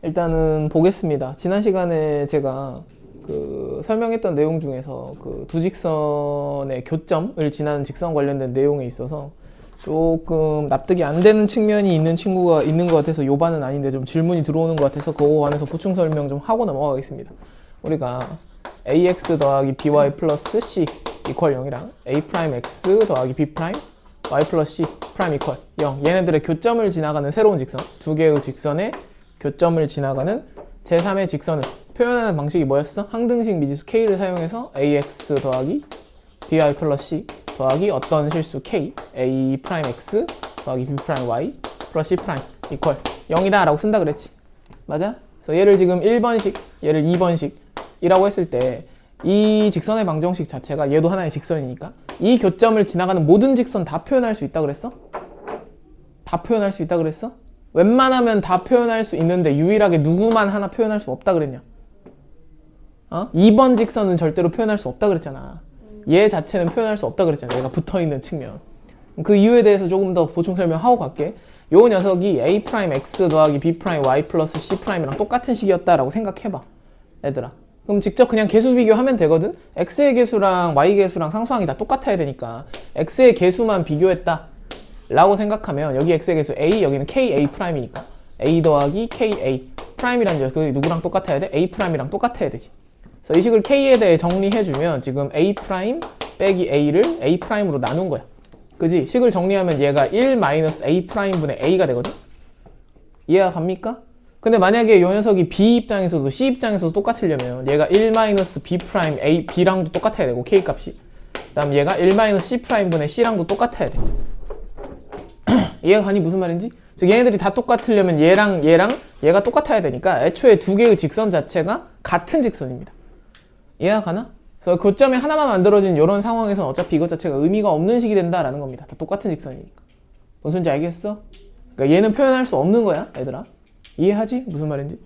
일단은 보겠습니다. 지난 시간에 제가 설명했던 내용 중에서 두 직선의 교점을 지나는 직선 관련된 내용에 있어서 조금 납득이 안 되는 측면이 있는 친구가 있는 것 같아서 요반은 아닌데 좀 질문이 들어오는 것 같아서 그거 관해서 보충 설명 좀 하고 넘어가겠습니다. 우리가 ax 더하기 by 플러스 c 이퀄 0이랑 a 프라임 x 더하기 b 프라임 y 플러스 c 프라임 이퀄 0 얘네들의 교점을 지나가는 새로운 직선, 두 개의 직선의 교점을 지나가는 제3의 직선을 표현하는 방식이 뭐였어? 항등식 미지수 k를 사용해서 ax 더하기 by 플러스 c 더하기 어떤 실수 k a 프라임 x 더하기 b 프라임 y 플러스 c 프라임 이퀄 0이다 라고 쓴다 그랬지. 맞아? 그래서 얘를 지금 1번식, 얘를 2번식 이라고 했을 때 이 직선의 방정식 자체가 얘도 하나의 직선이니까 이 교점을 지나가는 모든 직선 다 표현할 수 있다 그랬어? 다 표현할 수 있다 그랬어? 웬만하면 다 표현할 수 있는데 유일하게 누구만 하나 표현할 수 없다 그랬냐? 2번 직선은 절대로 표현할 수 없다 그랬잖아. 얘 자체는 표현할 수 없다 그랬잖아. 얘가 붙어있는 측면. 그 이유에 대해서 조금 더 보충 설명하고 갈게. 요 녀석이 a 프라임 x 더하기 b 프라임 y 플러스 c 프라임이랑 똑같은 식이었다라고 생각해봐. 얘들아. 그럼 직접 그냥 개수 비교하면 되거든? x의 개수랑 y 개수랑 상수항이 다 똑같아야 되니까 x의 개수만 비교했다 라고 생각하면 여기 x의 개수 a, 여기는 ka 프라임이니까 a 더하기 ka 프라임이란 녀석 누구랑 똑같아야 돼? a 프라임이랑 똑같아야 되지. 그래서 이 식을 k에 대해 정리해주면 지금 a 프라임 빼기 a를 a 프라임으로 나눈 거야. 그지? 식을 정리하면 얘가 1 마이너스 a 프라임 분의 a가 되거든? 이해가 갑니까? 근데 만약에 이 녀석이 b 입장에서도 c 입장에서도 똑같으려면 얘가 1 마이너스 b 프라임 a b랑도 똑같아야 되고 k 값이 그 다음 얘가 1 마이너스 c 프라임 분의 c랑도 똑같아야 돼. 이해가 가니 무슨 말인지? 즉 얘네들이 다 똑같으려면 얘랑 얘가 똑같아야 되니까 애초에 두 개의 직선 자체가 같은 직선입니다. 이해가 가나? 그래서 교점에 하나만 만들어진 이런 상황에서는 어차피 이것 자체가 의미가 없는 식이 된다라는 겁니다. 다 똑같은 직선이니까. 무슨 소리인지 알겠어? 그러니까 얘는 표현할 수 없는 거야, 얘들아. 이해하지? 무슨 말인지?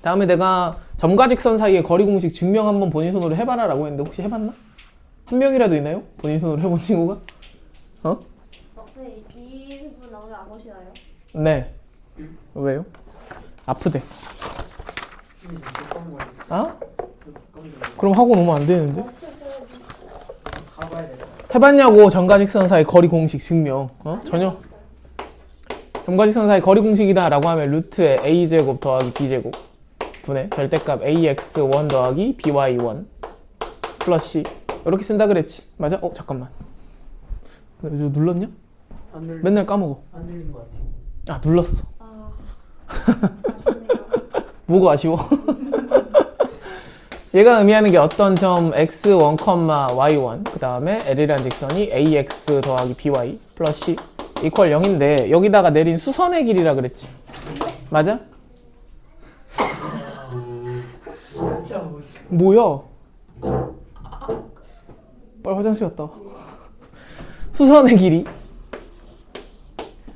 다음에 내가 점과 직선 사이의 거리 공식 증명 한번 본인 손으로 해봐라 라고 했는데 혹시 해봤나? 한 명이라도 있나요? 본인 손으로 해본 친구가? 선생님, 이분 오늘 안 오시나요? 네. 왜요? 아프대. 그럼 하고 오면 안 되는데? 해봤냐고 점과 직선 사이 거리 공식 증명. 전혀. 점과 직선 사이 거리 공식이다 라고 하면 루트에 a제곱 더하기 b제곱 분의 절대값 ax1 더하기 by1 플러스 c 이렇게 쓴다 그랬지. 맞아? 잠깐만. 이거 눌렀냐? 맨날 까먹어. 안 들린 것 같아요. 눌렀어. 아쉽네요. 뭐가 아쉬워? 얘가 의미하는 게 어떤 점 x1, y1 그 다음에 L이라는 직선이 ax 더하기 by 플러스 c 이퀄 0인데 여기다가 내린 수선의 길이라 그랬지. 맞아? 뭐야? 빨리 화장실 갔다 와. 수선의 길이.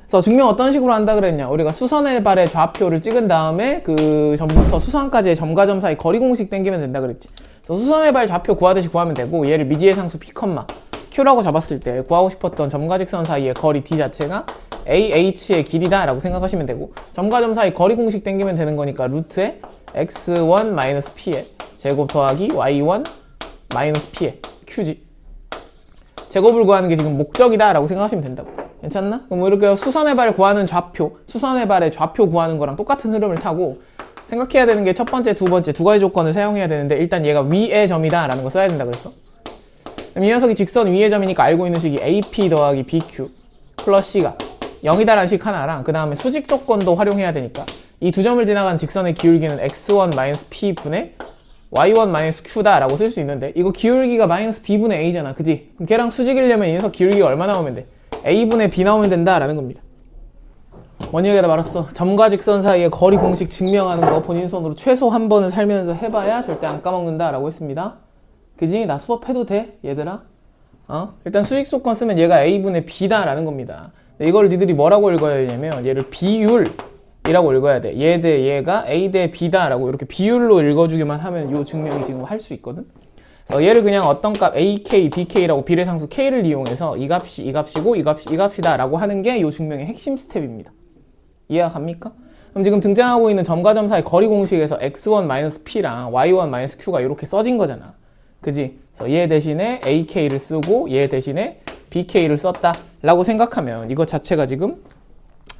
그래서 증명 어떤 식으로 한다 그랬냐? 우리가 수선의 발의 좌표를 찍은 다음에 그 점부터 수선까지의 점과 점 사이 거리 공식 땡기면 된다 그랬지. 그래서 수선의 발 좌표 구하듯이 구하면 되고 얘를 미지의 상수 p, q라고 잡았을 때 구하고 싶었던 점과 직선 사이의 거리 d 자체가 ah의 길이다 라고 생각하시면 되고 점과 점 사이 거리 공식 땡기면 되는 거니까 루트에 x1 마이너스 p의 제곱 더하기 y1 마이너스 p의 q지. 제곱을 구하는 게 지금 목적이다 라고 생각하시면 된다고. 괜찮나? 그럼 이렇게 수선의 발 구하는 좌표, 수선의 발의 좌표 구하는 거랑 똑같은 흐름을 타고 생각해야 되는 게 첫 번째, 두 번째 두 가지 조건을 사용해야 되는데 일단 얘가 위의 점이다 라는 거 써야 된다 그랬어. 그럼 이 녀석이 직선 위의 점이니까 알고 있는 식이 AP 더하기 BQ 플러스 C가 0이다라는 식 하나랑 그 다음에 수직 조건도 활용해야 되니까 이 두 점을 지나간 직선의 기울기는 x1 마이너스 p 분의 y1 마이너스 q다 라고 쓸 수 있는데 이거 기울기가 마이너스 b분의 a잖아. 그지? 그럼 걔랑 수직이려면 이 녀석 기울기가 얼마 나오면 돼? a분의 b 나오면 된다 라는 겁니다. 뭔 얘기하다 말았어. 점과 직선 사이의 거리 공식 증명하는 거 본인 손으로 최소 한 번은 살면서 해봐야 절대 안 까먹는다 라고 했습니다. 그지? 나 수업해도 돼? 얘들아? 일단 수직 조건 쓰면 얘가 a분의 b다 라는 겁니다. 이걸 니들이 뭐라고 읽어야 되냐면 얘를 비율이라고 읽어야 돼. 얘 대 얘가 a 대 b다 라고 이렇게 비율로 읽어주기만 하면 이 증명이 지금 할 수 있거든. 그래서 얘를 그냥 어떤 값 AK, BK라고 비례상수 K를 이용해서 이 값이 이 값이고 이 값이 이 값이다 라고 하는 게 이 증명의 핵심 스텝입니다. 이해가 갑니까? 그럼 지금 등장하고 있는 점과 점 사이 거리 공식에서 x1-p랑 y1-q가 이렇게 써진 거잖아. 그지? 그래서 얘 대신에 ak를 쓰고 얘 대신에 bk를 썼다 라고 생각하면 이거 자체가 지금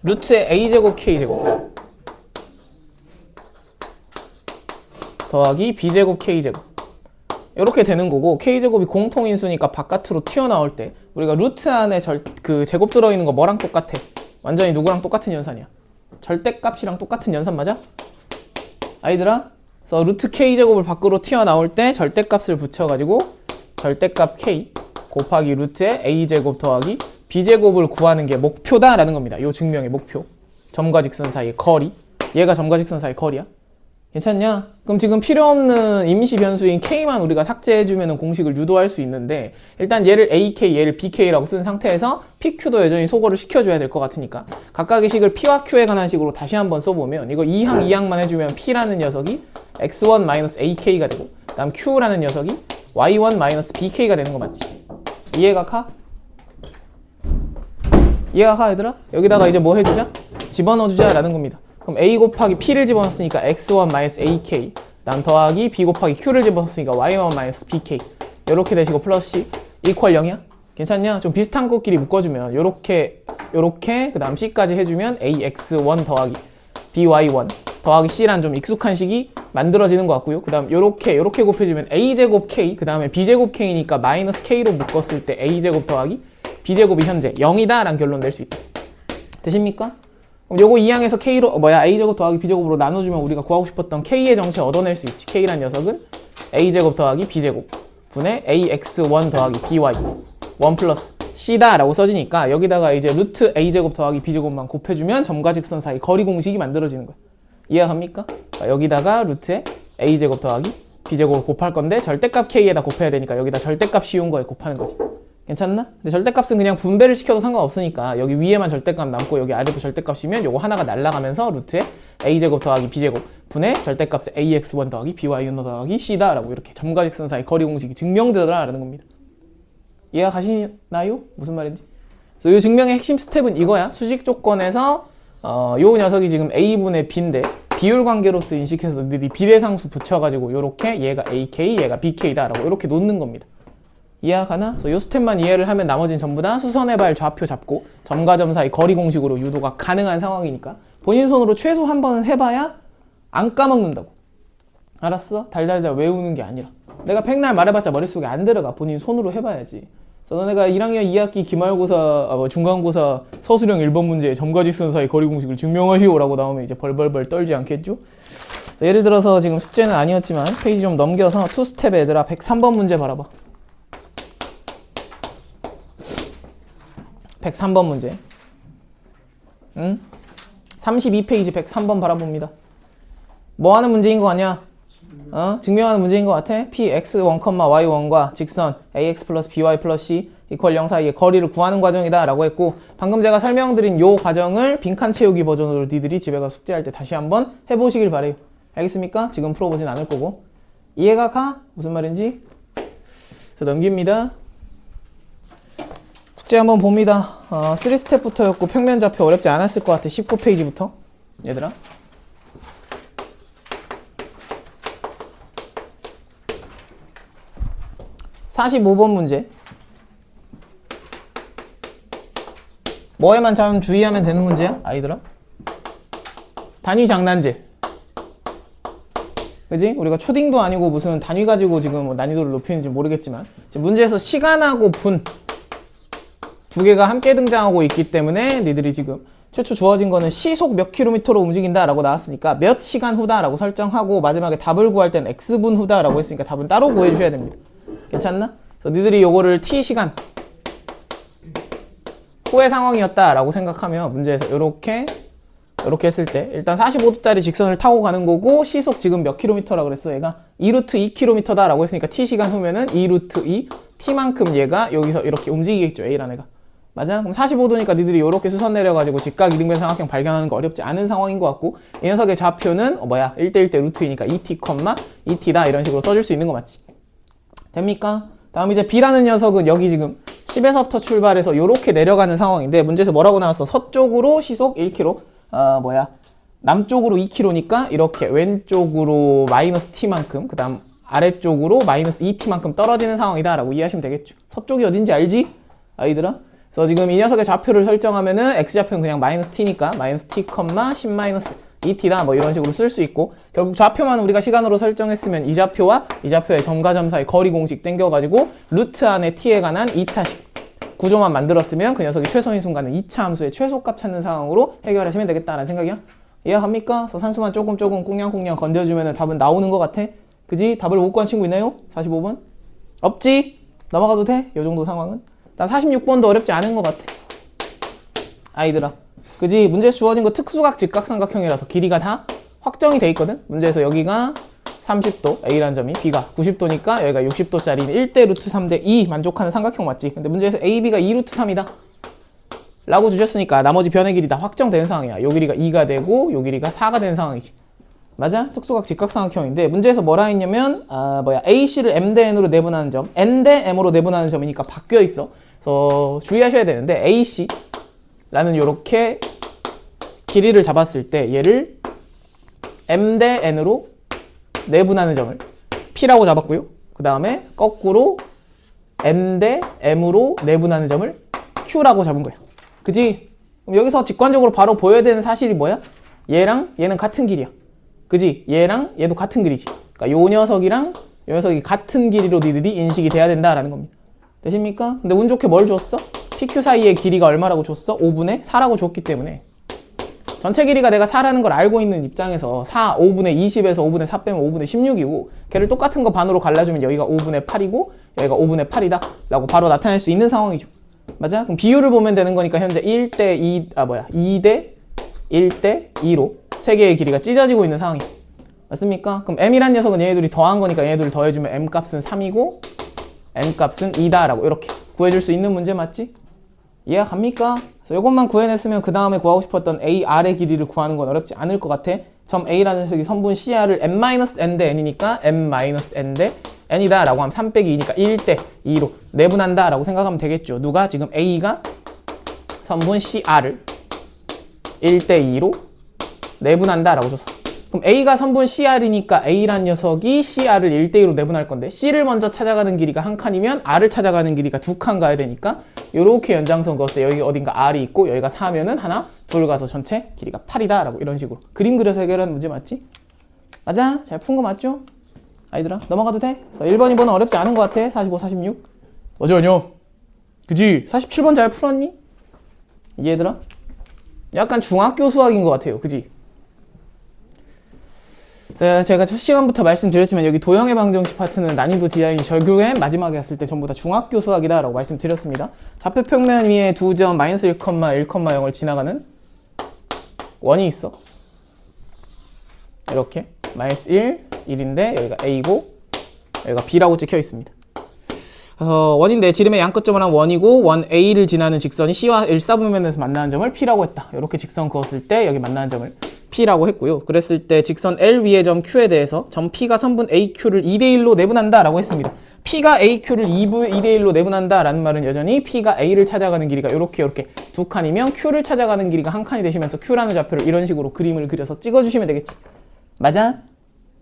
루트의 a제곱 k제곱 더하기 b제곱 k제곱 이렇게 되는 거고, k제곱이 공통인수니까 바깥으로 튀어나올 때 우리가 루트 안에 그 제곱 들어있는 거 뭐랑 똑같아? 완전히 누구랑 똑같은 연산이야? 절대값이랑 똑같은 연산 맞아? 아이들아? 그래서 루트 k제곱을 밖으로 튀어나올 때 절대값을 붙여가지고 절대값 k 곱하기 루트의 a제곱 더하기 b제곱을 구하는 게 목표다라는 겁니다. 이 증명의 목표. 점과 직선 사이의 거리. 얘가 점과 직선 사이의 거리야. 괜찮냐? 그럼 지금 필요 없는 임시 변수인 k만 우리가 삭제해주면 공식을 유도할 수 있는데, 일단 얘를 ak, 얘를 bk라고 쓴 상태에서 pq도 여전히 소거를 시켜줘야 될 것 같으니까 각각의 식을 p와 q에 관한 식으로 다시 한번 써보면 이거 2항 2항만 해주면 p라는 녀석이 x1-ak가 되고, 그 다음 q라는 녀석이 y1-bk가 되는 거 맞지? 이해가 가? 이해가 가 얘들아? 여기다가 이제 뭐 해주자? 집어넣어주자 라는 겁니다. 그럼 a 곱하기 p를 집어넣었으니까 x1-ak, 난 더하기 b 곱하기 q를 집어넣었으니까 y1-bk 이렇게 되시고 플러스 c 이퀄 0이야? 괜찮냐? 좀 비슷한 것끼리 묶어주면 요렇게 그 다음 c까지 해주면 ax1 더하기 by1 더하기 c란 좀 익숙한 식이 만들어지는 것 같고요. 그 다음 요렇게 곱해주면 a제곱 k 그 다음에 b제곱 k니까 마이너스 k로 묶었을 때 a제곱 더하기 b제곱이 현재 0이다 라는 결론 낼 수 있다. 되십니까? 그럼 요거 2항에서 k로 a제곱 더하기 b제곱으로 나눠주면 우리가 구하고 싶었던 k의 정체 얻어낼 수 있지. k란 녀석은 a제곱 더하기 b제곱 분의 ax1 더하기 by 1 플러스 c다 라고 써지니까 여기다가 이제 루트 a제곱 더하기 b제곱만 곱해주면 점과 직선 사이 거리 공식이 만들어지는 거야. 이해가 갑니까? 여기다가 루트에 a제곱 더하기 b제곱을 곱할 건데 절대값 k에다 곱해야 되니까 여기다 절대값 씌운 거에 곱하는 거지. 괜찮나? 근데 절대값은 그냥 분배를 시켜도 상관없으니까 여기 위에만 절대값 남고 여기 아래도 절대값이면 요거 하나가 날아가면서 루트에 a제곱 더하기 b제곱 분의 절대값의 ax1 더하기 by1 더하기 c다 라고 이렇게 점과 직선 사이 거리 공식이 증명되더라라는 겁니다. 이해가 가시나요? 무슨 말인지? 그래서 이 증명의 핵심 스텝은 이거야. 수직 조건에서 요 녀석이 지금 a분의 b인데 비율 관계로서 인식해서 너희들이 비례상수 붙여가지고 요렇게 얘가 ak, 얘가 bk다 라고 이렇게 놓는 겁니다. 이해가 가나? 그래서 요 스텝만 이해를 하면 나머지는 전부 다 수선의 발 좌표 잡고 점과 점 사이 거리 공식으로 유도가 가능한 상황이니까 본인 손으로 최소 한 번은 해봐야 안 까먹는다고. 알았어? 달달달 외우는 게 아니라 내가 백날 말해봤자 머릿속에 안 들어가. 본인 손으로 해봐야지. 그래서 너네가 1학년 2학기 기말고사, 중간고사 서술형 1번 문제에 점과 직선 사이 거리 공식을 증명하시오 라고 나오면 이제 벌벌벌 떨지 않겠죠? 예를 들어서 지금 숙제는 아니었지만 페이지 좀 넘겨서 2스텝 얘들아 103번 문제 바라봐. 103번 문제. 응? 32페이지 103번 바라봅니다. 뭐 하는 문제인 거 같냐? 증명하는 문제인 것 같아? px1, y1과 직선 ax 플러스 by 플러스 c 이퀄 0 사이의 거리를 구하는 과정이다 라고 했고, 방금 제가 설명드린 요 과정을 빈칸 채우기 버전으로 니들이 집에 가서 숙제할 때 다시 한번 해보시길 바래요. 알겠습니까? 지금 풀어보진 않을 거고. 이해가 가? 무슨 말인지? 그래서 넘깁니다. 숙제 한번 봅니다. 3스텝부터였고 평면 좌표 어렵지 않았을 것 같아. 19페이지부터 얘들아. (45번) 문제. 뭐에만 참 주의하면 되는 문제야 아이들아? 단위 장난질. 그지? 우리가 초딩도 아니고 무슨 단위 가지고 지금 뭐 난이도를 높이는지 모르겠지만 지금 문제에서 시간하고 분 두 개가 함께 등장하고 있기 때문에 니들이 지금 최초 주어진 거는 시속 몇 킬로미터로 움직인다 라고 나왔으니까 몇 시간 후다 라고 설정하고 마지막에 답을 구할 때는 x분 후다 라고 했으니까 답은 따로 구해주셔야 됩니다. 괜찮나? 그래서 니들이 요거를 t시간 후의 상황이었다 라고 생각하면 문제에서 이렇게 했을 때 일단 45도짜리 직선을 타고 가는 거고 시속 지금 몇 킬로미터라 그랬어? 얘가 2루트 2km다 라고 했으니까 t시간 후면은 2루트 2 t만큼 얘가 여기서 이렇게 움직이겠죠. A란 애가. 맞아? 그럼 45도니까 니들이 이렇게 수선 내려가지고 직각 이등변 삼각형 발견하는 거 어렵지 않은 상황인 것 같고, 이 녀석의 좌표는 1대1대 루트 2니까 2t, 2t다 이런 식으로 써줄 수 있는 거 맞지? 됩니까? 다음 이제 B라는 녀석은 여기 지금 10에서부터 출발해서 이렇게 내려가는 상황인데 문제에서 뭐라고 나왔어? 서쪽으로 시속 1km 남쪽으로 2km니까 이렇게 왼쪽으로 마이너스 t만큼 그 다음 아래쪽으로 마이너스 2t만큼 떨어지는 상황이다 라고 이해하시면 되겠죠. 서쪽이 어딘지 알지? 아이들아? 그래서 지금 이 녀석의 좌표를 설정하면은 x좌표는 그냥 마이너스 t니까 마이너스 t, 10 마이너스 2t다 뭐 이런 식으로 쓸 수 있고, 결국 좌표만 우리가 시간으로 설정했으면 이 좌표와 이 좌표의 점과 점 사이 거리 공식 땡겨가지고 루트 안에 t에 관한 2차식 구조만 만들었으면 그 녀석이 최소인 순간은 2차 함수의 최소값 찾는 상황으로 해결하시면 되겠다라는 생각이야. 이해합니까? 그래서 산수만 조금 꽁냥꽁냥 건져주면 답은 나오는 것 같아. 그지? 답을 못 구한 친구 있나요? 45번? 없지? 넘어가도 돼? 요 정도 상황은? 난 46번도 어렵지 않은 것 같아. 아이들아. 그지? 문제에서 주어진 거 특수각 직각삼각형이라서 길이가 다 확정이 돼 있거든? 문제에서 여기가 30도, A라는 점이, B가 90도니까 여기가 60도짜리 1대 루트 3대 2 만족하는 삼각형 맞지? 근데 문제에서 A, B가 2 루트 3이다. 라고 주셨으니까 나머지 변의 길이 다 확정되는 상황이야. 요 길이가 2가 되고 요 길이가 4가 되는 상황이지. 맞아? 특수각 직각삼각형인데 문제에서 뭐라 했냐면 AC를 M 대 N으로 내분하는 점, N 대 M으로 내분하는 점이니까 바뀌어 있어. 그래서 주의하셔야 되는데 AC라는 요렇게 길이를 잡았을 때 얘를 M 대 N으로 내분하는 점을 P라고 잡았고요. 그 다음에 거꾸로 N 대 M으로 내분하는 점을 Q라고 잡은 거야. 그지? 그럼 여기서 직관적으로 바로 보여야 되는 사실이 뭐야? 얘랑 얘는 같은 길이야. 그지? 얘랑 얘도 같은 길이지. 그러니까 요 녀석이랑 요 녀석이 같은 길이로 니들이 인식이 돼야 된다라는 겁니다. 되십니까? 근데 운 좋게 뭘 줬어? PQ 사이의 길이가 얼마라고 줬어? 5분의 4라고 줬기 때문에 전체 길이가 내가 4라는 걸 알고 있는 입장에서 4, 5분의 20에서 5분의 4 빼면 5분의 16이고 걔를 똑같은 거 반으로 갈라주면 여기가 5분의 8이고 여기가 5분의 8이다 라고 바로 나타낼 수 있는 상황이죠. 맞아? 그럼 비율을 보면 되는 거니까 현재 1대 2, 2대 1대 2로 세 개의 길이가 찢어지고 있는 상황이야. 맞습니까? 그럼 m이란 녀석은 얘네들이 더한 거니까 얘네들을 더해주면 m 값은 3이고 n 값은 2다 라고 이렇게 구해줄 수 있는 문제 맞지? 이해갑니까? 그래서 이것만 구해냈으면 그 다음에 구하고 싶었던 AR의 길이를 구하는 건 어렵지 않을 것 같아. 점 A라는 녀석이 선분 CR을 m-n 대 n이니까 m-n 대 n이다 라고 하면 3 빼기 2니까 1대 2로 내분한다 라고 생각하면 되겠죠. 누가? 지금 A가 선분 CR을 1대 2로 내분한다 라고 줬어. 그럼 A가 선분 CR이니까 A란 녀석이 CR을 1대 2로 내분할 건데 C를 먼저 찾아가는 길이가 한 칸이면 R을 찾아가는 길이가 두 칸 가야 되니까 요렇게 연장선 그었을 때 여기 어딘가 R이 있고 여기가 4면은 하나, 둘 가서 전체 길이가 8이다 라고 이런 식으로 그림 그려서 해결하는 문제 맞지? 맞아? 잘 푼 거 맞죠? 아이들아 넘어가도 돼? 그래서 1번, 2번은 어렵지 않은 것 같아. 45, 46 맞아요. 그지? 47번 잘 풀었니? 얘들아? 약간 중학교 수학인 것 같아요. 그지? 제가 첫 시간부터 말씀드렸지만 여기 도형의 방정식 파트는 난이도 디자인이 결국엔 마지막에 했을 때 전부 다 중학교 수학이다 라고 말씀드렸습니다. 좌표 평면 위에 두 점 마이너스 1, 1,0을 지나가는 원이 있어. 이렇게 마이너스 1, 1인데 여기가 A고 여기가 B라고 찍혀 있습니다. 원인데 지름의 양끝점을 한 원이고 원 A를 지나는 직선이 C와 일사분면에서 만나는 점을 P라고 했다. 이렇게 직선 그었을 때 여기 만나는 점을 P라고 했고요. 그랬을 때 직선 L 위의 점 Q에 대해서 점 P가 선분 AQ를 2대 1로 내분한다 라고 했습니다. P가 AQ를 2대 1로 내분한다 라는 말은 여전히 P가 A를 찾아가는 길이가 이렇게 두 칸이면 Q를 찾아가는 길이가 한 칸이 되시면서 Q라는 좌표를 이런 식으로 그림을 그려서 찍어주시면 되겠지. 맞아?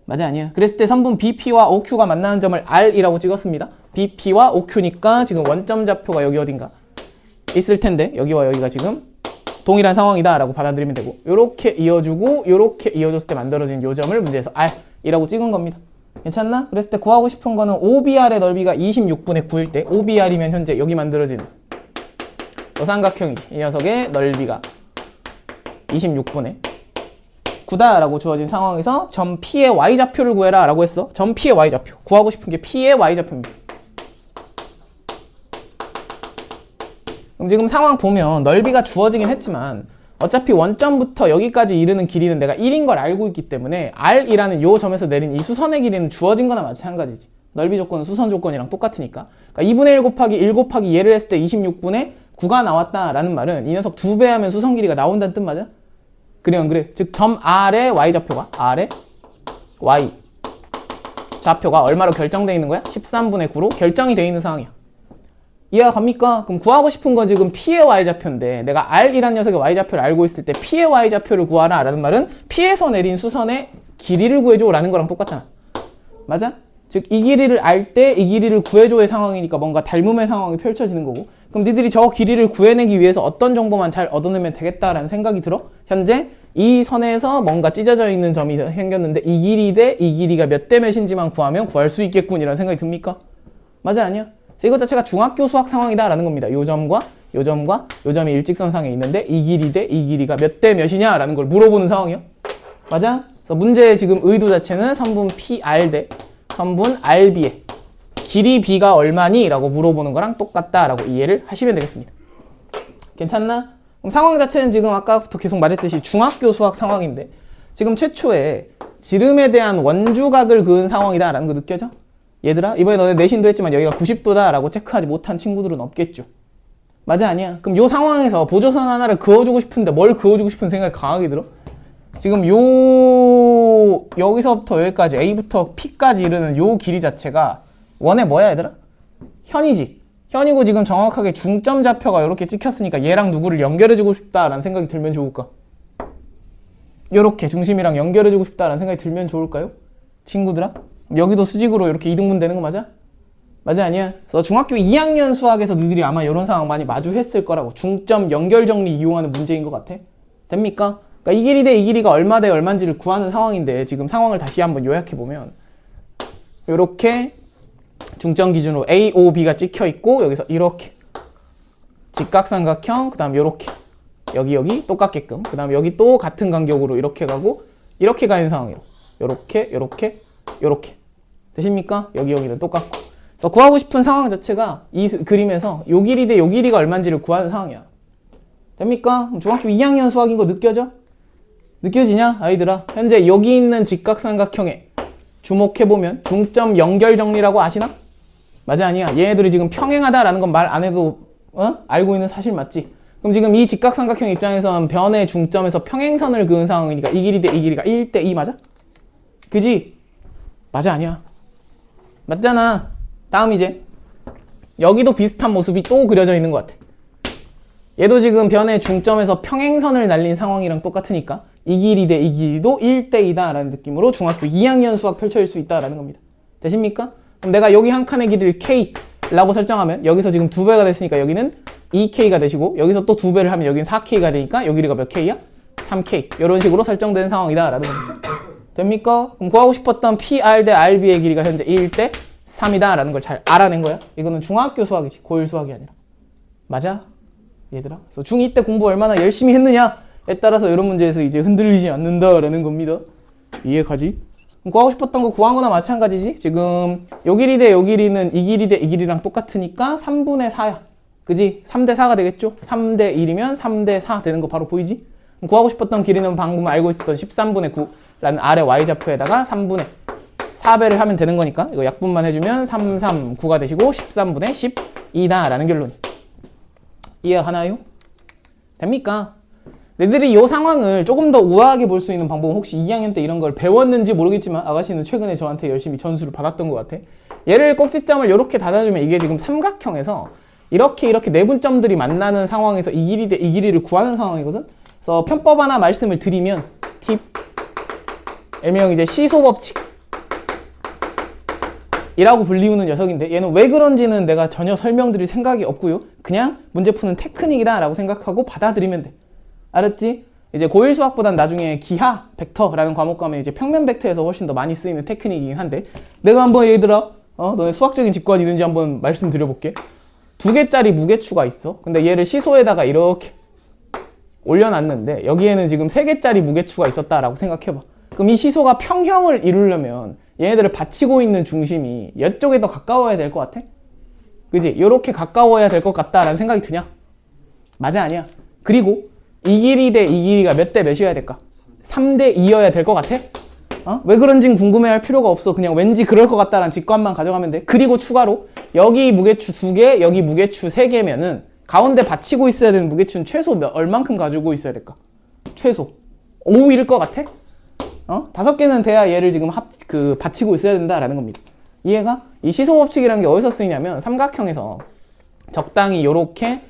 맞아 아니야. 그랬을 때 선분 BP와 OQ가 만나는 점을 R이라고 찍었습니다. BP와 OQ니까 지금 원점 좌표가 여기 어딘가 있을 텐데 여기와 여기가 지금 동일한 상황이다 라고 받아들이면 되고 요렇게 이어주고 요렇게 이어줬을 때 만들어진 요 점을 문제에서 R이라고 찍은 겁니다. 괜찮나? 그랬을 때 구하고 싶은 거는 OBR의 넓이가 26분의 9일 때 OBR이면 현재 여기 만들어진 요 삼각형이지. 이 녀석의 넓이가 26분의 9다 라고 주어진 상황에서 점 P의 Y좌표를 구해라 라고 했어. 점 P의 Y좌표. 구하고 싶은 게 P의 Y좌표입니다. 그럼 지금 상황 보면 넓이가 주어지긴 했지만 어차피 원점부터 여기까지 이르는 길이는 내가 1인 걸 알고 있기 때문에 R이라는 요 점에서 내린 이 수선의 길이는 주어진 거나 마찬가지지. 넓이 조건은 수선 조건이랑 똑같으니까. 그러니까 2분의 1 곱하기 1 곱하기 얘를 했을 때 26분의 9가 나왔다라는 말은 이 녀석 2배 하면 수선 길이가 나온다는 뜻 맞아? 그래 안 그래? 즉 점 R의 Y좌표가 R의 Y 좌표가 얼마로 결정되어 있는 거야? 13분의 9로 결정이 되어 있는 상황이야. 이해가 갑니까? 그럼 구하고 싶은 건 지금 P의 y좌표인데 내가 R이란 녀석의 y좌표를 알고 있을 때 P의 y좌표를 구하라 라는 말은 P에서 내린 수선의 길이를 구해줘 라는 거랑 똑같잖아. 맞아? 즉 이 길이를 알 때 이 길이를 구해줘의 상황이니까 뭔가 닮음의 상황이 펼쳐지는 거고, 그럼 니들이 저 길이를 구해내기 위해서 어떤 정보만 잘 얻어내면 되겠다라는 생각이 들어? 현재 이 선에서 뭔가 찢어져 있는 점이 생겼는데 이 길이 대 이 길이가 몇 대 몇인지만 구하면 구할 수 있겠군이라는 생각이 듭니까? 맞아 아니야? 그래서 이것 자체가 중학교 수학 상황이다 라는 겁니다. 요 점과 요 점과 요 점이 일직선상에 있는데 이 길이 대 이 길이가 몇 대 몇이냐 라는 걸 물어보는 상황이야. 맞아? 그래서 문제의 지금 의도 자체는 선분 PR 대 선분 RB의 길이 B가 얼마니? 라고 물어보는 거랑 똑같다 라고 이해를 하시면 되겠습니다. 괜찮나? 그럼 상황 자체는 지금 아까부터 계속 말했듯이 중학교 수학 상황인데 지금 최초에 지름에 대한 원주각을 그은 상황이다 라는 거 느껴져? 얘들아 이번에 너네 내신도 했지만 여기가 90도다 라고 체크하지 못한 친구들은 없겠죠. 맞아 아니야? 그럼 요 상황에서 보조선 하나를 그어주고 싶은데 뭘 그어주고 싶은 생각이 강하게 들어? 지금 여기서부터 여기까지 A부터 P까지 이르는 요 길이 자체가 원의 뭐야 얘들아? 현이지. 현이고 지금 정확하게 중점 좌표가 이렇게 찍혔으니까 얘랑 누구를 연결해주고 싶다라는 생각이 들면 좋을까? 요렇게 중심이랑 연결해주고 싶다라는 생각이 들면 좋을까요? 친구들아? 여기도 수직으로 이렇게 이등분 되는 거 맞아? 맞아 아니야? 그래서 중학교 2학년 수학에서 너희들이 아마 이런 상황 많이 마주했을 거라고. 중점 연결 정리 이용하는 문제인 것 같아. 됩니까? 그러니까 이 길이 대 이 길이가 얼마 대 얼마인지를 구하는 상황인데 지금 상황을 다시 한번 요약해보면 요렇게 중점 기준으로 A, O, B가 찍혀 있고 여기서 이렇게 직각삼각형 그 다음 요렇게 여기 똑같게끔 그 다음 여기 또 같은 간격으로 이렇게 가고 이렇게 가는 상황이로 요렇게 되십니까? 여기는 똑같고. 그래서 구하고 싶은 상황 자체가 이 그림에서 요 길이 대 요 길이가 얼마인지를 구하는 상황이야. 됩니까? 중학교 2학년 수학인 거 느껴져? 느껴지냐? 아이들아 현재 여기 있는 직각삼각형에 주목해보면 중점 연결 정리라고 아시나? 맞아 아니야? 얘네들이 지금 평행하다라는 건 말 안 해도 알고 있는 사실 맞지? 그럼 지금 이 직각삼각형 입장에서는 변의 중점에서 평행선을 그은 상황이니까 이 길이 대 이 길이가 1대 2 맞아? 그지? 맞아 아니야? 맞잖아. 다음 이제 여기도 비슷한 모습이 또 그려져 있는 것 같아. 얘도 지금 변의 중점에서 평행선을 날린 상황이랑 똑같으니까 이 길이 대 이 길이도 1대 2다 라는 느낌으로 중학교 2학년 수학 펼쳐질 수 있다라는 겁니다. 되십니까? 그럼 내가 여기 한 칸의 길이를 K라고 설정하면 여기서 지금 2배가 됐으니까 여기는 2K가 되시고 여기서 또 2배를 하면 여기는 4K가 되니까 여기 길이가 몇 K야? 3K. 이런 식으로 설정된 상황이다 라는 겁니다. 됩니까? 그럼 구하고 싶었던 PR 대 RB의 길이가 현재 1대 3이다 라는 걸 잘 알아낸 거야. 이거는 중학교 수학이지 고1 수학이 아니라. 맞아? 얘들아. 그래서 중2 때 공부 얼마나 열심히 했느냐에 따라서 이런 문제에서 이제 흔들리지 않는다라는 겁니다. 이해가지? 구하고 싶었던 거 구한 거나 마찬가지지? 지금 요 길이 대 요 길이는 이 길이 대 이 길이랑 똑같으니까 3분의 4야. 그지? 3대 4가 되겠죠? 3대 1이면 3대 4 되는 거 바로 보이지? 구하고 싶었던 길이는 방금 알고 있었던 13분의 9라는 아래 y좌표에다가 3분의 4배를 하면 되는 거니까 이거 약분만 해주면 3, 3, 9가 되시고 13분의 12다 라는 결론. 이해하나요? 됩니까? 너희들이 이 상황을 조금 더 우아하게 볼 수 있는 방법은 혹시 2학년 때 이런 걸 배웠는지 모르겠지만 아가씨는 최근에 저한테 열심히 전수를 받았던 것 같아. 얘를 꼭지점을 이렇게 닫아주면 이게 지금 삼각형에서 이렇게 내분점들이 만나는 상황에서 이 길이 대 이 길이를 구하는 상황이거든. 그래서 편법 하나 말씀을 드리면 팁 일명 이제 시소 법칙 이라고 불리우는 녀석인데 얘는 왜 그런지는 내가 전혀 설명드릴 생각이 없고요. 그냥 문제 푸는 테크닉이다 라고 생각하고 받아들이면 돼. 알았지? 이제 고1 수학보단 나중에 기하 벡터라는 과목 가면 이제 평면 벡터에서 훨씬 더 많이 쓰이는 테크닉이긴 한데 내가 한번 얘들아 너네 수학적인 직관이 있는지 한번 말씀드려볼게. 2개짜리 무게추가 있어. 근데 얘를 시소에다가 이렇게 올려놨는데 여기에는 지금 3개짜리 무게추가 있었다라고 생각해봐. 그럼 이 시소가 평형을 이루려면 얘네들을 받치고 있는 중심이 이쪽에 더 가까워야 될 것 같아? 그지? 이렇게 가까워야 될 것 같다라는 생각이 드냐? 맞아 아니야? 그리고 이 길이 대 이 길이가 몇 대 몇이어야 될까? 3대 2여야 될 것 같아? 왜 그런지 궁금해할 필요가 없어. 그냥 왠지 그럴 것 같다라는 직관만 가져가면 돼. 그리고 추가로 여기 무게추 2개, 여기 무게추 3개면은 가운데 받치고 있어야 되는 무게추는 최소 얼만큼 가지고 있어야 될까? 최소 5일 것 같아? 5개는 돼야 얘를 지금 받치고 있어야 된다라는 겁니다. 이해가? 이 시소법칙이라는 게 어디서 쓰이냐면 삼각형에서 적당히 요렇게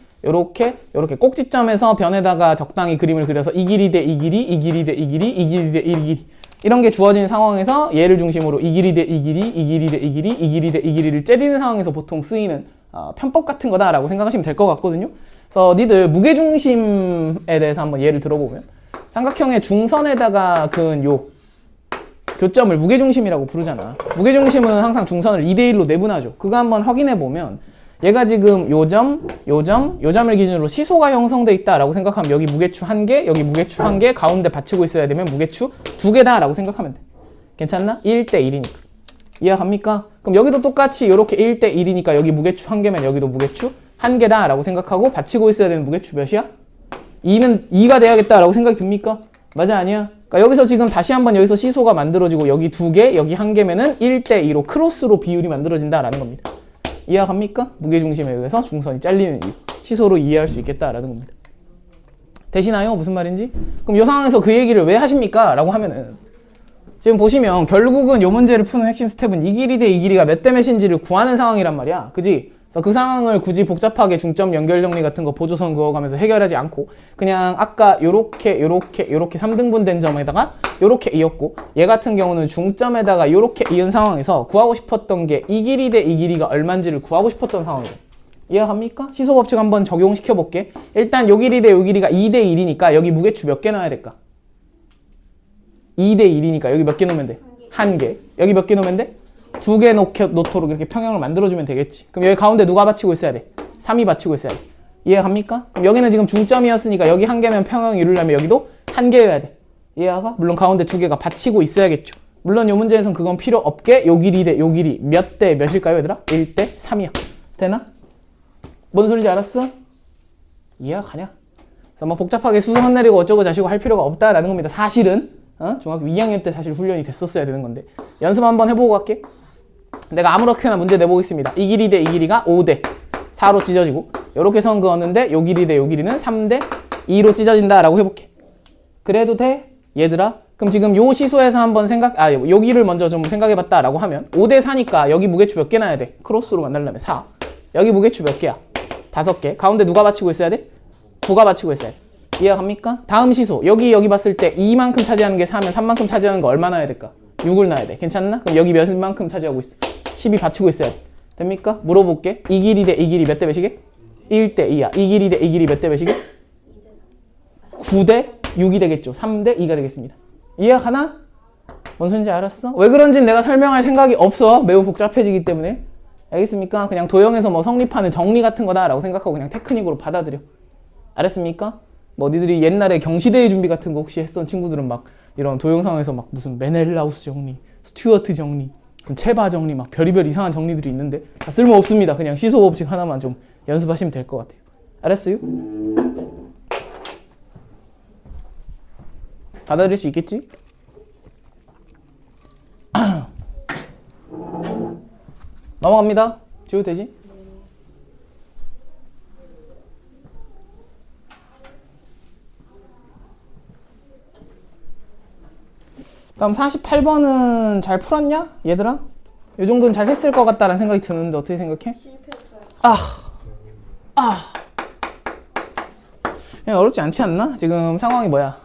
꼭지점에서 변에다가 적당히 그림을 그려서 이 길이 대 이 길이, 이 길이 대 이 길이, 이 길이 대 이 길이 이런 게 주어진 상황에서 얘를 중심으로 이 길이 대 이 길이, 이 길이 대 이 길이, 이 길이 대 이 길이를 째리는 상황에서 보통 쓰이는 편법 같은 거다라고 생각하시면 될 것 같거든요. 그래서 니들 무게중심에 대해서 한번 예를 들어보면 삼각형의 중선에다가 그은 요 교점을 무게중심이라고 부르잖아. 무게중심은 항상 중선을 2대1로 내분하죠. 그거 한번 확인해 보면 얘가 지금 요 점을 기준으로 시소가 형성돼 있다라고 생각하면 여기 무게추 1개, 여기 무게추 1개, 가운데 받치고 있어야 되면 무게추 2개다라고 생각하면 돼. 괜찮나? 1대1이니까. 이해갑니까? 그럼 여기도 똑같이 이렇게 1대1이니까 여기 무게추 1개면 여기도 무게추 1개다라고 생각하고 받치고 있어야 되는 무게추 몇이야? 2는 2가 돼야겠다라고 생각이 듭니까? 맞아 아니야? 그러니까 여기서 지금 다시 한번 여기서 시소가 만들어지고 여기 2개, 여기 1개면은 1대2로 크로스로 비율이 만들어진다라는 겁니다. 이해갑니까? 무게중심에 의해서 중선이 잘리는 이유. 시소로 이해할 수 있겠다라는 겁니다. 되시나요? 무슨 말인지? 그럼 이 상황에서 그 얘기를 왜 하십니까? 라고 하면은 지금 보시면 결국은 이 문제를 푸는 핵심 스텝은 이 길이 대 이 길이가 몇 대 몇인지를 구하는 상황이란 말이야. 그지? 그래서 그 상황을 굳이 복잡하게 중점 연결 정리 같은 거 보조선 그어가면서 해결하지 않고 그냥 아까 요렇게 3등분 된 점에다가 요렇게 이었고 얘 같은 경우는 중점에다가 요렇게 이은 상황에서 구하고 싶었던 게 이 길이 대 이 길이가 얼만지를 구하고 싶었던 상황이에요. 이해갑니까? 시소 법칙 한번 적용시켜 볼게. 일단 요 길이 대 요 길이가 2대 1이니까 여기 무게추 몇 개 넣어야 될까? 2대 1이니까 여기 몇 개 놓으면 돼? 1개. 여기 몇 개 놓으면 돼? 2개 놓도록 이렇게 평형을 만들어주면 되겠지. 그럼 여기 가운데 누가 받치고 있어야 돼? 3이 받치고 있어야 돼. 이해갑니까? 그럼 여기는 지금 중점이었으니까 여기 1개면 평형을 이루려면 여기도 1개여야 돼. 이해가? 물론 가운데 2개가 받치고 있어야겠죠. 물론 이 문제에서는 그건 필요 없게 요 길이 대 요 길이 몇 대 몇일까요 얘들아? 1대 3이야. 되나? 뭔 소리인지 알았어? 이해가 가냐? 그래서 뭐 복잡하게 수선 내리고 어쩌고 저쩌고 할 필요가 없다라는 겁니다. 사실은 중학교 2학년 때 사실 훈련이 됐었어야 되는 건데 연습 한번 해보고 갈게. 내가 아무렇게나 문제 내보겠습니다. 이 길이 대 이 길이가 5대 4로 찢어지고 이렇게 선 그었는데 요 길이 대 요 길이는 3대 2로 찢어진다라고 해볼게. 그래도 돼? 얘들아? 그럼 지금 요 시소에서 한번 여기를 먼저 좀 생각해봤다라고 하면 5대 4니까 여기 무게추 몇 개 놔야 돼? 크로스로 만들려면 4. 여기 무게추 몇 개야? 5개. 가운데 누가 받치고 있어야 돼? 9가 받치고 있어야 돼. 이해갑니까? 다음 시소. 여기 봤을 때 2만큼 차지하는 게 4면 3만큼 차지하는 거 얼마 놔야 될까? 6을 놔야 돼. 괜찮나? 그럼 여기 몇만큼 차지하고 있어? 10이 받치고 있어야 돼. 됩니까? 물어볼게. 이 길이 대 이 길이 몇 대 몇이게? 1대 2야. 이 길이 대 이 길이 몇 대 몇이게? 9대 6이 되겠죠. 3대 2가 되겠습니다. 이해가나? 뭔 소린지 알았어? 왜 그런지는 내가 설명할 생각이 없어. 매우 복잡해지기 때문에. 알겠습니까? 그냥 도형에서 뭐 성립하는 정리 같은 거다라고 생각하고 그냥 테크닉으로 받아들여. 알았습니까? 뭐 니들이 옛날에 경시대회 준비 같은 거 혹시 했던 친구들은 막 이런 도형 상황에서 막 무슨 메넬라우스 정리, 스튜어트 정리, 무슨 체바 정리 막 별의별 이상한 정리들이 있는데 다 쓸모없습니다. 그냥 시소 법칙 하나만 좀 연습하시면 될 것 같아요. 알았어요? 받아들일 수 있겠지? 넘어갑니다. 지워도 되지? 다음 48번은 잘 풀었냐? 얘들아? 이 정도는 잘 했을 것 같다라는 생각이 드는데 어떻게 생각해? 실패했어요. 그냥 어렵지 않지 않나? 지금 상황이 뭐야?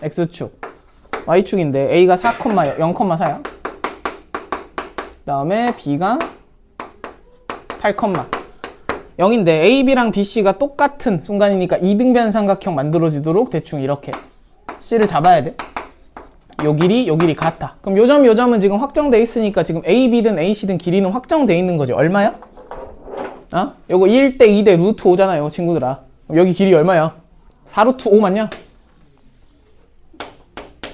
X축, Y축인데 A가 0,4야. 다음에 B가 8,0인데 AB랑 BC가 똑같은 순간이니까 이등변 삼각형 만들어지도록 대충 이렇게 C를 잡아야 돼. 요 길이 같아. 그럼 요 점은 지금 확정돼 있으니까 지금 AB든 AC든 길이는 확정돼 있는 거지. 얼마야? 요거 1대 2대 루트 5잖아요, 친구들아. 그럼 여기 길이 얼마야? 4루트 5 맞냐?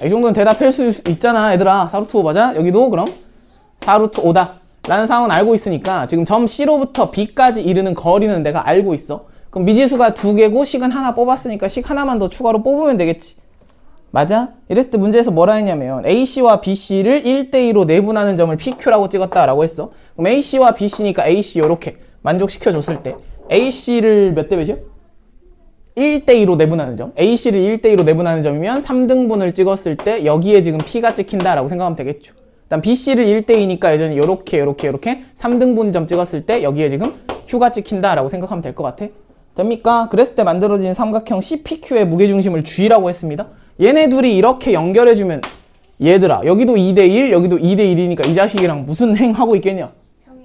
이 정도는 대답할 수 있잖아, 얘들아. 4루트 5 맞아? 여기도 그럼 4루트 5다. 라는 상황은 알고 있으니까 지금 점 C로부터 B까지 이르는 거리는 내가 알고 있어. 그럼 미지수가 2개고 식은 하나 뽑았으니까 식 하나만 더 추가로 뽑으면 되겠지. 맞아? 이랬을 때 문제에서 뭐라 했냐면 AC와 BC를 1대2로 내분하는 점을 PQ라고 찍었다라고 했어. 그럼 AC와 BC니까 AC 요렇게 만족시켜줬을 때 AC를 몇 대 몇이요? 1대2로 내분하는 점. AC를 1대2로 내분하는 점이면 3등분을 찍었을 때 여기에 지금 P가 찍힌다라고 생각하면 되겠죠. 일단 BC를 1대2니까 예전에 요렇게 3등분점 찍었을 때 여기에 지금 Q가 찍힌다라고 생각하면 될 것 같아. 됩니까? 그랬을 때 만들어진 삼각형 CPQ의 무게중심을 G라고 했습니다. 얘네 둘이 이렇게 연결해주면 얘들아 여기도 2대1 여기도 2대1이니까 이 자식이랑 무슨 행하고 있겠냐?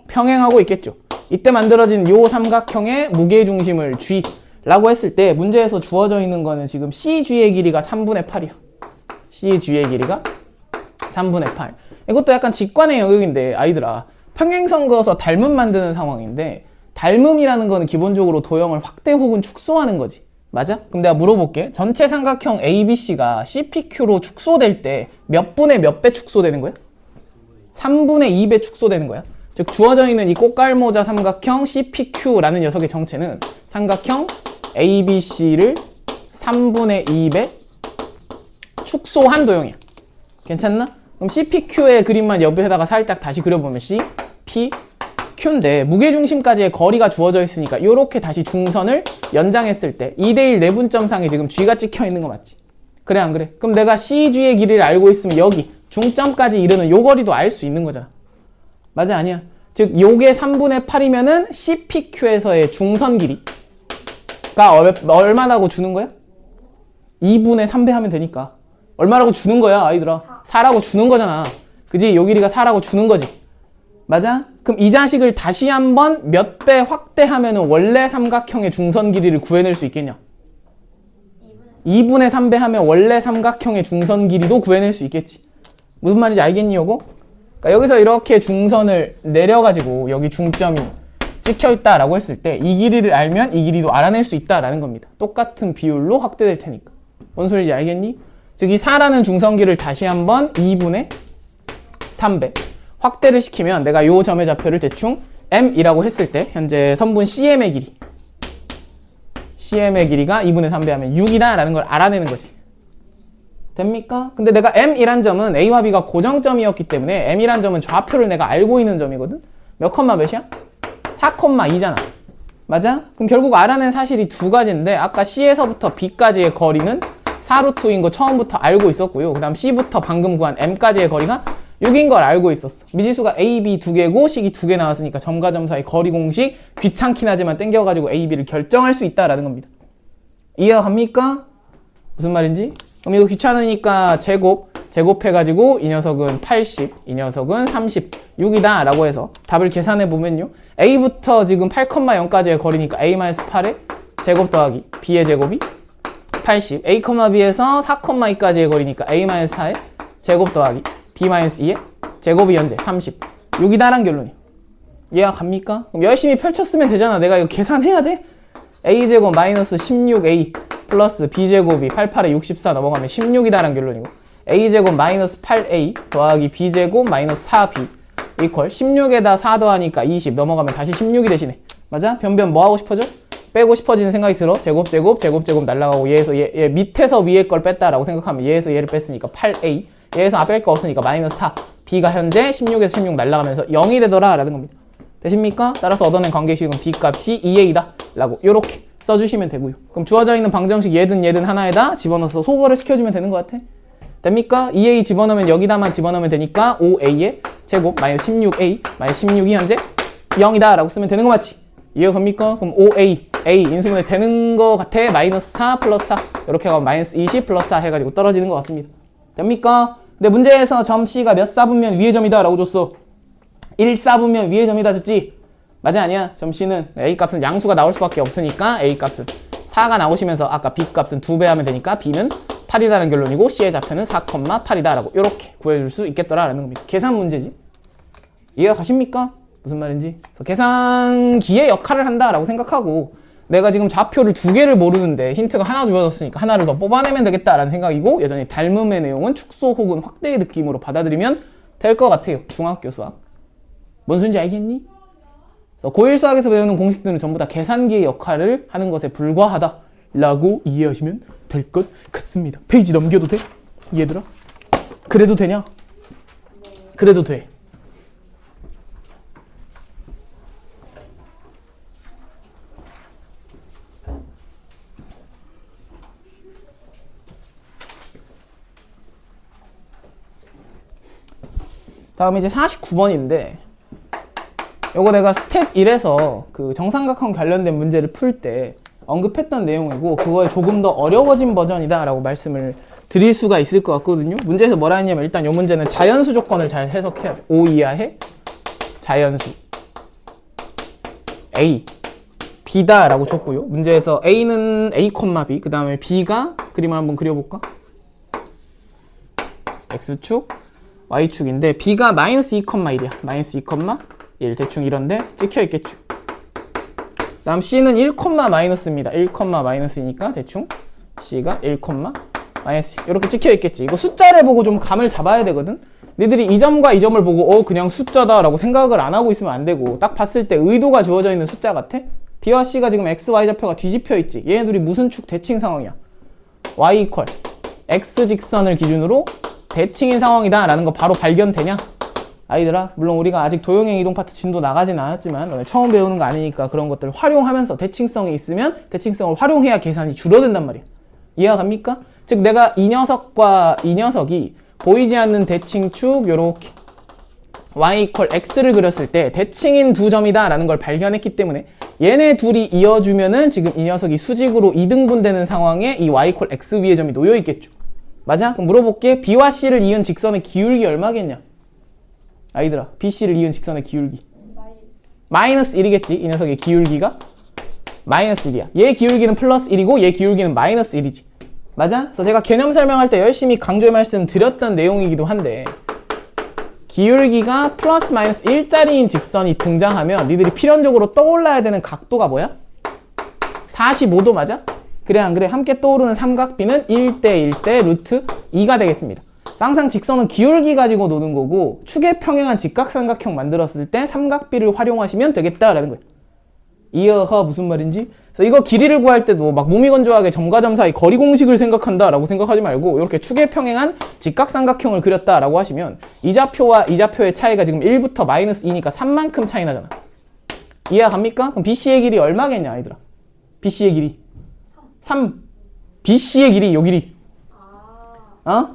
평행하고 있겠죠. 이때 만들어진 요 삼각형의 무게중심을 G라고 했을 때 문제에서 주어져 있는 거는 지금 CG의 길이가 3분의 8이야. CG의 길이가 3분의 8. 이것도 약간 직관의 영역인데 아이들아 평행선 그어서 닮음 만드는 상황인데 닮음이라는 거는 기본적으로 도형을 확대 혹은 축소하는 거지. 맞아? 그럼 내가 물어볼게. 전체 삼각형 ABC가 CPQ로 축소될 때 몇 분의 몇 배 축소되는 거야? 3분의 2배 축소되는 거야. 즉 주어져 있는 이 꽃갈모자 삼각형 CPQ라는 녀석의 정체는 삼각형 ABC를 3분의 2배 축소한 도형이야. 괜찮나? 그럼 CPQ의 그림만 옆에다가 살짝 다시 그려보면 CPQ인데 무게중심까지의 거리가 주어져 있으니까 이렇게 다시 중선을 연장했을 때 2대1 내분점상에 지금 G가 찍혀 있는 거 맞지? 그래 안 그래? 그럼 내가 CG의 길이를 알고 있으면 여기 중점까지 이르는 요 거리도 알 수 있는 거잖아. 맞아 아니야? 즉 요게 3분의 8이면은 CPQ에서의 중선 길이가 얼마라고 주는 거야? 2분의 3배 하면 되니까 얼마라고 주는 거야 아이들아? 4라고 주는 거잖아. 그지? 요 길이가 4라고 주는 거지. 맞아? 그럼 이 자식을 다시 한번 몇 배 확대하면은 원래 삼각형의 중선 길이를 구해낼 수 있겠냐? 2분의 3배 하면 원래 삼각형의 중선 길이도 구해낼 수 있겠지. 무슨 말인지 알겠니 요거? 그러니까 여기서 이렇게 중선을 내려가지고 여기 중점이 찍혀있다라고 했을 때 이 길이를 알면 이 길이도 알아낼 수 있다라는 겁니다. 똑같은 비율로 확대될 테니까. 뭔 소리인지 알겠니? 즉 이 4라는 중선기를 다시 한번 2분의 3배 확대를 시키면 내가 요 점의 좌표를 대충 M이라고 했을 때 현재 선분 CM의 길이가 2분의 3배 하면 6이다 라는 걸 알아내는 거지. 됩니까? 근데 내가 M이란 점은 A와 B가 고정점이었기 때문에 M이란 점은 좌표를 내가 알고 있는 점이거든? 몇 컴마 몇이야? 4,2잖아. 맞아? 그럼 결국 알아낸 사실이 두 가지인데 아까 C에서부터 B까지의 거리는 4루트인 거 처음부터 알고 있었고요. 그 다음 C부터 방금 구한 M까지의 거리가 6인 걸 알고 있었어. 미지수가 A, B 두 개고 식이 두 개 나왔으니까 점과 점 사이 거리 공식 귀찮긴 하지만 땡겨가지고 A, B를 결정할 수 있다라는 겁니다. 이해가 갑니까? 무슨 말인지? 그럼 이거 귀찮으니까 제곱해가지고 이 녀석은 80, 이 녀석은 36이다 라고 해서 답을 계산해보면요. A부터 지금 8,0까지의 거리니까 A-8의 제곱 더하기 B의 제곱이 80, A, B에서 4,2까지의 거리니까 A-4의 제곱 더하기 B-2의 제곱이 현재 36이다란 결론이에요. 이해가 갑니까? 그럼 열심히 펼쳤으면 되잖아. 내가 이거 계산해야 돼? A제곱 마이너스 16A 플러스 B제곱이 88에 64 넘어가면 16이다란 결론이고 A제곱 마이너스 8A 더하기 B제곱 마이너스 4B 이퀄 16에다 4 더하니까 20 넘어가면 다시 16이 되시네. 맞아? 변변 뭐 하고 싶어져? 빼고 싶어지는 생각이 들어. 제곱 날라가고 얘에서 얘 밑에서 위에 걸 뺐다라고 생각하면 얘에서 얘를 뺐으니까 8A 얘에서 뺄 거 없으니까 마이너스 4 B가 현재 16에서 16 날라가면서 0이 되더라 라는 겁니다. 되십니까? 따라서 얻어낸 관계식은 B 값이 2A다 라고 요렇게 써주시면 되고요. 그럼 주어져 있는 방정식 얘든 하나에다 집어넣어서 소거를 시켜주면 되는 것 같아. 됩니까? 2A 집어넣으면 여기다만 집어넣으면 되니까 5A의 제곱 마이너스 16A 마이너스 16이 현재 0이다 라고 쓰면 되는 거 맞지? 이해가 갑니까? 그럼 5A A 인수분해 되는 거 같아. 마이너스 4 플러스 4 이렇게 가면 마이너스 20 플러스 4 해가지고 떨어지는 것 같습니다. 됩니까? 근데 문제에서 점 C가 몇 사분면 위의 점이다 라고 줬어. 1 사분면 위의 점이다 줬지? 맞아 아니야? 점 C는 A 값은 양수가 나올 수밖에 없으니까 A 값은 4가 나오시면서 아까 B 값은 2배 하면 되니까 B는 8이다라는 결론이고 C의 좌표는 4,8이다 라고 이렇게 구해줄 수 있겠더라 라는 겁니다. 계산 문제지. 이해가 가십니까? 무슨 말인지. 그래서 계산기의 역할을 한다라고 생각하고 내가 지금 좌표를 두 개를 모르는데 힌트가 하나 주어졌으니까 하나를 더 뽑아내면 되겠다라는 생각이고 여전히 닮음의 내용은 축소 혹은 확대의 느낌으로 받아들이면 될 것 같아요. 중학교 수학. 뭔 소린지 알겠니? 그래서 고1 수학에서 배우는 공식들은 전부 다 계산기의 역할을 하는 것에 불과하다라고 이해하시면 될 것 같습니다. 페이지 넘겨도 돼? 얘들아? 그래도 되냐? 그래도 돼. 다음에 이제 49번인데 요거 내가 스텝 1에서 그 정삼각형 관련된 문제를 풀 때 언급했던 내용이고 그거에 조금 더 어려워진 버전이다 라고 말씀을 드릴 수가 있을 것 같거든요. 문제에서 뭐라 했냐면 일단 요 문제는 자연수 조건을 잘 해석해야 돼. O 이하의 자연수 A B다 라고 줬고요. 문제에서 A는 A, B 그 다음에 B가 그림을 한번 그려볼까? X축 Y축인데 B가 마이너스 2,1이야. 마이너스 2,1 대충 이런데 찍혀있겠죠. 다음 C는 1, 마이너스입니다. 1, 마이너스이니까 대충 C가 1, 마이너스 이렇게 찍혀있겠지. 이거 숫자를 보고 좀 감을 잡아야 되거든. 니들이 이 점과 이 점을 보고 그냥 숫자다 라고 생각을 안 하고 있으면 안 되고 딱 봤을 때 의도가 주어져 있는 숫자 같아? B와 C가 지금 X, Y 좌표가 뒤집혀 있지. 얘네들이 무슨 축 대칭 상황이야? Y 이퀄 X 직선을 기준으로 대칭인 상황이다 라는 거 바로 발견되냐? 아이들아, 물론 우리가 아직 도형의 이동 파트 진도 나가진 않았지만 너네 처음 배우는 거 아니니까 그런 것들을 활용하면서 대칭성이 있으면 대칭성을 활용해야 계산이 줄어든단 말이야. 이해가 갑니까? 즉 내가 이 녀석과 이 녀석이 보이지 않는 대칭축 요렇게 y 이퀄 x를 그렸을 때 대칭인 두 점이다 라는 걸 발견했기 때문에 얘네 둘이 이어주면은 지금 이 녀석이 수직으로 이등분되는 상황에 이 y 이퀄 x 위의 점이 놓여 있겠죠. 맞아? 그럼 물어볼게. B와 C를 이은 직선의 기울기 얼마겠냐? 아이들아, BC를 이은 직선의 기울기 마이너스 1이겠지. 이 녀석의 기울기가 마이너스 1이야. 얘 기울기는 플러스 1이고 얘 기울기는 마이너스 1이지. 맞아? 그래서 제가 개념 설명할 때 열심히 강조의 말씀 드렸던 내용이기도 한데 기울기가 플러스 마이너스 1짜리인 직선이 등장하면 니들이 필연적으로 떠올라야 되는 각도가 뭐야? 45도 맞아? 그래 안 그래? 함께 떠오르는 삼각비는 1대 1대 루트 2가 되겠습니다. 항상 직선은 기울기 가지고 노는 거고 축에 평행한 직각삼각형 만들었을 때 삼각비를 활용하시면 되겠다라는 거예요. 이해가 무슨 말인지? 그래서 이거 길이를 구할 때도 막 무미건조하게 점과 점 사이 거리 공식을 생각한다라고 생각하지 말고 이렇게 축에 평행한 직각삼각형을 그렸다라고 하시면 이 좌표와 이 좌표의 차이가 지금 1부터 마이너스 2니까 3만큼 차이 나잖아. 이해가 갑니까? 그럼 BC의 길이 얼마겠냐 아이들아? BC의 길이 3. BC의 길이 요 길이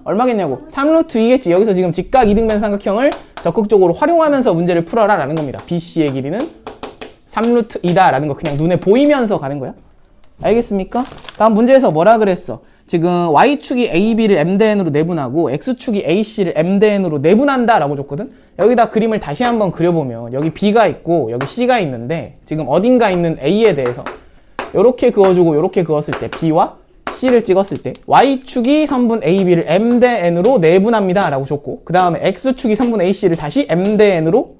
얼마겠냐고? 3루트 2겠지. 여기서 지금 직각 이등변 삼각형을 적극적으로 활용하면서 문제를 풀어라 라는 겁니다. BC의 길이는 3루트 2다 라는 거 그냥 눈에 보이면서 가는 거야. 알겠습니까? 다음 문제에서 뭐라 그랬어? 지금 Y축이 AB를 M대N으로 내분하고 X축이 AC를 M대N으로 내분한다 라고 줬거든? 여기다 그림을 다시 한번 그려보면 여기 B가 있고 여기 C가 있는데 지금 어딘가 있는 A에 대해서 요렇게 그어주고 요렇게 그었을 때 B와 C를 찍었을 때 Y축이 선분 AB를 M대N으로 내분합니다 라고 줬고 그 다음에 X축이 선분 AC를 다시 M대N으로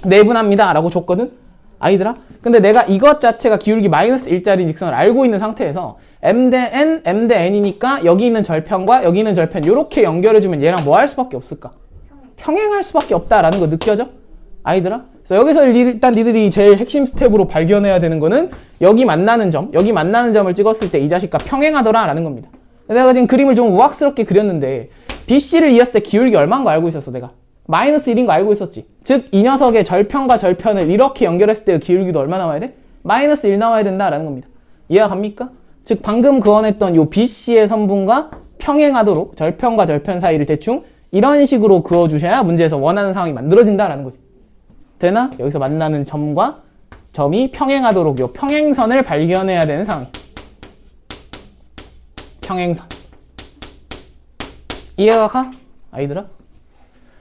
내분합니다 라고 줬거든? 아이들아? 근데 내가 이것 자체가 기울기 마이너스 1짜리 직선을 알고 있는 상태에서 M대N, M대N이니까 여기 있는 절편과 여기 있는 절편 이렇게 연결해주면 얘랑 뭐 할 수밖에 없을까? 평행할 수밖에 없다라는 거 느껴져? 아이들아? 그래서 여기서 일단 니들이 제일 핵심 스텝으로 발견해야 되는 거는 여기 만나는 점을 찍었을 때 이 자식과 평행하더라 라는 겁니다. 내가 지금 그림을 좀 우악스럽게 그렸는데 BC를 이었을 때 기울기 얼마인 거 알고 있었어 내가? 마이너스 1인 거 알고 있었지. 즉 이 녀석의 절편과 절편을 이렇게 연결했을 때 기울기도 얼마 나와야 돼? 마이너스 1 나와야 된다라는 겁니다. 이해가 갑니까? 즉 방금 그어냈던 요 BC의 선분과 평행하도록 절편과 절편 사이를 대충 이런 식으로 그어주셔야 문제에서 원하는 상황이 만들어진다라는 거지. 되나? 여기서 만나는 점과 점이 평행하도록 요 평행선을 발견해야 되는 상황이야. 평행선. 이해가 가? 아이들아?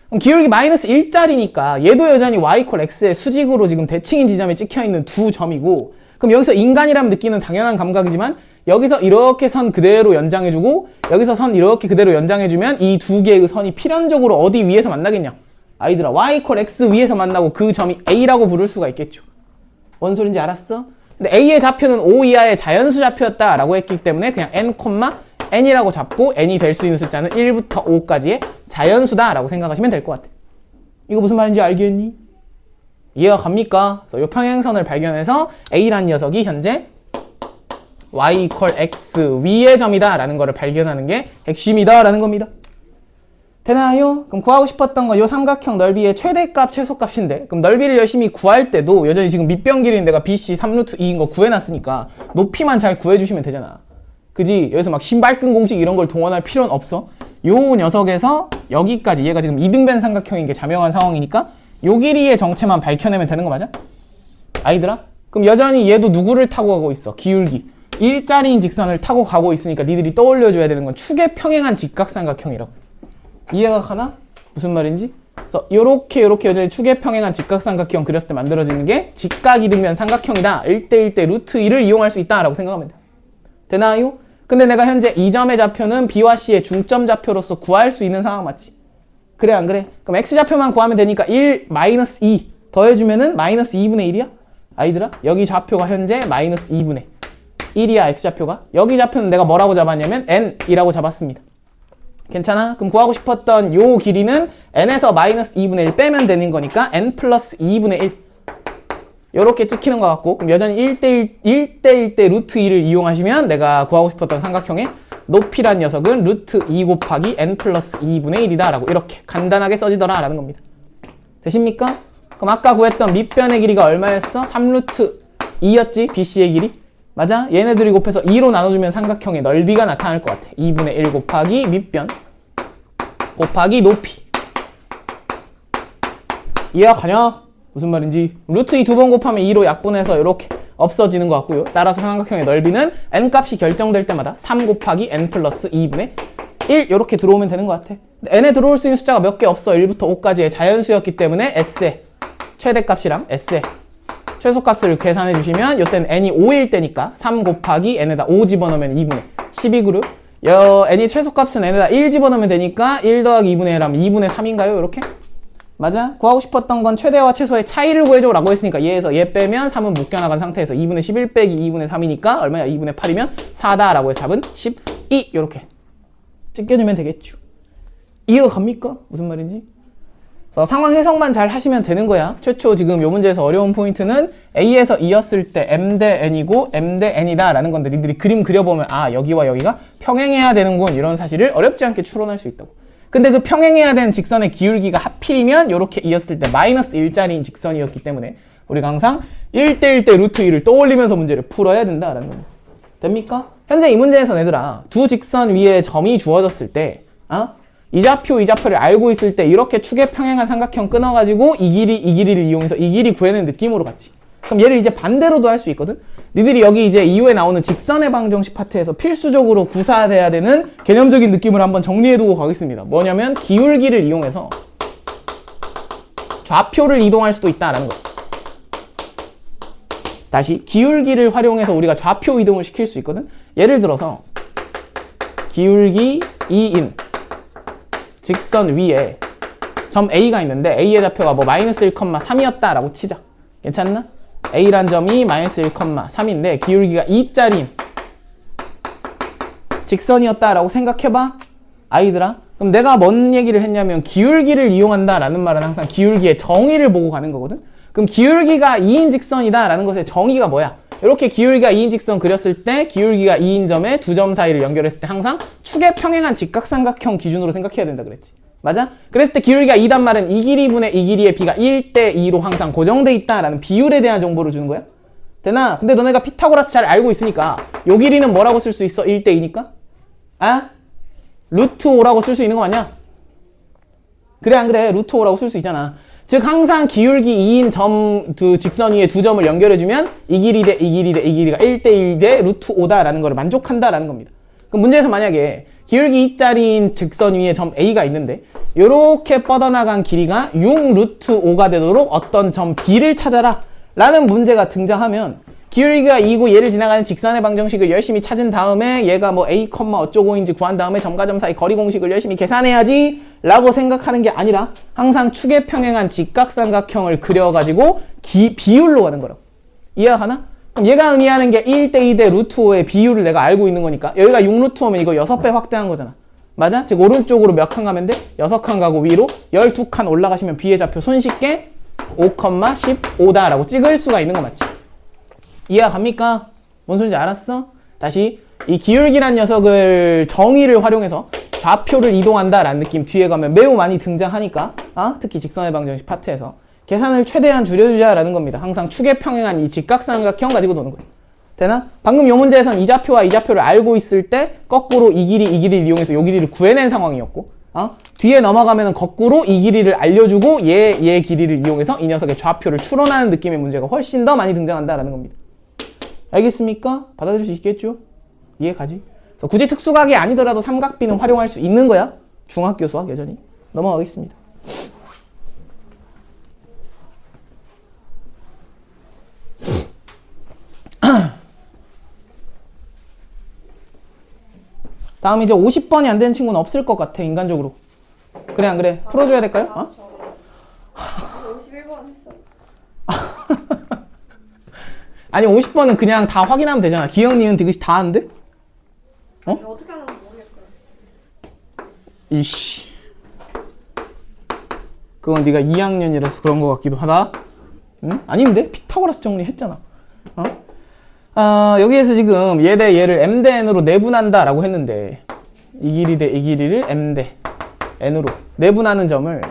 그럼 기울기 마이너스 1짜리니까 얘도 여전히 y 이퀄 x의 수직으로 지금 대칭인 지점에 찍혀있는 두 점이고 그럼 여기서 인간이라면 느끼는 당연한 감각이지만 여기서 이렇게 선 그대로 연장해주고 여기서 선 이렇게 그대로 연장해주면 이 두 개의 선이 필연적으로 어디 위에서 만나겠냐? 아이들아 y 이퀄 x 위에서 만나고 그 점이 a라고 부를 수가 있겠죠. 뭔 소린지 알았어? 근데 a의 좌표는 O 이하의 자연수 좌표였다라고 했기 때문에 그냥 n이라고 잡고 n이 될 수 있는 숫자는 1부터 5까지의 자연수다라고 생각하시면 될 것 같아. 이거 무슨 말인지 알겠니? 이해가 갑니까? 그래서 이 평행선을 발견해서 a라는 녀석이 현재 y 이퀄 x 위의 점이다 라는 거를 발견하는 게 핵심이다 라는 겁니다. 되나요? 그럼 구하고 싶었던 건 이 삼각형 넓이의 최대값, 최소값인데 그럼 넓이를 열심히 구할 때도 여전히 지금 밑변 길이는 내가 BC 3루트 2인 거 구해놨으니까 높이만 잘 구해주시면 되잖아. 그지? 여기서 막 신발끈 공식 이런 걸 동원할 필요는 없어. 요 녀석에서 여기까지 얘가 지금 이등변 삼각형인 게 자명한 상황이니까 요 길이의 정체만 밝혀내면 되는 거 맞아? 아이들아? 그럼 여전히 얘도 누구를 타고 가고 있어? 기울기. 일자리인 직선을 타고 가고 있으니까 니들이 떠올려줘야 되는 건 축의 평행한 직각삼각형이라고. 이해가 가나? 무슨 말인지? 그래서 요렇게 여전히 축의 평행한 직각삼각형 그렸을 때 만들어지는 게 직각이등변 삼각형이다. 1대1대 루트 2를 이용할 수 있다라고 생각하면 돼. 되나요? 근데 내가 현재 이 점의 좌표는 B와 C의 중점 좌표로서 구할 수 있는 상황 맞지? 그래 안 그래? 그럼 X좌표만 구하면 되니까 1 마이너스 2 더해주면은 마이너스 2분의 1이야? 아이들아? 여기 좌표가 현재 마이너스 2분의 1이야 X좌표가. 여기 좌표는 내가 뭐라고 잡았냐면 N이라고 잡았습니다. 괜찮아? 그럼 구하고 싶었던 요 길이는 N에서 마이너스 2분의 1 빼면 되는 거니까 N 플러스 2분의 1 요렇게 찍히는 것 같고, 그럼 여전히 1대1대 루트 2를 이용하시면 내가 구하고 싶었던 삼각형의 높이란 녀석은 루트 2 곱하기 N 플러스 2분의 1이다 라고 이렇게 간단하게 써지더라 라는 겁니다. 되십니까? 그럼 아까 구했던 밑변의 길이가 얼마였어? 3루트 2였지? BC의 길이? 맞아? 얘네들이 곱해서 2로 나눠주면 삼각형의 넓이가 나타날 것 같아. 2분의 1 곱하기 밑변 곱하기 높이. 이해가 가냐? 무슨 말인지. 루트 2 두 번 곱하면 2로 약분해서 이렇게 없어지는 것 같고요. 따라서 삼각형의 넓이는 n 값이 결정될 때마다 3 곱하기 n 플러스 2분의 1 이렇게 들어오면 되는 것 같아. n에 들어올 수 있는 숫자가 몇 개 없어. 1부터 5까지의 자연수였기 때문에 s의 최대값이랑 s의 최소값을 계산해 주시면 이때는 n이 5일 때니까 3 곱하기 n에다 5 집어넣으면 2분의 12그룹. n이 최소값은 n에다 1 집어넣으면 되니까 1 더하기 2분의 1 하면 2분의 3인가요? 이렇게? 맞아? 구하고 싶었던 건 최대와 최소의 차이를 구해줘 라고 했으니까 얘에서 얘 빼면 3은 묶여나간 상태에서 2분의 11 빼기 2분의 3이니까 얼마야? 2분의 8이면 4다 라고 해서 답은 12 이렇게 찢겨주면 되겠죠. 이해가 갑니까? 무슨 말인지? 그래서 상황 해석만 잘 하시면 되는 거야. 최초 지금 요 문제에서 어려운 포인트는 A에서 E였을 때 M 대 N이고 M 대 N이다 라는 건데 니들이 그림 그려보면 아 여기와 여기가 평행해야 되는군 이런 사실을 어렵지 않게 추론할 수 있다고. 근데 그 평행해야 되는 직선의 기울기가 하필이면 이렇게 이었을 때 마이너스 1짜리인 직선이었기 때문에 우리가 항상 1대1대 루트 2를 떠올리면서 문제를 풀어야 된다라는 겁니다. 됩니까? 현재 이 문제에서 얘들아 두 직선 위에 점이 주어졌을 때 이 좌표를 알고 있을 때 이렇게 축의 평행한 삼각형 끊어가지고 이 길이를 이용해서 이 길이 구해낸 느낌으로 갔지. 그럼 얘를 이제 반대로도 할 수 있거든? 니들이 여기 이제 이후에 나오는 직선의 방정식 파트에서 필수적으로 구사돼야 되는 개념적인 느낌을 한번 정리해두고 가겠습니다. 뭐냐면 기울기를 이용해서 좌표를 이동할 수도 있다라는 거예요. 다시 기울기를 활용해서 우리가 좌표 이동을 시킬 수 있거든? 예를 들어서 기울기 2인 직선 위에 점 A가 있는데 A의 좌표가 뭐 마이너스 1,3이었다라고 치자. 괜찮나? A란 점이 마이너스 1,3인데 기울기가 2짜리인 직선이었다라고 생각해봐. 아이들아. 그럼 내가 뭔 얘기를 했냐면 기울기를 이용한다라는 말은 항상 기울기의 정의를 보고 가는 거거든. 그럼 기울기가 2인 직선이다라는 것의 정의가 뭐야? 이렇게 기울기가 2인 직선 그렸을 때 기울기가 2인 점에 두 점 사이를 연결했을 때 항상 축의 평행한 직각삼각형 기준으로 생각해야 된다 그랬지. 맞아? 그랬을 때 기울기가 2단 말은 이 길이분의 이 길이의 비가 1대2로 항상 고정돼 있다라는 비율에 대한 정보를 주는 거야. 되나? 근데 너네가 피타고라스 잘 알고 있으니까 요 길이는 뭐라고 쓸 수 있어? 1대2니까? 루트 5라고 쓸 수 있는 거 맞냐? 그래 안 그래? 루트 5라고 쓸 수 있잖아. 즉 항상 기울기 2인 점 두 직선 위에 두 점을 연결해주면 이 길이 대 이 길이 대 이 길이가 1대1 대 루트 5다라는 걸 만족한다라는 겁니다. 그럼 문제에서 만약에 기울기 2짜리인 직선 위에 점 A가 있는데 이렇게 뻗어나간 길이가 6 루트 5가 되도록 어떤 점 B를 찾아라 라는 문제가 등장하면 기울기가 2고 얘를 지나가는 직선의 방정식을 열심히 찾은 다음에 얘가 뭐 A, 어쩌고인지 구한 다음에 점과 점 사이 거리 공식을 열심히 계산해야지 라고 생각하는 게 아니라 항상 축의 평행한 직각삼각형을 그려가지고 비율로 가는 거라고. 이해가 가나? 그럼 얘가 의미하는 게 1대2 대 루트 5의 비율을 내가 알고 있는 거니까 여기가 6 루트 5면 이거 6배 확대한 거잖아. 맞아? 즉 오른쪽으로 몇 칸 가면 돼? 6칸 가고 위로 12칸 올라가시면 B의 좌표 손쉽게 5,15다라고 찍을 수가 있는 거 맞지? 이해가 갑니까? 뭔 소리인지 알았어? 다시 이 기울기란 녀석을 정의를 활용해서 좌표를 이동한다라는 느낌 뒤에 가면 매우 많이 등장하니까 특히 직선의 방정식 파트에서 계산을 최대한 줄여주자라는 겁니다. 항상 축의 평행한 이 직각삼각형 가지고 노는 거예요. 되나? 방금 요 문제에선 이 좌표와 이 좌표를 알고 있을 때 거꾸로 이 길이를 이용해서 요 길이를 구해낸 상황이었고 뒤에 넘어가면은 거꾸로 이 길이를 알려주고 얘 길이를 이용해서 이 녀석의 좌표를 추론하는 느낌의 문제가 훨씬 더 많이 등장한다라는 겁니다. 알겠습니까? 받아들일 수 있겠죠? 이해 가지? 그래서 굳이 특수각이 아니더라도 삼각비는 활용할 수 있는 거야. 중학교 수학 여전히. 넘어가겠습니다. 다음 이제 50번이 안 되는 친구는 없을 것 같아, 인간적으로. 그래, 안 그래? 풀어줘야 될까요? 어? 저 51번 했어요. 아니, 50번은 그냥 다 확인하면 되잖아. 기억, 니은, 디귿이 다 하는데? 어? 이거 어떻게 하는지 모르겠어요. 이씨. 그건 네가 2학년이라서 그런 것 같기도 하다. 응? 아닌데? 피타고라스 정리했잖아. 여기에서 지금 얘 대 얘를 m 대 n으로 내분한다라고 했는데 이 길이 대 이 길이를 m 대 n으로 내분하는 점을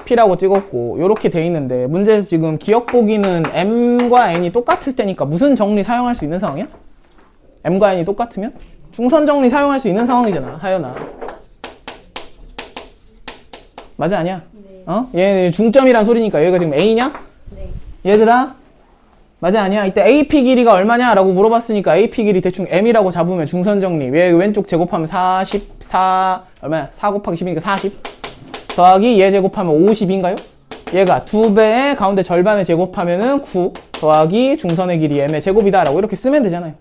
p라고 찍었고 이렇게 돼 있는데 문제에서 지금 기억 보기는 m과 n이 똑같을 때니까 무슨 정리 사용할 수 있는 상황이야? m과 n이 똑같으면? 중선 정리 사용할 수 있는 상황이잖아, 하연아. 맞아, 아니야? 네. 얘 중점이란 소리니까 여기가 지금 a냐? 네. 얘들아, 맞아, 아니야? 이때 AP 길이가 얼마냐? 라고 물어봤으니까 AP 길이 대충 M이라고 잡으면 중선 정리. 왼쪽 제곱하면 44, 얼마야? 4 곱하기 10이니까 40. 더하기 얘 제곱하면 50인가요? 얘가 2배의 가운데 절반을 제곱하면은 9. 더하기 중선의 길이 M의 제곱이다. 라고 이렇게 쓰면 되잖아요.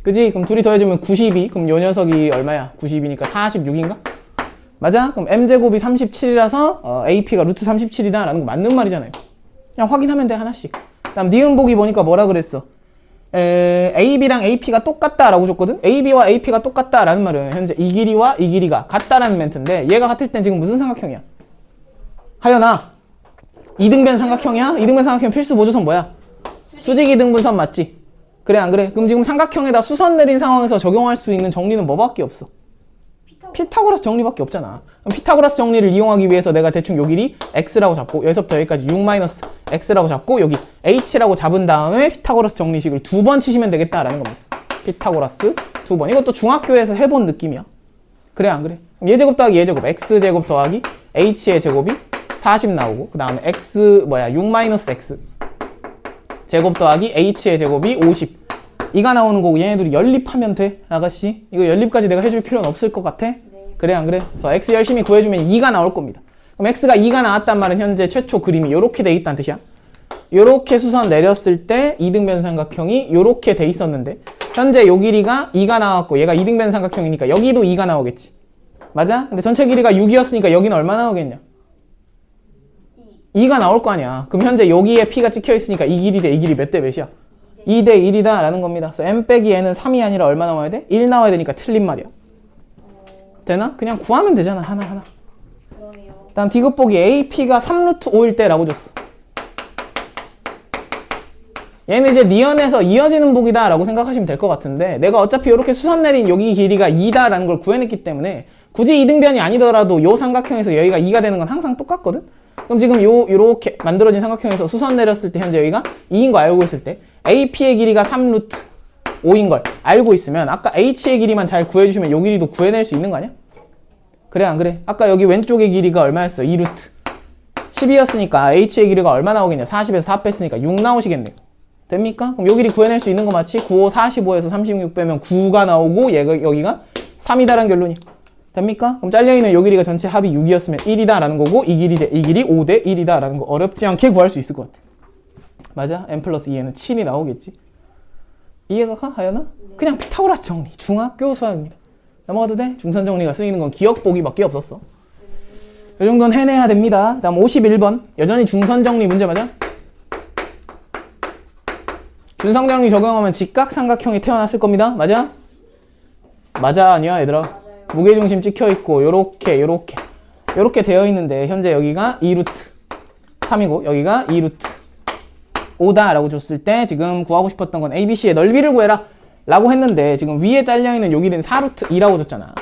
그지? 그럼 둘이 더해주면 92. 그럼 요 녀석이 얼마야? 90이니까 46인가? 맞아? 그럼 M제곱이 37이라서 AP가 루트 37이다. 라는 거 맞는 말이잖아요. 그냥 확인하면 돼, 하나씩. 다음 니은 보기 보니까 뭐라 그랬어? AB랑 AP가 똑같다라고 줬거든? AB와 AP가 똑같다라는 말은 현재 이 길이와 이 길이가 같다라는 멘트인데 얘가 같을 땐 지금 무슨 삼각형이야? 하연아, 이등변 삼각형이야? 이등변 삼각형 필수 보조선 뭐야? 수직 이등분선 맞지? 그래, 안 그래? 그럼 지금 삼각형에다 수선 내린 상황에서 적용할 수 있는 정리는 뭐밖에 없어? 피타고라스 정리밖에 없잖아. 그럼 피타고라스 정리를 이용하기 위해서 내가 대충 요 길이 x라고 잡고 여기서부터 여기까지 6-x라고 잡고 여기 h라고 잡은 다음에 피타고라스 정리식을 2번 치시면 되겠다라는 겁니다. 피타고라스 2번. 이것도 중학교에서 해본 느낌이야. 그래, 안 그래? 그럼 얘제곱 더하기 얘제곱 x제곱 더하기 h의 제곱이 40 나오고 그 다음에 6-x 제곱 더하기 h의 제곱이 50 이가 나오는 거고 얘네들이 연립하면 돼, 아가씨. 이거 연립까지 내가 해줄 필요는 없을 것 같아? 네. 그래, 안 그래? 그래서 x 열심히 구해주면 2가 나올 겁니다. 그럼 x가 2가 나왔단 말은 현재 최초 그림이 이렇게 돼 있다는 뜻이야. 요렇게 수선 내렸을 때 이등변 삼각형이 요렇게 돼 있었는데 현재 요 길이가 2가 나왔고 얘가 이등변 삼각형이니까 여기도 2가 나오겠지. 맞아? 근데 전체 길이가 6이었으니까 여기는 얼마 나오겠냐? 2가 나올 거 아니야. 그럼 현재 여기에 p가 찍혀 있으니까 이 길이 대 이 길이 몇 대 몇이야? 2 대 1이다 라는 겁니다. 그래서 m 빼기 n은 3이 아니라 얼마 나와야 돼? 1 나와야 되니까 틀린 말이야. 되나? 그냥 구하면 되잖아, 하나하나. 그러네요. 다음 디귿 보기 AP가 3루트 5일 때 라고 줬어. 얘는 이제 니은에서 이어지는 보기다 라고 생각하시면 될 것 같은데 내가 어차피 이렇게 수선 내린 여기 길이가 2다 라는 걸 구해냈기 때문에 굳이 이등변이 아니더라도 요 삼각형에서 여기가 2가 되는 건 항상 똑같거든? 그럼 지금 요렇게 만들어진 삼각형에서 수선 내렸을 때 현재 여기가 2인 거 알고 있을 때 AP의 길이가 3루트 5인 걸 알고 있으면 아까 H의 길이만 잘 구해주시면 요 길이도 구해낼 수 있는 거 아니야? 그래, 안 그래? 아까 여기 왼쪽의 길이가 얼마였어? 2루트 10이었으니까 H의 길이가 얼마 나오겠냐? 40에서 4 뺐으니까 6 나오시겠네요. 됩니까? 그럼 요 길이 구해낼 수 있는 거 맞지? 9, 5, 45에서 36 빼면 9가 나오고 얘가 여기가 3이다라는 결론이야. 됩니까? 그럼 잘려있는 요 길이가 전체 합이 6이었으면 1이다 라는 거고 이 길이 5 대 1이다 라는 거 어렵지 않게 구할 수 있을 것 같아. 맞아? n 플러스 2에는 7이 나오겠지. 이해가 가? 하연아? 네. 그냥 피타고라스 정리. 중학교 수학입니다. 넘어가도 돼? 중선 정리가 쓰이는 건 기억 보기밖에 없었어. 이 정도는 해내야 됩니다. 다음 51번. 여전히 중선 정리 문제 맞아? 준성 정리 적용하면 직각삼각형이 태어났을 겁니다. 맞아? 맞아, 아니야, 얘들아? 맞아요. 무게중심 찍혀있고 요렇게 되어 있는데 현재 여기가 2루트 3이고 여기가 2루트 5다 라고 줬을 때 지금 구하고 싶었던 건 ABC의 넓이를 구해라 라고 했는데 지금 위에 잘려있는 요 길이는 4루트 2라고 줬잖아.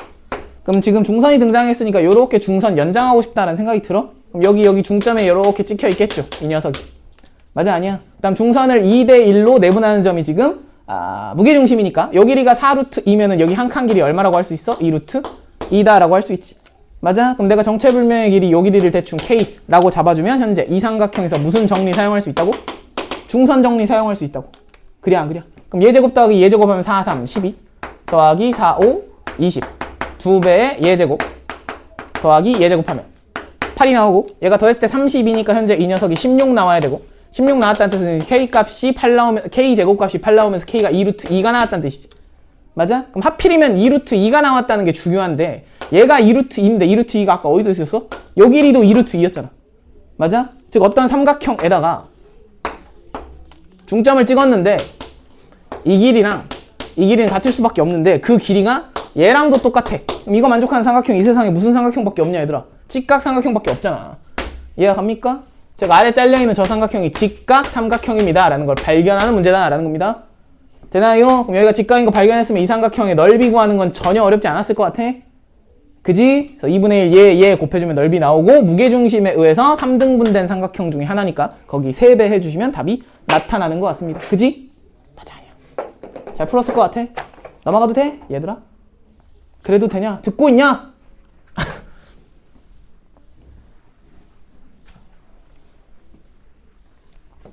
그럼 지금 중선이 등장했으니까 요렇게 중선 연장하고 싶다라는 생각이 들어? 그럼 여기 중점에 요렇게 찍혀 있겠죠, 이 녀석이. 맞아, 아니야? 그 다음 중선을 2대 1로 내분하는 점이 지금 무게중심이니까 요 길이가 4루트 2면은 여기 한 칸 길이 얼마라고 할 수 있어? 2루트 2다라고 할 수 있지. 맞아? 그럼 내가 정체불명의 길이 요 길이를 대충 K라고 잡아주면 현재 이 삼각형에서 무슨 정리 사용할 수 있다고? 중선 정리 사용할 수 있다고. 그래 안 그래? 그럼 얘제곱 더하기 얘제곱하면 4, 3, 12 더하기 4, 5, 20 2배의 얘제곱 더하기 얘제곱하면 8이 나오고 얘가 더했을 때 32니까 현재 이 녀석이 16 나와야 되고 16 나왔다는 뜻은 K값이 8 나오면 K제곱값이 8 나오면서 K가 2루트 2가 나왔다는 뜻이지. 맞아? 그럼 하필이면 2루트 2가 나왔다는 게 중요한데 얘가 2루트 2인데 2루트 2가 아까 어디서 있었어? 요 길이도 2루트 2였잖아. 맞아? 즉 어떤 삼각형에다가 중점을 찍었는데 이 길이랑 이 길이는 같을 수밖에 없는데 그 길이가 얘랑도 똑같아. 그럼 이거 만족하는 삼각형이 이 세상에 무슨 삼각형밖에 없냐 얘들아? 직각 삼각형밖에 없잖아. 이해가 갑니까? 즉 아래 잘려있는 저 삼각형이 직각 삼각형입니다 라는 걸 발견하는 문제다 라는 겁니다. 되나요? 그럼 여기가 직각인 거 발견했으면 이 삼각형의 넓이 구하는 건 전혀 어렵지 않았을 것 같아. 그지? 그래서 2분의 1 얘 곱해주면 넓이 나오고 무게중심에 의해서 3등분된 삼각형 중에 하나니까 거기 3배 해주시면 답이 나타나는 것 같습니다. 그지? 맞아. 잘 풀었을 것 같아. 넘어가도 돼? 얘들아? 그래도 되냐? 듣고 있냐?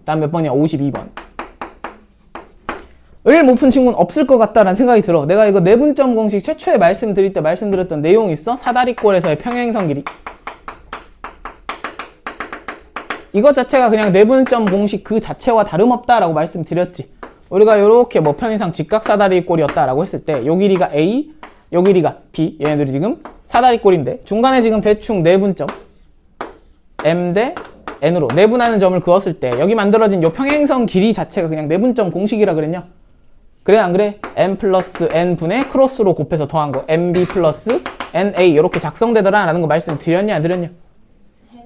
다음 몇 번이야? 52번. 을 못 푼 친구는 없을 것 같다라는 생각이 들어. 내가 이거 내분점 공식 최초에 말씀드릴 때 말씀드렸던 내용 있어? 사다리꼴에서의 평행선 길이. 이것 자체가 그냥 내분점 공식 그 자체와 다름없다라고 말씀드렸지. 우리가 이렇게 뭐 편의상 직각사다리꼴이었다라고 했을 때 요 길이가 A, 요 길이가 B. 얘네들이 지금 사다리꼴인데 중간에 지금 대충 내분점 M 대 N으로 내분하는 점을 그었을 때 여기 만들어진 요 평행선 길이 자체가 그냥 내분점 공식이라 그랬냐? 그래 안 그래? M 플러스 N분의 크로스로 곱해서 더한 거 MB 플러스 NA 이렇게 작성되더라 라는 거 말씀드렸냐 안 드렸냐?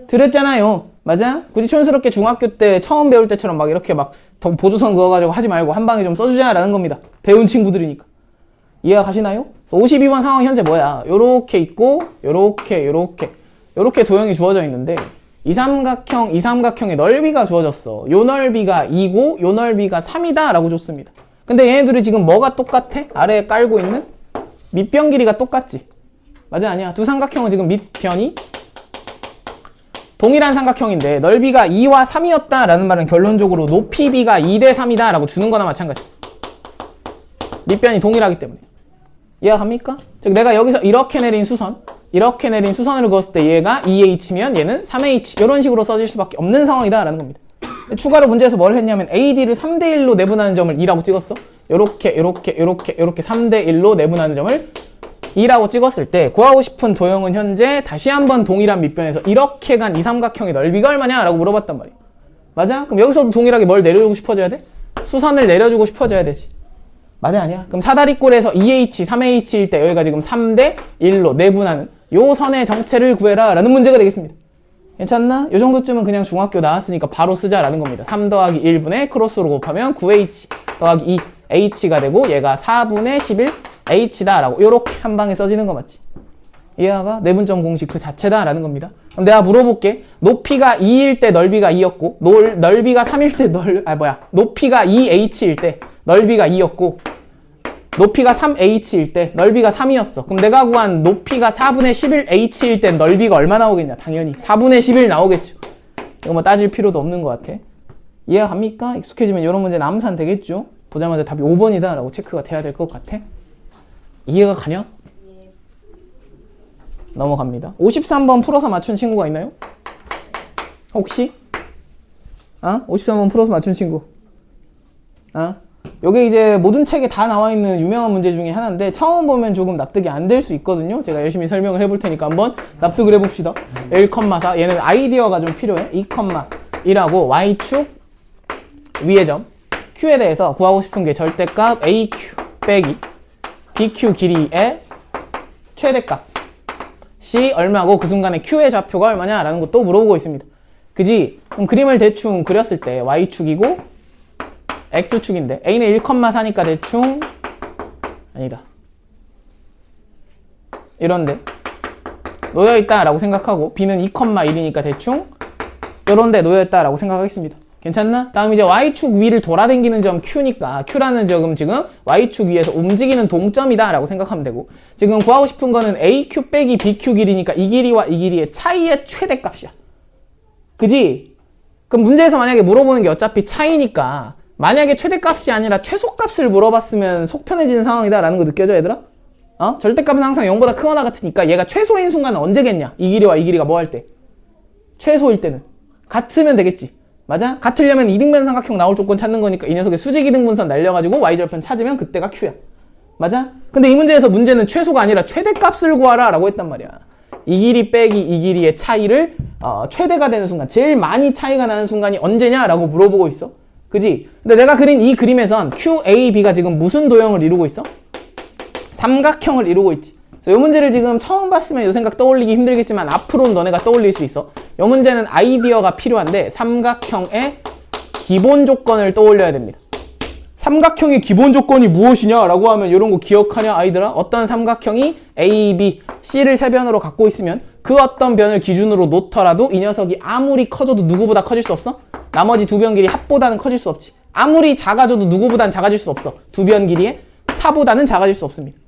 드렸잖아요. 맞아? 굳이 촌스럽게 중학교 때 처음 배울 때처럼 막 이렇게 막 보조선 그어가지고 하지 말고 한 방에 좀 써주자 라는 겁니다. 배운 친구들이니까. 이해가 가시나요? 52번 상황이 현재 뭐야? 요렇게 있고 요렇게 도형이 주어져 있는데 이 삼각형의 넓이가 주어졌어. 요 넓이가 2고 요 넓이가 3이다 라고 줬습니다. 근데 얘네들이 지금 뭐가 똑같아? 아래에 깔고 있는 밑변 길이가 똑같지. 맞아 아니야? 두 삼각형은 지금 밑변이 동일한 삼각형인데 넓이가 2와 3이었다 라는 말은 결론적으로 높이 B가 2대 3이다 라고 주는 거나 마찬가지. 밑변이 동일하기 때문에. 이해가 갑니까? 즉 내가 여기서 이렇게 내린 수선으로 그었을 때 얘가 2H면 얘는 3H 이런 식으로 써질 수밖에 없는 상황이다 라는 겁니다. 추가로 문제에서 뭘 했냐면 AD를 3대1로 내분하는 점을 2라고 찍었어. 요렇게 3대1로 내분하는 점을 2라고 찍었을 때 구하고 싶은 도형은 현재 다시 한번 동일한 밑변에서 이렇게 간 이 삼각형의 넓이가 얼마냐 라고 물어봤단 말이야. 맞아? 그럼 여기서도 동일하게 뭘 내려주고 싶어져야 돼? 수선을 내려주고 싶어져야 되지. 맞아 아니야? 그럼 사다리꼴에서 2H, 3H일 때 여기가 지금 3대1로 내분하는 요 선의 정체를 구해라 라는 문제가 되겠습니다. 괜찮나? 요 정도쯤은 그냥 중학교 나왔으니까 바로 쓰자라는 겁니다. 3 더하기 1분의 크로스로 곱하면 9H 더하기 2H가 되고 얘가 4분의 11H다 라고 요렇게 한 방에 써지는 거 맞지? 얘가 내분점 공식 그 자체다 라는 겁니다. 그럼 내가 물어볼게. 높이가 2일 때 넓이가 2였고 넓이가 3일 때 높이가 2H일 때 넓이가 2였고 높이가 3H일 때 넓이가 3이었어. 그럼 내가 구한 높이가 4분의 11H일 때 넓이가 얼마 나오겠냐? 당연히 4분의 11 나오겠죠. 이거 뭐 따질 필요도 없는 것 같아. 이해가 갑니까? 익숙해지면 이런 문제는 암산 되겠죠? 보자마자 답이 5번이다 라고 체크가 돼야 될 것 같아. 이해가 가냐? 넘어갑니다. 53번 풀어서 맞춘 친구가 있나요? 혹시? 53번 풀어서 맞춘 친구. 요게 이제 모든 책에 다 나와 있는 유명한 문제 중에 하나인데 처음 보면 조금 납득이 안 될 수 있거든요. 제가 열심히 설명을 해볼 테니까 한번 납득을 해봅시다. 1,4 얘는 아이디어가 좀 필요해. 2,1하고 y축 위의 점 q에 대해서 구하고 싶은 게 절대값 aq 빼기 bq 길이의 최대값 c 얼마고 그 순간에 q의 좌표가 얼마냐 라는 것도 물어보고 있습니다. 그지? 그럼 그림을 대충 그렸을 때 y축이고 x축인데 a는 1,4니까 대충 아니다 이런데 놓여있다 라고 생각하고 b는 2,1이니까 대충 이런데 놓여있다 라고 생각하겠습니다. 괜찮나? 다음 이제 y축 위를 돌아다니는 점 q니까 q라는 점은 지금 y축 위에서 움직이는 동점이다 라고 생각하면 되고, 지금 구하고 싶은 거는 aq 빼기 bq 길이니까 이 길이와 이 길이의 차이의 최대값이야. 그지? 그럼 문제에서 만약에 물어보는 게 어차피 차이니까 만약에 최대값이 아니라 최소값을 물어봤으면 속 편해지는 상황이다 라는 거 느껴져 얘들아? 절대값은 항상 0보다 크거나 같으니까 얘가 최소인 순간은 언제겠냐? 이 길이와 이 길이가 뭐 할 때? 최소일 때는. 같으면 되겠지. 맞아? 같으려면 이등변 삼각형 나올 조건 찾는 거니까 이 녀석의 수직 이등분선 날려가지고 y절편 찾으면 그때가 q야. 맞아? 근데 이 문제에서 문제는 최소가 아니라 최대값을 구하라 라고 했단 말이야. 이 길이 빼기 이 길이의 차이를 최대가 되는 순간, 제일 많이 차이가 나는 순간이 언제냐 라고 물어보고 있어. 그지? 근데 내가 그린 이 그림에선 QAB가 지금 무슨 도형을 이루고 있어? 삼각형을 이루고 있지. 이 문제를 지금 처음 봤으면 이 생각 떠올리기 힘들겠지만 앞으로는 너네가 떠올릴 수 있어. 이 문제는 아이디어가 필요한데 삼각형의 기본 조건을 떠올려야 됩니다. 삼각형의 기본 조건이 무엇이냐 라고 하면 이런 거 기억하냐 아이들아? 어떤 삼각형이 A, B, C를 세 변으로 갖고 있으면 그 어떤 변을 기준으로 놓더라도 이 녀석이 아무리 커져도 누구보다 커질 수 없어? 나머지 두 변 길이 합보다는 커질 수 없지. 아무리 작아져도 누구보단 작아질 수 없어. 두 변 길이의 차보다는 작아질 수 없습니다.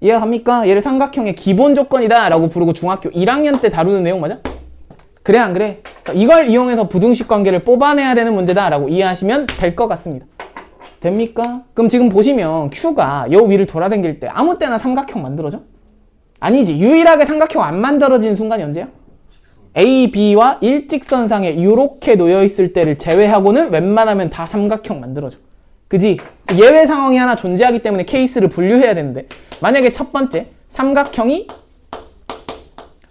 이해갑니까? 얘를 삼각형의 기본 조건이다 라고 부르고 중학교 1학년 때 다루는 내용 맞아? 그래 안 그래? 이걸 이용해서 부등식 관계를 뽑아내야 되는 문제다 라고 이해하시면 될 것 같습니다. 됩니까? 그럼 지금 보시면 Q가 요 위를 돌아다닐 때 아무 때나 삼각형 만들어져? 아니지. 유일하게 삼각형 안 만들어지는 순간이 언제야? A, B와 일직선상에 이렇게 놓여있을 때를 제외하고는 웬만하면 다 삼각형 만들어져. 그지? 예외 상황이 하나 존재하기 때문에 케이스를 분류해야 되는데, 만약에 첫 번째 삼각형이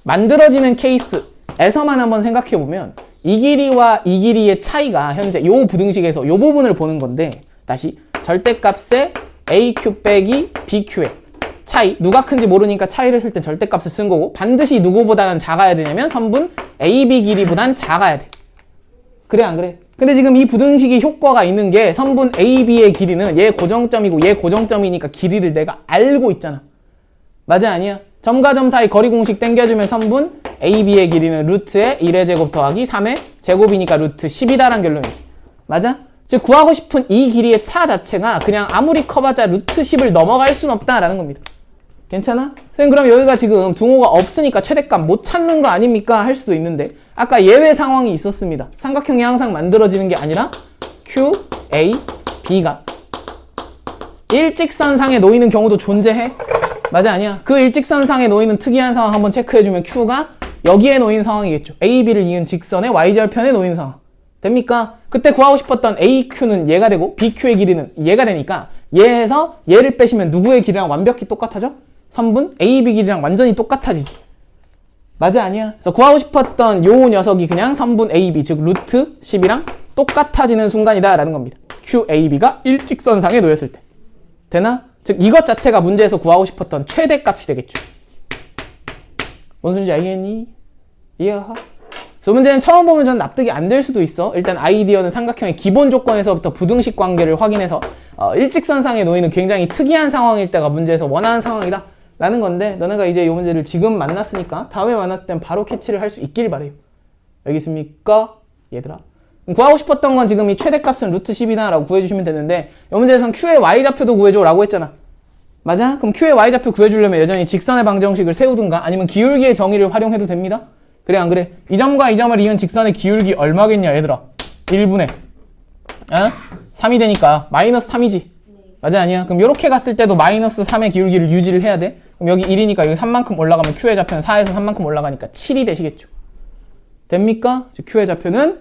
만들어지는 케이스에서만 한번 생각해보면 이 길이와 이 길이의 차이가 현재 요 부등식에서 요 부분을 보는 건데, 다시 절대값의 AQ 빼기 BQ의 차이, 누가 큰지 모르니까 차이를 쓸 때 절대값을 쓴 거고, 반드시 누구보다는 작아야 되냐면 선분 AB 길이보단 작아야 돼. 그래 안 그래? 근데 지금 이 부등식이 효과가 있는 게 선분 AB의 길이는 얘 고정점이고 얘 고정점이니까 길이를 내가 알고 있잖아. 맞아 아니야? 점과 점 사이 거리 공식 땡겨주면 선분 AB의 길이는 루트의 1의 제곱 더하기 3의 제곱이니까 루트 10이다라는 결론이지. 맞아? 즉 구하고 싶은 이 길이의 차 자체가 그냥 아무리 커봤자 루트 10을 넘어갈 순 없다라는 겁니다. 괜찮아? 선생님 그럼 여기가 지금 등호가 없으니까 최대값 못 찾는 거 아닙니까? 할 수도 있는데 아까 예외 상황이 있었습니다. 삼각형이 항상 만들어지는 게 아니라 Q, A, B가 일직선상에 놓이는 경우도 존재해? 맞아 아니야? 그 일직선상에 놓이는 특이한 상황 한번 체크해주면 Q가 여기에 놓인 상황이겠죠. A, B를 이은 직선의 Y절편에 놓인 상황. 됩니까? 그때 구하고 싶었던 AQ는 얘가 되고 BQ의 길이는 얘가 되니까 얘에서 얘를 빼시면 누구의 길이랑 완벽히 똑같아져? 선분 AB 길이랑 완전히 똑같아지지. 맞아 아니야? 그래서 구하고 싶었던 요 녀석이 그냥 선분 AB 즉 루트 10이랑 똑같아지는 순간이다 라는 겁니다. QAB가 일직선상에 놓였을 때. 되나? 즉 이것 자체가 문제에서 구하고 싶었던 최대값이 되겠죠. 뭔 소리인지 알겠니? 이해하? 그래서 문제는 처음 보면 전 납득이 안 될 수도 있어. 일단 아이디어는 삼각형의 기본 조건에서부터 부등식 관계를 확인해서 일직선상에 놓이는 굉장히 특이한 상황일 때가 문제에서 원하는 상황이다 라는 건데, 너네가 이제 이 문제를 지금 만났으니까 다음에 만났을 땐 바로 캐치를 할 수 있길 바래요. 알겠습니까? 얘들아. 구하고 싶었던 건 지금 이 최대값은 루트 10이다 라고 구해주시면 되는데, 이 문제에서는 Q의 Y좌표도 구해줘 라고 했잖아. 맞아? 그럼 Q의 Y좌표 구해주려면 여전히 직선의 방정식을 세우든가 아니면 기울기의 정의를 활용해도 됩니다. 그래 안 그래? 이 점과 이 점을 이은 직선의 기울기 얼마겠냐 얘들아? 1분의 3이 되니까 마이너스 3이지. 맞아 아니야? 그럼 이렇게 갔을 때도 마이너스 3의 기울기를 유지를 해야 돼. 그럼 여기 1이니까 여기 3만큼 올라가면 Q의 좌표는 4에서 3만큼 올라가니까 7이 되시겠죠. 됩니까? 즉 Q의 좌표는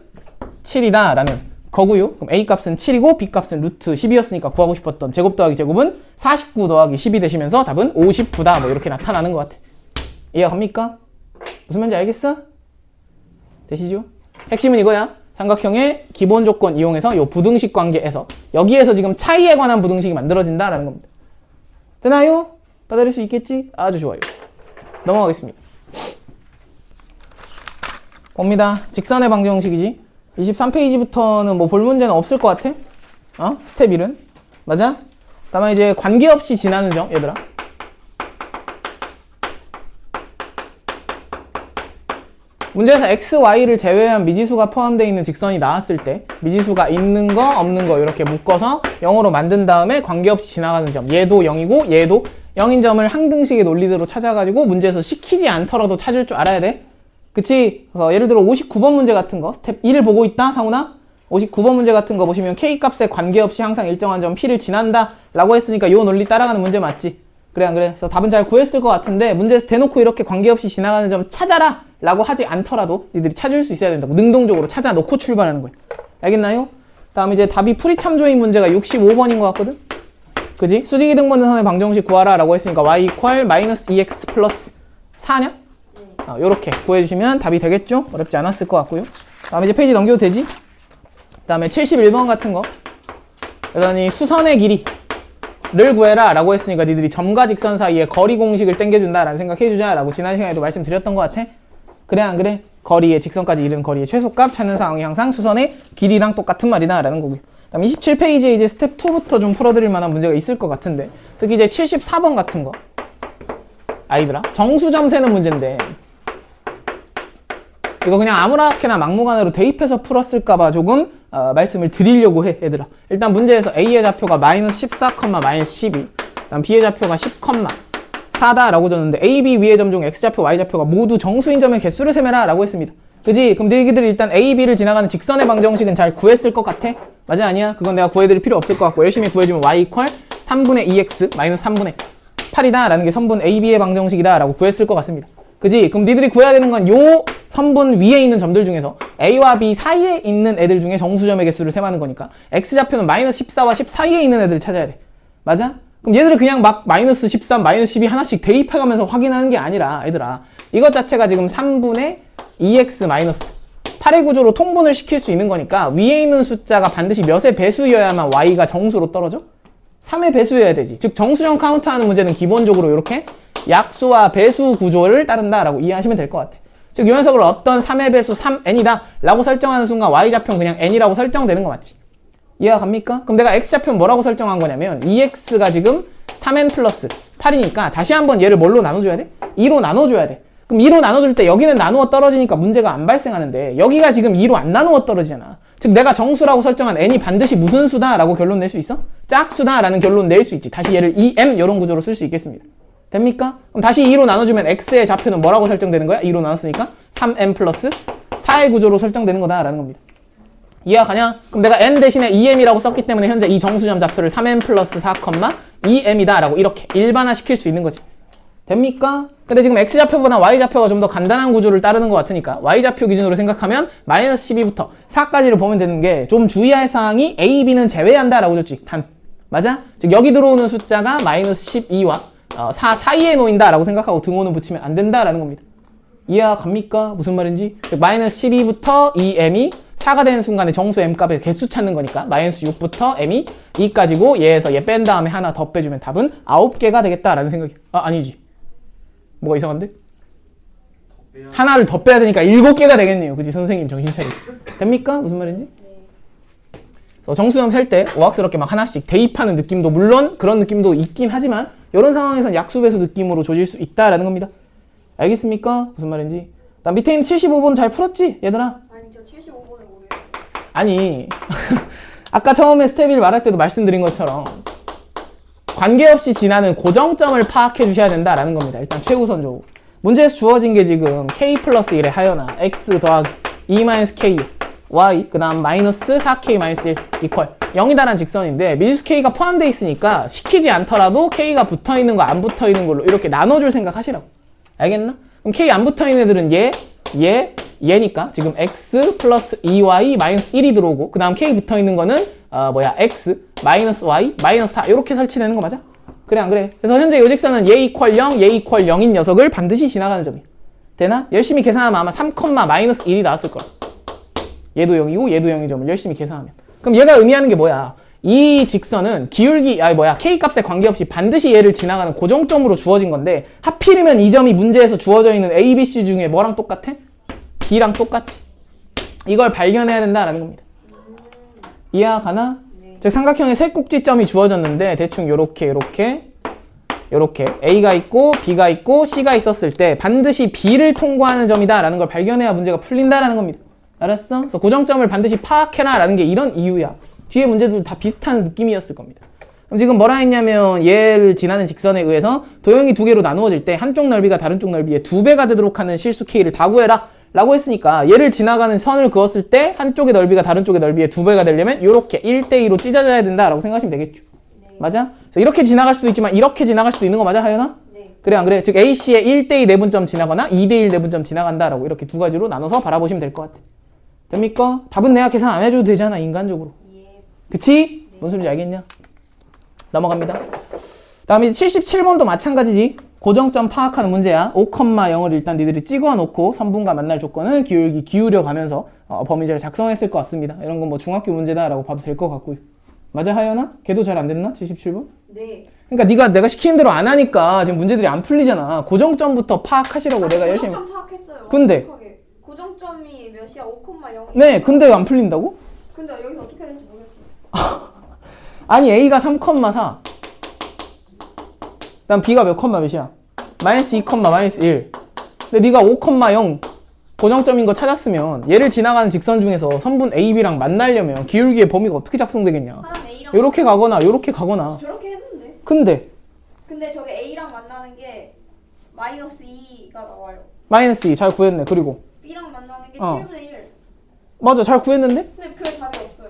7이다 라는 거고요. 그럼 A 값은 7이고 B 값은 루트 10이었으니까 구하고 싶었던 제곱 더하기 제곱은 49 더하기 10이 되시면서 답은 59다 뭐 이렇게 나타나는 것 같아. 이해갑니까? 무슨 말인지 알겠어? 되시죠? 핵심은 이거야. 삼각형의 기본 조건 이용해서 이 부등식 관계에서 여기에서 지금 차이에 관한 부등식이 만들어진다라는 겁니다. 되나요? 받아들일 수 있겠지? 아주 좋아요. 넘어가겠습니다. 봅니다. 직선의 방정식이지. 23페이지부터는 뭐 볼 문제는 없을 것 같아. 스텝 1은. 맞아? 다만 이제 관계없이 지나는 점, 얘들아. 문제에서 x, y를 제외한 미지수가 포함되어 있는 직선이 나왔을 때 미지수가 있는 거 없는 거 이렇게 묶어서 0으로 만든 다음에 관계없이 지나가는 점, 얘도 0이고 얘도 0인 점을 항등식의 논리대로 찾아가지고 문제에서 시키지 않더라도 찾을 줄 알아야 돼. 그치? 그래서 예를 들어 59번 문제 같은 거 스텝 1을 보고 있다 상훈아? 59번 문제 같은 거 보시면 k 값에 관계없이 항상 일정한 점 p를 지난다 라고 했으니까 요 논리 따라가는 문제 맞지? 그래 안 그래? 그래서 답은 잘 구했을 것 같은데 문제에서 대놓고 이렇게 관계없이 지나가는 점 찾아라 라고 하지 않더라도 니들이 찾을 수 있어야 된다고. 능동적으로 찾아놓고 출발하는 거야. 알겠나요? 다음 이제 답이 풀이참조인 문제가 65번인 것 같거든? 그지? 수직이 등분된 선의 방정식 구하라 라고 했으니까 y 이퀄 마이너스 2x 플러스 4냐? 요렇게 구해주시면 답이 되겠죠? 어렵지 않았을 것 같고요. 다음 이제 페이지 넘겨도 되지? 다음에 71번 같은 거. 여전히 수선의 길이를 구해라 라고 했으니까 니들이 점과 직선 사이에 거리 공식을 땡겨준다 라는 생각해주자 라고 지난 시간에도 말씀드렸던 것 같아. 그래 안 그래? 거리의 직선까지 이르는 거리의 최소값 찾는 상황이 항상 수선의 길이랑 똑같은 말이다 라는 거고요. 다음 27페이지에 이제 스텝 2부터 좀 풀어드릴 만한 문제가 있을 것 같은데 특히 이제 74번 같은 거. 아이들아 정수점 세는 문제인데 이거 그냥 아무렇게나 막무가내로 대입해서 풀었을까봐 조금 말씀을 드리려고 해 얘들아. 일단 문제에서 A의 좌표가 마이너스 14, 마이너스 12 다음 B의 좌표가 10, 4다 라고 줬는데 A, B 위의 점 중 X좌표, Y좌표가 모두 정수인 점의 개수를 세매라 라고 했습니다. 그지? 그럼 너희들이 일단 A, B를 지나가는 직선의 방정식은 잘 구했을 것 같아? 맞아 아니야? 그건 내가 구해드릴 필요 없을 것 같고 열심히 구해주면 Y 이퀄 3분의 2X 마이너스 3분의 8이다 라는 게 선분 A, B의 방정식이다 라고 구했을 것 같습니다. 그지? 그럼 니들이 구해야 되는 건 요 선분 위에 있는 점들 중에서 A와 B 사이에 있는 애들 중에 정수점의 개수를 셈하는 거니까 X좌표는 마이너스 14와 10 사이에 있는 애들을 찾아야 돼. 맞아? 그럼 얘들을 그냥 막 마이너스 13, 마이너스 12 하나씩 대입해가면서 확인하는 게 아니라 얘들아 이것 자체가 지금 3분의 2x 마이너스 8의 구조로 통분을 시킬 수 있는 거니까 위에 있는 숫자가 반드시 몇의 배수여야만 y가 정수로 떨어져? 3의 배수여야 되지. 즉 정수점 카운트하는 문제는 기본적으로 이렇게 약수와 배수 구조를 따른다라고 이해하시면 될 것 같아. 즉 이 녀석을 어떤 3의 배수 3n이다 라고 설정하는 순간 y좌표는 그냥 n이라고 설정되는 거 맞지? 이해가 갑니까? 그럼 내가 x좌표는 뭐라고 설정한 거냐면 2x가 지금 3n 플러스 8이니까 다시 한번 얘를 뭘로 나눠줘야 돼? 2로 나눠줘야 돼. 그럼 2로 나눠줄 때 여기는 나누어 떨어지니까 문제가 안 발생하는데 여기가 지금 2로 안 나누어 떨어지잖아. 즉 내가 정수라고 설정한 n이 반드시 무슨 수다 라고 결론 낼 수 있어? 짝수다 라는 결론 낼 수 있지. 다시 얘를 2m 이런 구조로 쓸 수 있겠습니다. 됩니까? 그럼 다시 2로 나눠주면 x의 좌표는 뭐라고 설정되는 거야? 2로 나눴으니까 3m 플러스 4의 구조로 설정되는 거다 라는 겁니다. 이해가 가냐? 그럼 내가 n 대신에 2m이라고 썼기 때문에 현재 이 정수점 좌표를 3m 플러스 4, 2m이다 라고 이렇게 일반화 시킬 수 있는 거지. 됩니까? 근데 지금 x좌표보다 y좌표가 좀 더 간단한 구조를 따르는 것 같으니까 y좌표 기준으로 생각하면 마이너스 12부터 4까지를 보면 되는 게 좀 주의할 사항이 a, b는 제외한다 라고 줬지. 단. 맞아? 즉 여기 들어오는 숫자가 마이너스 12와 4 사이에 놓인다 라고 생각하고 등호는 붙이면 안 된다 라는 겁니다. 이해가 갑니까? 무슨 말인지? 즉 마이너스 12부터 2m이 4가 되는 순간에 정수 m 값의 개수 찾는 거니까 마이너스 6부터 m이 2까지고 얘에서 얘 뺀 다음에 하나 더 빼주면 답은 9개가 되겠다라는 생각이. 아니지. 뭐가 이상한데? 하나를 더 빼야 되니까 7개가 되겠네요. 그치? 선생님 정신 차리고. 됩니까? 무슨 말인지? 그래서 정수점 셀 때 오악스럽게 막 하나씩 대입하는 느낌도 물론 그런 느낌도 있긴 하지만 이런 상황에서는 약수배수 느낌으로 조질 수 있다라는 겁니다. 알겠습니까? 무슨 말인지. 나 밑에 있는 75번 잘 풀었지? 얘들아? 아니 저 75번을 모르겠어요. 아니 아까 처음에 스텝 1 말할 때도 말씀드린 것처럼 관계없이 지나는 고정점을 파악해 주셔야 된다라는 겁니다. 일단 최우선적으로. 문제에서 주어진 게 지금 k 플러스 1의 하연아 x 더하기 2-k y 그 다음 마이너스 4k 마이너스 1 이퀄 0이다라는 직선인데 미지수 k가 포함되어 있으니까 시키지 않더라도 k가 붙어있는 거 안 붙어있는 걸로 이렇게 나눠줄 생각 하시라고. 알겠나? 그럼 k 안 붙어있는 애들은 얘니까 지금 x 플러스 2y 마이너스 1이 들어오고 그 다음 k 붙어있는 거는 x 마이너스 y 마이너스 4 이렇게 설치되는 거 맞아? 그래 안 그래? 그래서 현재 요 직선은 얘 이퀄 0, 얘 이퀄 0인 녀석을 반드시 지나가는 점이야. 되나? 열심히 계산하면 아마 3, 마이너스 1이 나왔을 거야. 얘도 0이고 얘도 0인 점을 열심히 계산하면. 그럼 얘가 의미하는 게 뭐야? 이 직선은 기울기, k 값에 관계없이 반드시 얘를 지나가는 고정점으로 주어진 건데 하필이면 이 점이 문제에서 주어져 있는 A, B, C 중에 뭐랑 똑같아? B랑 똑같지. 이걸 발견해야 된다라는 겁니다. 이해가 가나? 즉 삼각형의 세 꼭지점이 주어졌는데 대충 요렇게 이렇게 A가 있고 B가 있고 C가 있었을 때 반드시 B를 통과하는 점이다 라는 걸 발견해야 문제가 풀린다라는 겁니다. 알았어? 그래서 고정점을 반드시 파악해라 라는 게 이런 이유야. 뒤에 문제도 다 비슷한 느낌이었을 겁니다. 그럼 지금 뭐라 했냐면 얘를 지나는 직선에 의해서 도형이 두 개로 나누어질 때 한쪽 넓이가 다른 쪽 넓이의 2배가 되도록 하는 실수 K를 다 구해라 라고 했으니까 얘를 지나가는 선을 그었을 때 한쪽의 넓이가 다른 쪽의 넓이의 2배가 되려면 이렇게 1대2로 찢어져야 된다라고 생각하시면 되겠죠. 네. 맞아? 그래서 이렇게 지나갈 수도 있지만 이렇게 지나갈 수도 있는 거 맞아, 하연아? 네. 그래 안 그래? 즉 AC의 1대2 내분점 지나거나 2대1 내분점 지나간다라고 이렇게 두 가지로 나눠서 바라보시면 될 것 같아. 됩니까? 답은 내가 계산 안 해줘도 되잖아, 인간적으로. 예. 그치? 뭔 소리인지 알겠냐? 넘어갑니다. 다음에 77번도 마찬가지지. 고정점 파악하는 문제야. 5,0을 일단 니들이 찍어놓고 선분과 만날 조건은 기울여 가면서 범위자를 작성했을 것 같습니다. 이런 건 뭐 중학교 문제다라고 봐도 될 것 같고요. 맞아, 하연아? 걔도 잘 안 됐나? 77번? 네. 그러니까 내가 시키는 대로 안 하니까 지금 문제들이 안 풀리잖아. 고정점부터 파악하시라고 내가 열심히. 고정점 파악했어요. 근데? 완벽하게. 고정점이 몇이야? 5,0. 네, 근데 왜 안 풀린다고? 근데 여기서 어떻게 되는지 모르겠어요. 아니 A가 3,4 그다음 B가 몇 컴마 몇이야? 마이너스 2, 마이너스 1 근데 네가 5,0 고정점인 거 찾았으면 얘를 지나가는 직선 중에서 선분 AB랑 만나려면 기울기의 범위가 어떻게 작성되겠냐? 하나는 A랑 요렇게 가거나 요렇게 가거나. 저렇게 했는데. 근데 저게 A랑 만나는 게 마이너스 2가 나와요. 마이너스 2 잘 구했네. 그리고 B랑 만나는 게 어. 7분의 1. 맞아, 잘 구했는데? 근데 그 답이 없어요.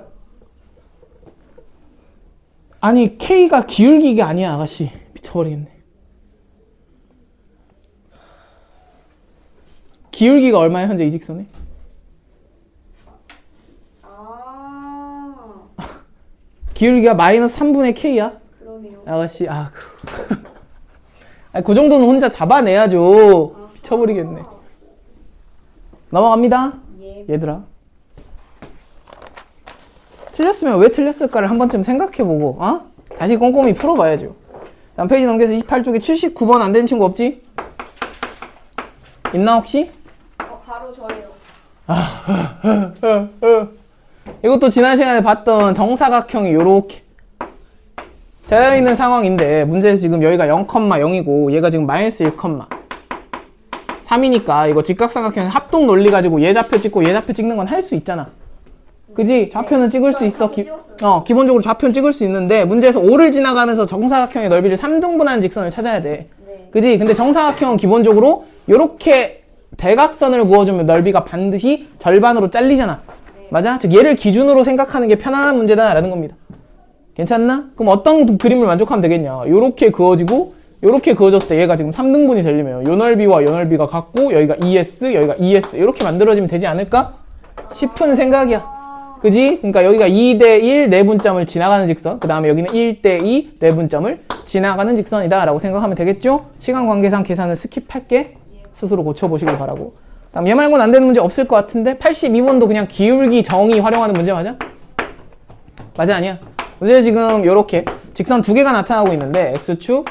아니 K가 기울기가 아니야, 아가씨. 미쳐버리겠네. 기울기가 얼마야 현재 이 직선에? 아, 기울기가 마이너스 3분의 K야? 그러네요. 아가씨, 아니, 그 정도는 혼자 잡아내야죠. 미쳐버리겠네. 넘어갑니다. 예. 얘들아. 틀렸으면 왜 틀렸을까를 한 번쯤 생각해보고, 다시 꼼꼼히 풀어봐야죠. 다음 페이지 넘겨서 28쪽에 79번 안 되는 친구 없지? 있나 혹시? 바로 저예요. 이것도 지난 시간에 봤던 정사각형이 요렇게 되어 있는 상황인데 문제에서 지금 여기가 0,0이고 얘가 지금 마이너스 1,3이니까 이거 직각삼각형 합동 논리 가지고 얘 좌표 찍고 얘 좌표 찍는 건 할 수 있잖아. 그지? 좌표는 찍을 수 있어. 기본적으로 좌표는 찍을 수 있는데 문제에서 5를 지나가면서 정사각형의 넓이를 3등분하는 직선을 찾아야 돼. 네. 그지? 근데 정사각형은 기본적으로 요렇게 대각선을 그어주면 넓이가 반드시 절반으로 잘리잖아. 네. 맞아? 즉 얘를 기준으로 생각하는 게 편안한 문제다라는 겁니다. 괜찮나? 그럼 어떤 그림을 만족하면 되겠냐? 요렇게 그어지고 요렇게 그어졌을 때 얘가 지금 3등분이 되려면 요 넓이와 요 넓이가 같고 여기가 ES, 여기가 ES 이렇게 만들어지면 되지 않을까? 싶은 생각이야. 그지? 그러니까 여기가 2대1 내분점을 지나가는 직선, 그 다음에 여기는 1대2 내분점을 지나가는 직선이다 라고 생각하면 되겠죠? 시간 관계상 계산은 스킵할게. 스스로 고쳐보시길 바라고. 다음 얘 말고는 안 되는 문제 없을 것 같은데 82번도 그냥 기울기 정의 활용하는 문제 맞아? 맞아, 아니야? 문제 지금 요렇게 직선 두 개가 나타나고 있는데 X축,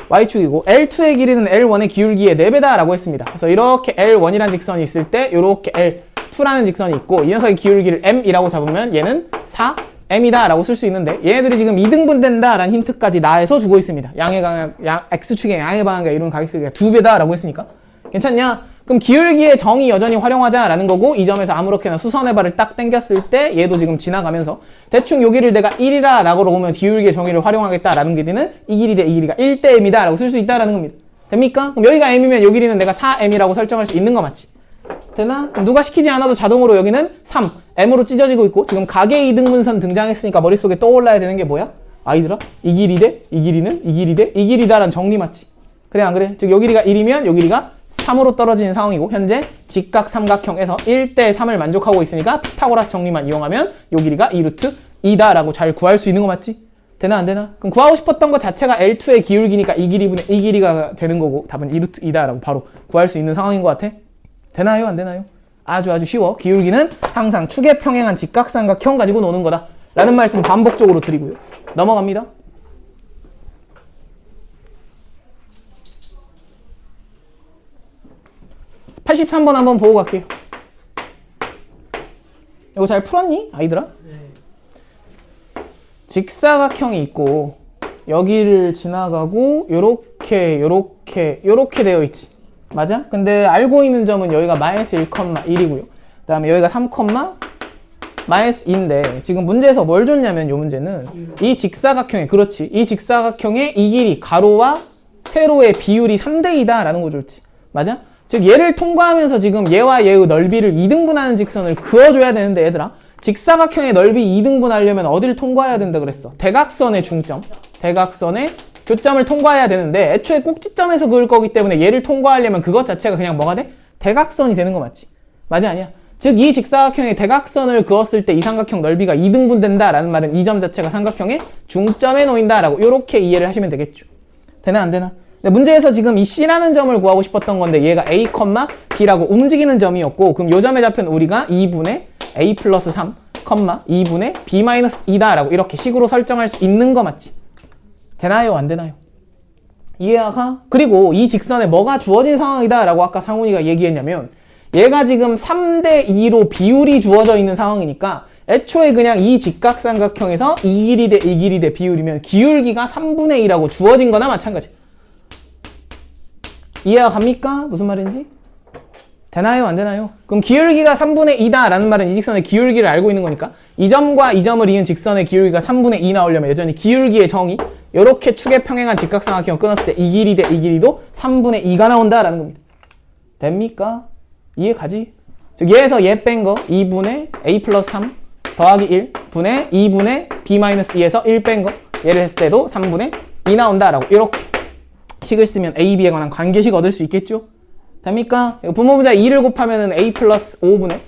Y축이고 L2의 길이는 L1의 기울기의 4배다 라고 했습니다. 그래서 이렇게 L1이라는 직선이 있을 때 이렇게 L2라는 직선이 있고 이 녀석의 기울기를 M이라고 잡으면 얘는 4M이다 라고 쓸 수 있는데 얘네들이 지금 2등분 된다 라는 힌트까지 나에서 주고 있습니다. 양의 방향, X축의 양의 방향과 이룬 가격 크기가 2배다 라고 했으니까 괜찮냐? 그럼 기울기의 정의 여전히 활용하자 라는 거고 이 점에서 아무렇게나 수선의 발을 딱 당겼을 때 얘도 지금 지나가면서 대충 요 길이를 내가 1이라 라고 보면 기울기의 정의를 활용하겠다 라는 길이는 이 길이 대 이 길이가 1대 m이다 라고 쓸 수 있다라는 겁니다. 됩니까? 그럼 여기가 m이면 요 길이는 내가 4m이라고 설정할 수 있는 거 맞지? 되나? 그럼 누가 시키지 않아도 자동으로 여기는 3m으로 찢어지고 있고 지금 가계 이등분선 등장했으니까 머릿속에 떠올라야 되는 게 뭐야? 아이들아 이 길이 대 이 길이는 이 길이 대 이 길이다라는 정리 맞지? 그래 안 그래? 즉 요 길이가 1이면 요 길이가 3으로 떨어지는 상황이고 현재 직각삼각형에서 1대 3을 만족하고 있으니까 피타고라스 정리만 이용하면 요 길이가 2루트 2다 라고 잘 구할 수 있는 거 맞지? 되나 안 되나? 그럼 구하고 싶었던 것 자체가 L2의 기울기니까 이 길이분의 이 길이가 되는 거고 답은 2루트 2다 라고 바로 구할 수 있는 상황인 것 같아? 되나요? 안 되나요? 아주 쉬워. 기울기는 항상 축에 평행한 직각삼각형 가지고 노는 거다 라는 말씀 반복적으로 드리고요. 넘어갑니다. 83번 한번 보고 갈게요. 이거 잘 풀었니? 아이들아? 네. 직사각형이 있고 여기를 지나가고 요렇게 되어 있지. 맞아? 근데 알고 있는 점은 여기가 마이너스 1,1이고요. 그 다음에 여기가 3, 마이너스 2인데 지금 문제에서 뭘 줬냐면 요 문제는 이 직사각형에 그렇지. 이 직사각형의 이 길이 가로와 세로의 비율이 3대2다 라는 거 줬지. 맞아? 즉 얘를 통과하면서 지금 얘와 얘의 넓이를 2등분하는 직선을 그어줘야 되는데 얘들아 직사각형의 넓이 2등분하려면 어디를 통과해야 된다 그랬어? 대각선의 중점, 대각선의 교점을 통과해야 되는데 애초에 꼭지점에서 그을 거기 때문에 얘를 통과하려면 그것 자체가 그냥 뭐가 돼? 대각선이 되는 거 맞지? 맞아 아니야? 즉 이 직사각형의 대각선을 그었을 때 이 삼각형 넓이가 2등분 된다라는 말은 이 점 자체가 삼각형의 중점에 놓인다라고 이렇게 이해를 하시면 되겠죠. 되나 안 되나? 문제에서 지금 이 C라는 점을 구하고 싶었던 건데 얘가 A, B라고 움직이는 점이었고 그럼 요 점의 좌표는 우리가 2분의 A 플러스 3, 2분의 B 마이너스 2다 라고 이렇게 식으로 설정할 수 있는 거 맞지? 되나요? 안 되나요? 이해가? 그리고 이 직선에 뭐가 주어진 상황이다 라고 아까 상훈이가 얘기했냐면 얘가 지금 3대2로 비율이 주어져 있는 상황이니까 애초에 그냥 이 직각삼각형에서 이 길이 대 이 길이 대 비율이면 기울기가 3분의 2라고 주어진 거나 마찬가지. 이해가 갑니까? 무슨 말인지? 되나요? 안 되나요? 그럼 기울기가 3분의 2다 라는 말은 이 직선의 기울기를 알고 있는 거니까 이 점과 이 점을 이은 직선의 기울기가 3분의 2 나오려면 여전히 기울기의 정의 이렇게 축에 평행한 직각삼각형 끊었을 때 이 길이 대 이 길이도 3분의 2가 나온다 라는 겁니다. 됩니까? 이해 가지? 즉 얘에서 얘 뺀 거 2분의 A 플러스 3 더하기 1 분의 2분의 B 마이너스 2에서 1 뺀 거 얘를 했을 때도 3분의 2 나온다 라고 이렇게 식을 쓰면 A, B에 관한 관계식 얻을 수 있겠죠? 됩니까? 분모분자 2를 곱하면은 A 플러스 5분의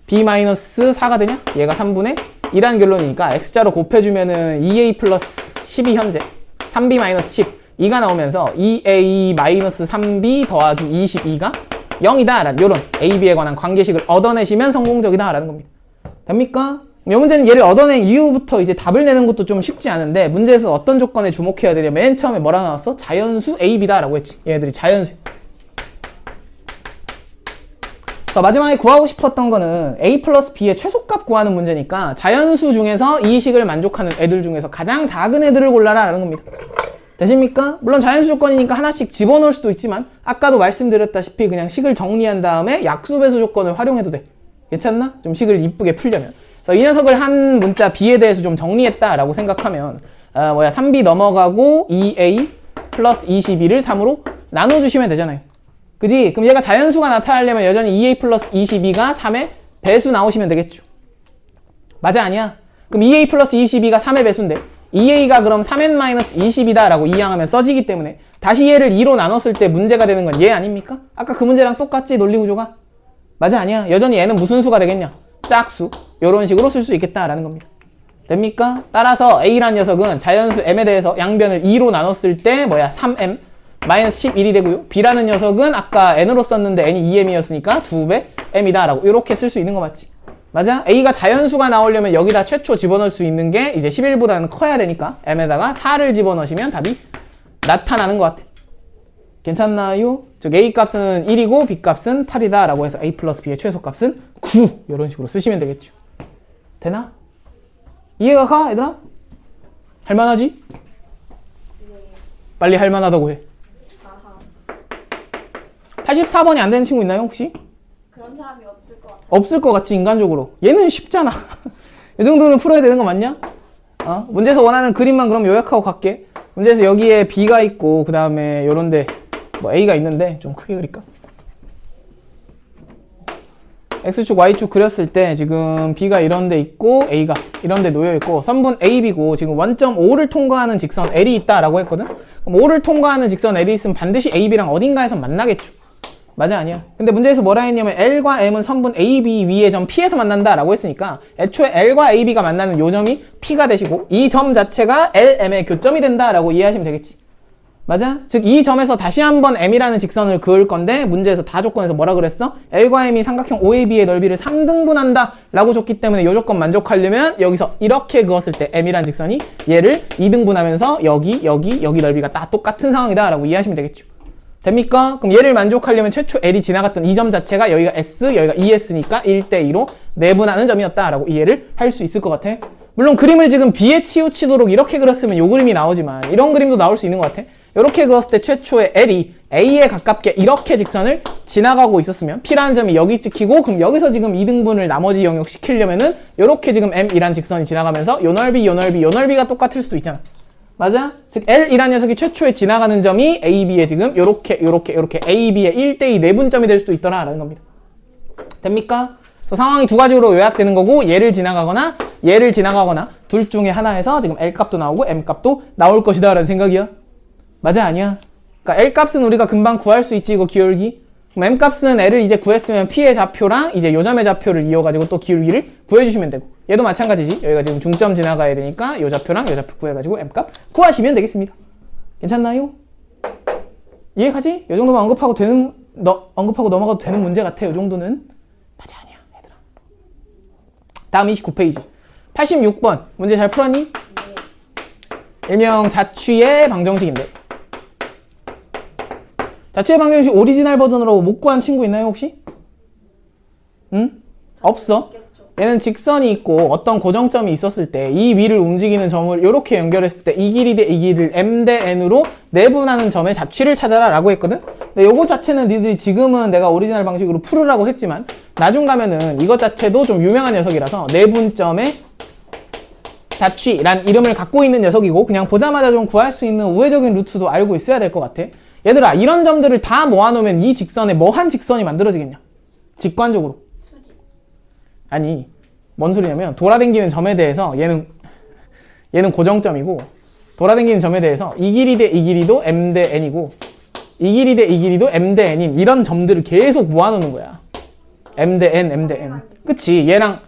B 마이너스 4가 되냐? 얘가 3분의 2라는 결론이니까 X자로 곱해주면은 2A 플러스 12 현재 3B 마이너스 10 2가 나오면서 2A 마이너스 3B 더하기 22가 0이다 라는 요런 A, B에 관한 관계식을 얻어내시면 성공적이다 라는 겁니다. 됩니까? 이 문제는 얘를 얻어낸 이후부터 이제 답을 내는 것도 좀 쉽지 않은데 문제에서 어떤 조건에 주목해야 되냐면 맨 처음에 뭐라 나왔어? 자연수 A, B다 라고 했지. 얘네들이 자연수. 자, 마지막에 구하고 싶었던 거는 A 플러스 B의 최소값 구하는 문제니까 자연수 중에서 이 식을 만족하는 애들 중에서 가장 작은 애들을 골라라 라는 겁니다. 되십니까? 물론 자연수 조건이니까 하나씩 집어넣을 수도 있지만 아까도 말씀드렸다시피 그냥 식을 정리한 다음에 약수배수 조건을 활용해도 돼. 괜찮나? 좀 식을 이쁘게 풀려면. 그래서 이 녀석을 한 문자 B에 대해서 좀 정리했다라고 생각하면 3B 넘어가고 2A 플러스 22를 3으로 나눠주시면 되잖아요. 그지? 그럼 얘가 자연수가 나타나려면 여전히 2A 플러스 22가 3의 배수 나오시면 되겠죠. 맞아 아니야? 그럼 2A 플러스 22가 3의 배수인데 2A가 그럼 3N 마이너스 20이다 라고 이항하면 써지기 때문에 다시 얘를 2로 나눴을 때 문제가 되는 건 얘 아닙니까? 아까 그 문제랑 똑같지 논리구조가? 맞아 아니야? 여전히 얘는 무슨 수가 되겠냐? 짝수. 요런 식으로 쓸 수 있겠다라는 겁니다. 됩니까? 따라서 A란 녀석은 자연수 M에 대해서 양변을 2로 나눴을 때 3M 마이너스 11이 되고요. B라는 녀석은 아까 N으로 썼는데 N이 2M이었으니까 2배 M이다 라고 이렇게 쓸 수 있는 거 맞지? 맞아? A가 자연수가 나오려면 여기다 최초 집어넣을 수 있는 게 이제 11보다는 커야 되니까 M에다가 4를 집어넣으시면 답이 나타나는 것 같아. 괜찮나요? 즉 A 값은 1이고 B 값은 8이다 라고 해서 A 플러스 B의 최소값은 9 이런 식으로 쓰시면 되겠죠. 되나? 이해가 가 얘들아? 할만하지? 빨리 할만하다고 해. 84번이 안 되는 친구 있나요 혹시? 그런 사람이 없을 것 같아. 없을 것 같지 인간적으로. 얘는 쉽잖아. 이 정도는 풀어야 되는 거 맞냐? 문제에서 원하는 그림만 그럼 요약하고 갈게. 문제에서 여기에 B가 있고 그 다음에 요런데 A가 있는데 좀 크게 그릴까? X축, Y축 그렸을 때 지금 B가 이런 데 있고 A가 이런 데 놓여 있고 선분 AB고 지금 원점 O를 통과하는 직선 L이 있다라고 했거든? 그럼 O를 통과하는 직선 L이 있으면 반드시 AB랑 어딘가에서 만나겠죠. 맞아 아니야? 근데 문제에서 뭐라 했냐면 L과 M은 선분 AB 위의 점 P에서 만난다 라고 했으니까 애초에 L과 AB가 만나는 요 점이 P가 되시고 이 점 자체가 LM의 교점이 된다 라고 이해하시면 되겠지. 맞아? 즉 이 점에서 다시 한번 M이라는 직선을 그을 건데 문제에서 다 조건에서 뭐라 그랬어? L과 M이 삼각형 OAB의 넓이를 3등분한다 라고 줬기 때문에 이 조건 만족하려면 여기서 이렇게 그었을 때 M이라는 직선이 얘를 2등분하면서 여기 넓이가 다 똑같은 상황이다 라고 이해하시면 되겠죠. 됩니까? 그럼 얘를 만족하려면 최초 L이 지나갔던 이 점 자체가 여기가 S, 여기가 ES니까 1대2로 내분하는 점이었다 라고 이해를 할 수 있을 것 같아. 물론 그림을 지금 B에 치우치도록 이렇게 그렸으면 요 그림이 나오지만 이런 그림도 나올 수 있는 것 같아. 이렇게 그었을 때 최초의 L이 A에 가깝게 이렇게 직선을 지나가고 있었으면 P라는 점이 여기 찍히고 그럼 여기서 지금 2등분을 나머지 영역 시키려면은 이렇게 지금 M이란 직선이 지나가면서 요 넓이, 요 넓이, 요 넓이가 똑같을 수도 있잖아. 맞아? 즉 L이란 녀석이 최초에 지나가는 점이 AB에 지금 요렇게 AB의 1대2 내분점이 될 수도 있더라라는 겁니다. 됩니까? 그래서 상황이 두 가지로 요약되는 거고 얘를 지나가거나 둘 중에 하나에서 지금 L 값도 나오고 M 값도 나올 것이다 라는 생각이야. 맞아? 아니야? 그러니까 L 값은 우리가 금방 구할 수 있지, 이거 기울기. 그럼 M 값은 L을 이제 구했으면 P의 좌표랑 이제 요 점의 좌표를 이어가지고 또 기울기를 구해주시면 되고 얘도 마찬가지지. 여기가 지금 중점 지나가야 되니까 요 좌표랑 요 좌표 구해가지고 M 값 구하시면 되겠습니다. 괜찮나요? 이해가지? 요 정도만 언급하고 넘어가도 되는 문제 같아. 요 정도는. 맞아, 아니야, 얘들아. 다음 29페이지. 86번. 문제 잘 풀었니? 일명 자취의 방정식인데. 자취의 방정식 오리지널 버전으로 못 구한 친구 있나요, 혹시? 응? 없어. 얘는 직선이 있고 어떤 고정점이 있었을 때 이 위를 움직이는 점을 이렇게 연결했을 때 이 길이 대 이 길이를 M 대 N으로 내분하는 점의 자취를 찾아라 라고 했거든? 근데 요거 자체는 니들이 지금은 내가 오리지널 방식으로 풀으라고 했지만 나중 가면은 이것 자체도 좀 유명한 녀석이라서 내분점의 자취란 이름을 갖고 있는 녀석이고 그냥 보자마자 좀 구할 수 있는 우회적인 루트도 알고 있어야 될 것 같아. 얘들아, 이런 점들을 다 모아놓으면 이 직선에 뭐한 직선이 만들어지겠냐? 직관적으로. 아니, 뭔 소리냐면 돌아다니는 점에 대해서 얘는 고정점이고 돌아다니는 점에 대해서 이 길이 대 이 길이도 M 대 N이고 이 길이 대 이 길이도 M 대 N인 이런 점들을 계속 모아놓는 거야. M 대 N, M 대 N. 그치? 얘랑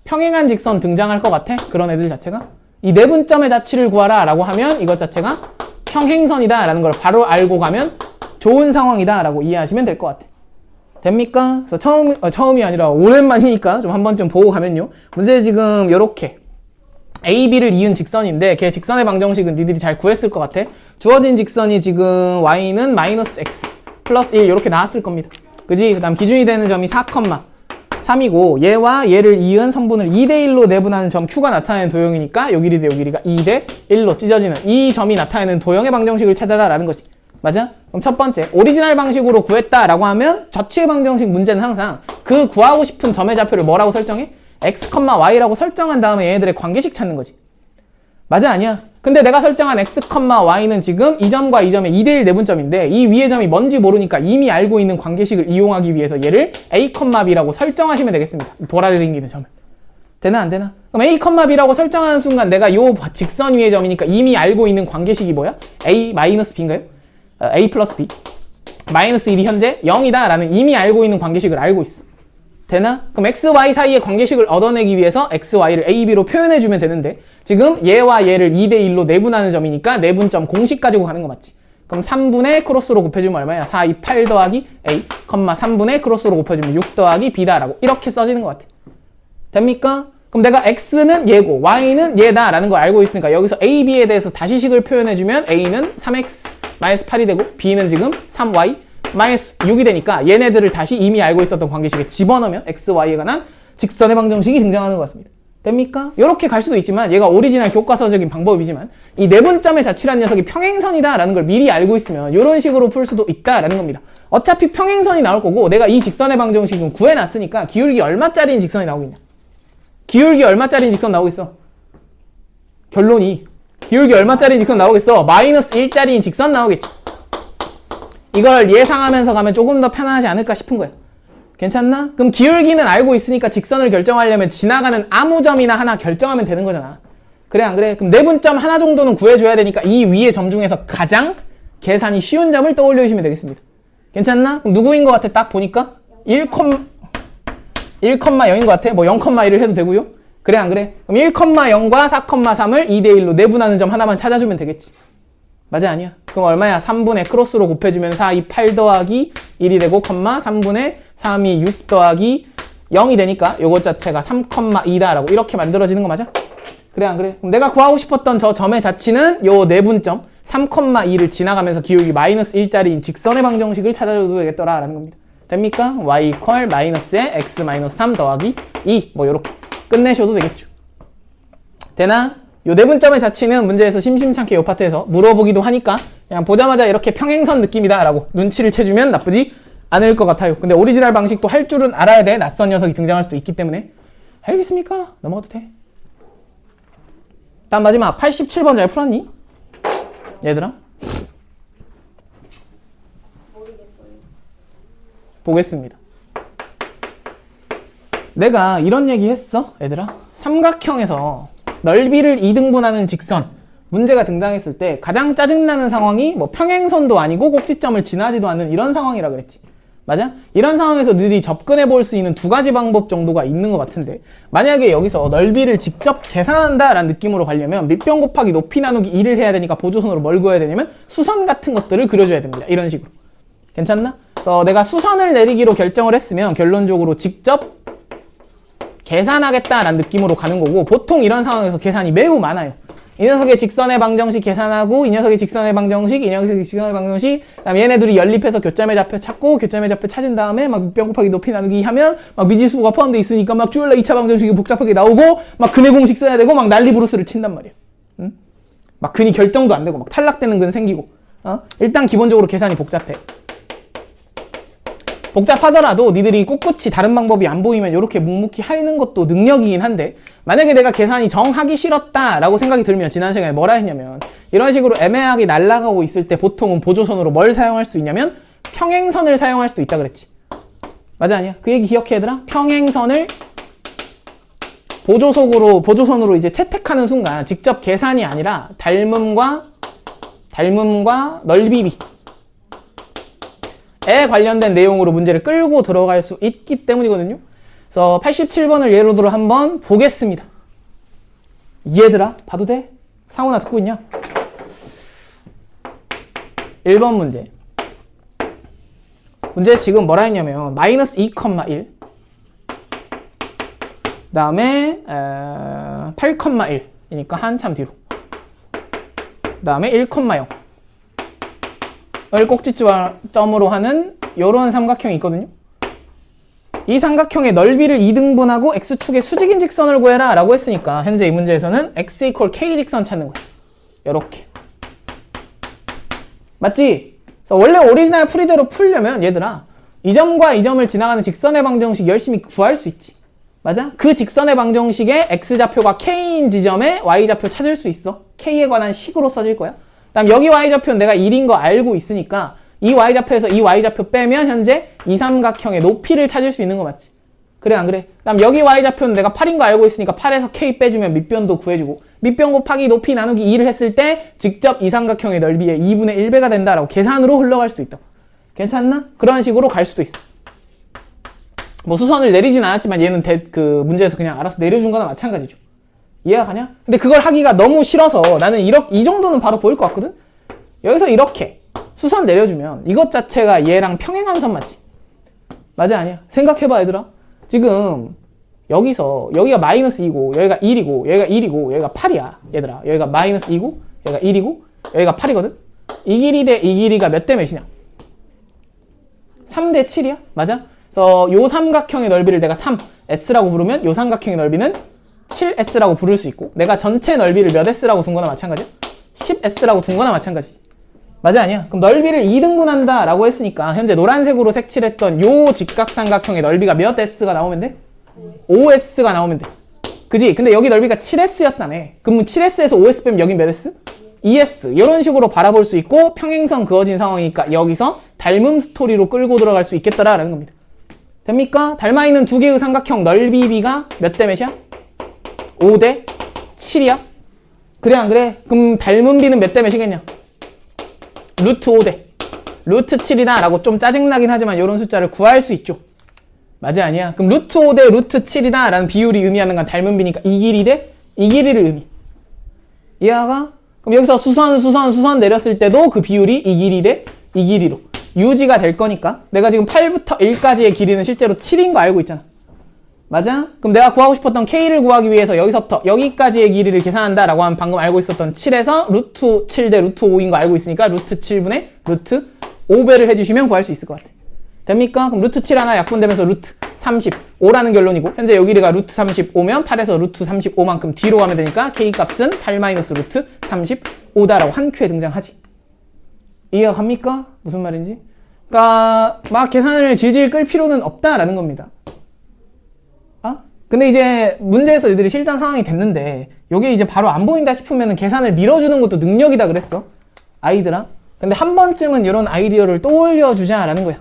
평행한 직선 등장할 것 같아? 그런 애들 자체가? 이 내분점의 자취를 구하라 라고 하면 이것 자체가 평행선이다 라는 걸 바로 알고 가면 좋은 상황이다 라고 이해하시면 될 것 같아. 됩니까? 그래서 처음이 아니라 오랜만이니까 좀 한 번쯤 보고 가면요. 문제 지금 요렇게 A, B를 이은 직선인데 걔 직선의 방정식은 니들이 잘 구했을 것 같아. 주어진 직선이 지금 Y는 마이너스 X 플러스 1 이렇게 나왔을 겁니다. 그지? 그 다음 기준이 되는 점이 4,3이고 얘와 얘를 이은 선분을 2대1로 내분하는 점 Q가 나타내는 도형이니까 요 길이 대 요 길이가 2대1로 찢어지는 이 점이 나타내는 도형의 방정식을 찾아라 라는 거지. 맞아? 그럼 첫 번째, 오리지널 방식으로 구했다라고 하면 자취의 방정식 문제는 항상 그 구하고 싶은 점의 좌표를 뭐라고 설정해? x, y라고 설정한 다음에 얘네들의 관계식 찾는 거지. 맞아? 아니야? 근데 내가 설정한 x, y는 지금 이 점과 이 점의 2대1 내분점인데 이 위의 점이 뭔지 모르니까 이미 알고 있는 관계식을 이용하기 위해서 얘를 a, b라고 설정하시면 되겠습니다. 돌아다니는 점을. 되나 안 되나? 그럼 a, b라고 설정하는 순간 내가 요 직선 위의 점이니까 이미 알고 있는 관계식이 뭐야? a-b인가요? a 플러스 b 마이너스 1이 현재 0이다 라는 이미 알고 있는 관계식을 알고 있어. 되나? 그럼 x, y 사이의 관계식을 얻어내기 위해서 x, y를 a, b로 표현해주면 되는데 지금 얘와 얘를 2대1로 내분하는 점이니까 내분점 공식 가지고 가는 거 맞지? 그럼 3분의 크로스로 곱해주면 얼마야? 4, 2, 8 더하기 a, 3분의 크로스로 곱해주면 6 더하기 b다 라고 이렇게 써지는 것 같아. 됩니까? 그럼 내가 x는 얘고 y는 얘다 라는 걸 알고 있으니까 여기서 a, b에 대해서 다시 식을 표현해주면 a는 3x 마이너스 8이 되고 b는 지금 3y 마이너스 6이 되니까 얘네들을 다시 이미 알고 있었던 관계식에 집어넣으면 x, y에 관한 직선의 방정식이 등장하는 것 같습니다. 됩니까? 이렇게 갈 수도 있지만 얘가 오리지널 교과서적인 방법이지만 이 내분점의 자취라는 녀석이 평행선이다 라는 걸 미리 알고 있으면 이런 식으로 풀 수도 있다라는 겁니다. 어차피 평행선이 나올 거고 내가 이 직선의 방정식은 구해놨으니까 기울기 얼마짜리인 직선이 나오겠냐? 기울기 얼마짜리인 직선 나오겠어? 결론이 기울기 얼마짜리인 직선 나오겠어? 마이너스 1짜리인 직선 나오겠지. 이걸 예상하면서 가면 조금 더 편하지 않을까 싶은 거야. 괜찮나? 그럼 기울기는 알고 있으니까 직선을 결정하려면 지나가는 아무 점이나 하나 결정하면 되는 거잖아. 그래 안 그래? 그럼 내분점 하나 정도는 구해줘야 되니까 이 위의 점 중에서 가장 계산이 쉬운 점을 떠올려 주시면 되겠습니다. 괜찮나? 그럼 누구인 것 같아? 딱 보니까 1,0인 것 같아? 뭐 0,1을 해도 되고요. 그래 안 그래? 그럼 1,0과 4,3을 2대1로 내분하는 점 하나만 찾아주면 되겠지. 맞아 아니야? 그럼 얼마야? 3분의 크로스로 곱해주면 4, 2, 8 더하기 1이 되고 3분의 3, 2, 6 더하기 0이 되니까 요것 자체가 3,2다 라고 이렇게 만들어지는 거 맞아? 그래 안 그래? 그럼 내가 구하고 싶었던 저 점의 자취는 요 내분점 3,2를 지나가면서 기울기 마이너스 1짜리인 직선의 방정식을 찾아줘도 되겠더라 라는 겁니다. 됩니까? y 이퀄 마이너스에 x 마이너스 3 더하기 2 뭐 요렇게 끝내셔도 되겠죠. 되나? 요 내분점의 자취는 문제에서 심심찮게 요 파트에서 물어보기도 하니까 그냥 보자마자 이렇게 평행선 느낌이다 라고 눈치를 채주면 나쁘지 않을 것 같아요. 근데 오리지널 방식도 할 줄은 알아야 돼. 낯선 녀석이 등장할 수도 있기 때문에. 알겠습니까? 넘어가도 돼. 다음 마지막 87번 잘 풀었니? 얘들아? 모르겠어요. 보겠습니다. 내가 이런 얘기 했어, 얘들아. 삼각형에서 넓이를 2등분하는 직선 문제가 등장했을 때 가장 짜증나는 상황이 뭐 평행선도 아니고 꼭지점을 지나지도 않는 이런 상황이라 그랬지. 맞아? 이런 상황에서 너희들이 접근해 볼 수 있는 두 가지 방법 정도가 있는 것 같은데, 만약에 여기서 넓이를 직접 계산한다 라는 느낌으로 가려면 밑변 곱하기 높이 나누기 2를 해야 되니까 보조선으로 뭘 그어야 되냐면 수선 같은 것들을 그려줘야 됩니다. 이런 식으로. 괜찮나? 그래서 내가 수선을 내리기로 결정을 했으면 결론적으로 직접 계산하겠다라는 느낌으로 가는 거고, 보통 이런 상황에서 계산이 매우 많아요. 이 녀석의 직선의 방정식 계산하고, 이 녀석의 직선의 방정식, 이 녀석의 직선의 방정식, 그다음에 얘네 둘이 연립해서 교점의 좌표 찾고, 교점의 좌표 찾은 다음에 막 밑변 곱하기 높이 나누기 하면 막 미지수가 포함되어 있으니까 막 쭈얼라 2차 방정식이 복잡하게 나오고, 막 근의 공식 써야 되고, 막 난리 부르스를 친단 말이야. 응? 막 근이 결정도 안 되고, 막 탈락되는 근 생기고. 일단 기본적으로 계산이 복잡해. 복잡하더라도 니들이 꿋꿋이 다른 방법이 안 보이면 이렇게 묵묵히 하는 것도 능력이긴 한데, 만약에 내가 계산이 정하기 싫었다라고 생각이 들면 지난 시간에 뭐라 했냐면, 이런 식으로 애매하게 날아가고 있을 때 보통은 보조선으로 뭘 사용할 수 있냐면 평행선을 사용할 수도 있다 그랬지. 맞아 아니야? 그 얘기 기억해 얘들아? 평행선을 보조선으로 이제 채택하는 순간 직접 계산이 아니라 닮음과 넓이비 에 관련된 내용으로 문제를 끌고 들어갈 수 있기 때문이거든요. 그래서 87번을 예로 들어 한번 보겠습니다. 얘들아, 봐도 돼? 상훈아 듣고 있냐? 1번 문제. 문제 지금 뭐라 했냐면 마이너스 2,1 그 다음에 8,1이니까 한참 뒤로, 그 다음에 1,0 을 꼭지점으로 하는 요런 삼각형이 있거든요. 이 삼각형의 넓이를 2등분하고 x축의 수직인 직선을 구해라 라고 했으니까 현재 이 문제에서는 x = k 직선 찾는 거야. 요렇게. 맞지? 그래서 원래 오리지널 풀이대로 풀려면 얘들아, 이 점과 이 점을 지나가는 직선의 방정식 열심히 구할 수 있지. 맞아? 그 직선의 방정식의 x좌표가 k인 지점에 y좌표 찾을 수 있어. k에 관한 식으로 써질 거야. 그다음 여기 y좌표는 내가 1인 거 알고 있으니까 이 y좌표에서 이 y좌표 빼면 현재 이 삼각형의 높이를 찾을 수 있는 거 맞지? 그래 안 그래? 그다음 여기 y좌표는 내가 8인 거 알고 있으니까 8에서 k 빼주면 밑변도 구해주고, 밑변 곱하기 높이 나누기 2를 했을 때 직접 이 삼각형의 넓이의 2분의 1배가 된다라고 계산으로 흘러갈 수도 있다. 괜찮나? 그런 식으로 갈 수도 있어. 뭐 수선을 내리진 않았지만 얘는 그 문제에서 그냥 알아서 내려준 거나 마찬가지죠. 이해가 가냐? 근데 그걸 하기가 너무 싫어서 나는 이 정도는 바로 보일 것 같거든? 여기서 이렇게 수선 내려주면 이것 자체가 얘랑 평행한 선 맞지? 맞아 아니야? 생각해봐 얘들아. 지금 여기가 마이너스 2고 여기가 1이고 여기가 1이고 여기가 8이야 얘들아. 여기가 마이너스 2고 여기가 1이고 여기가 8이거든? 이 길이 대 이 길이가 몇 대 몇이냐? 3대 7이야? 맞아? 그래서 요 삼각형의 넓이를 내가 3S라고 부르면 요 삼각형의 넓이는 7S라고 부를 수 있고, 내가 전체 넓이를 몇 S라고 둔 거나 마찬가지야? 10S라고 둔 거나 마찬가지지. 맞아 아니야? 그럼 넓이를 2등분한다 라고 했으니까 현재 노란색으로 색칠했던 요 직각삼각형의 넓이가 몇 S가 나오면 돼? 5S가 나오면 돼. 그지? 근데 여기 넓이가 7S였다네. 그럼 7S에서 5S 빼면 여긴 몇 S? 2S. 이런 식으로 바라볼 수 있고 평행선 그어진 상황이니까 여기서 닮음 스토리로 끌고 들어갈 수 있겠더라라는 겁니다. 됩니까? 닮아 있는 두 개의 삼각형 넓이비가 몇 대 몇이야? 5대 7이야? 그래 안 그래? 그럼 닮은 비는 몇 대 몇이겠냐? 루트 5대 루트 7이다 라고 좀 짜증나긴 하지만 이런 숫자를 구할 수 있죠. 맞아 아니야? 그럼 루트 5대 루트 7이다 라는 비율이 의미하는 건 닮은 비니까 이 길이 대 이 길이를 의미. 이해가? 그럼 여기서 수선 내렸을 때도 그 비율이 이 길이 대 이 길이로 유지가 될 거니까 내가 지금 8부터 1까지의 길이는 실제로 7인 거 알고 있잖아. 맞아? 그럼 내가 구하고 싶었던 K를 구하기 위해서 여기서부터 여기까지의 길이를 계산한다 라고 하면 방금 알고 있었던 7에서 루트 7 대 루트 5인 거 알고 있으니까 루트 7분의 루트 5배를 해주시면 구할 수 있을 것 같아. 됩니까? 그럼 루트 7 하나 약분되면서 루트 35라는 결론이고 현재 요 길이가 루트 35면 8에서 루트 35만큼 뒤로 가면 되니까 K값은 8 마이너스 루트 35다라고 한 큐에 등장하지. 이해가 갑니까? 무슨 말인지? 그러니까 막 계산을 질질 끌 필요는 없다라는 겁니다. 근데 이제 문제에서 얘들이 실전 상황이 됐는데 요게 이제 바로 안 보인다 싶으면 계산을 밀어주는 것도 능력이다 그랬어. 아이들아. 근데 한 번쯤은 이런 아이디어를 떠올려주자라는 거야.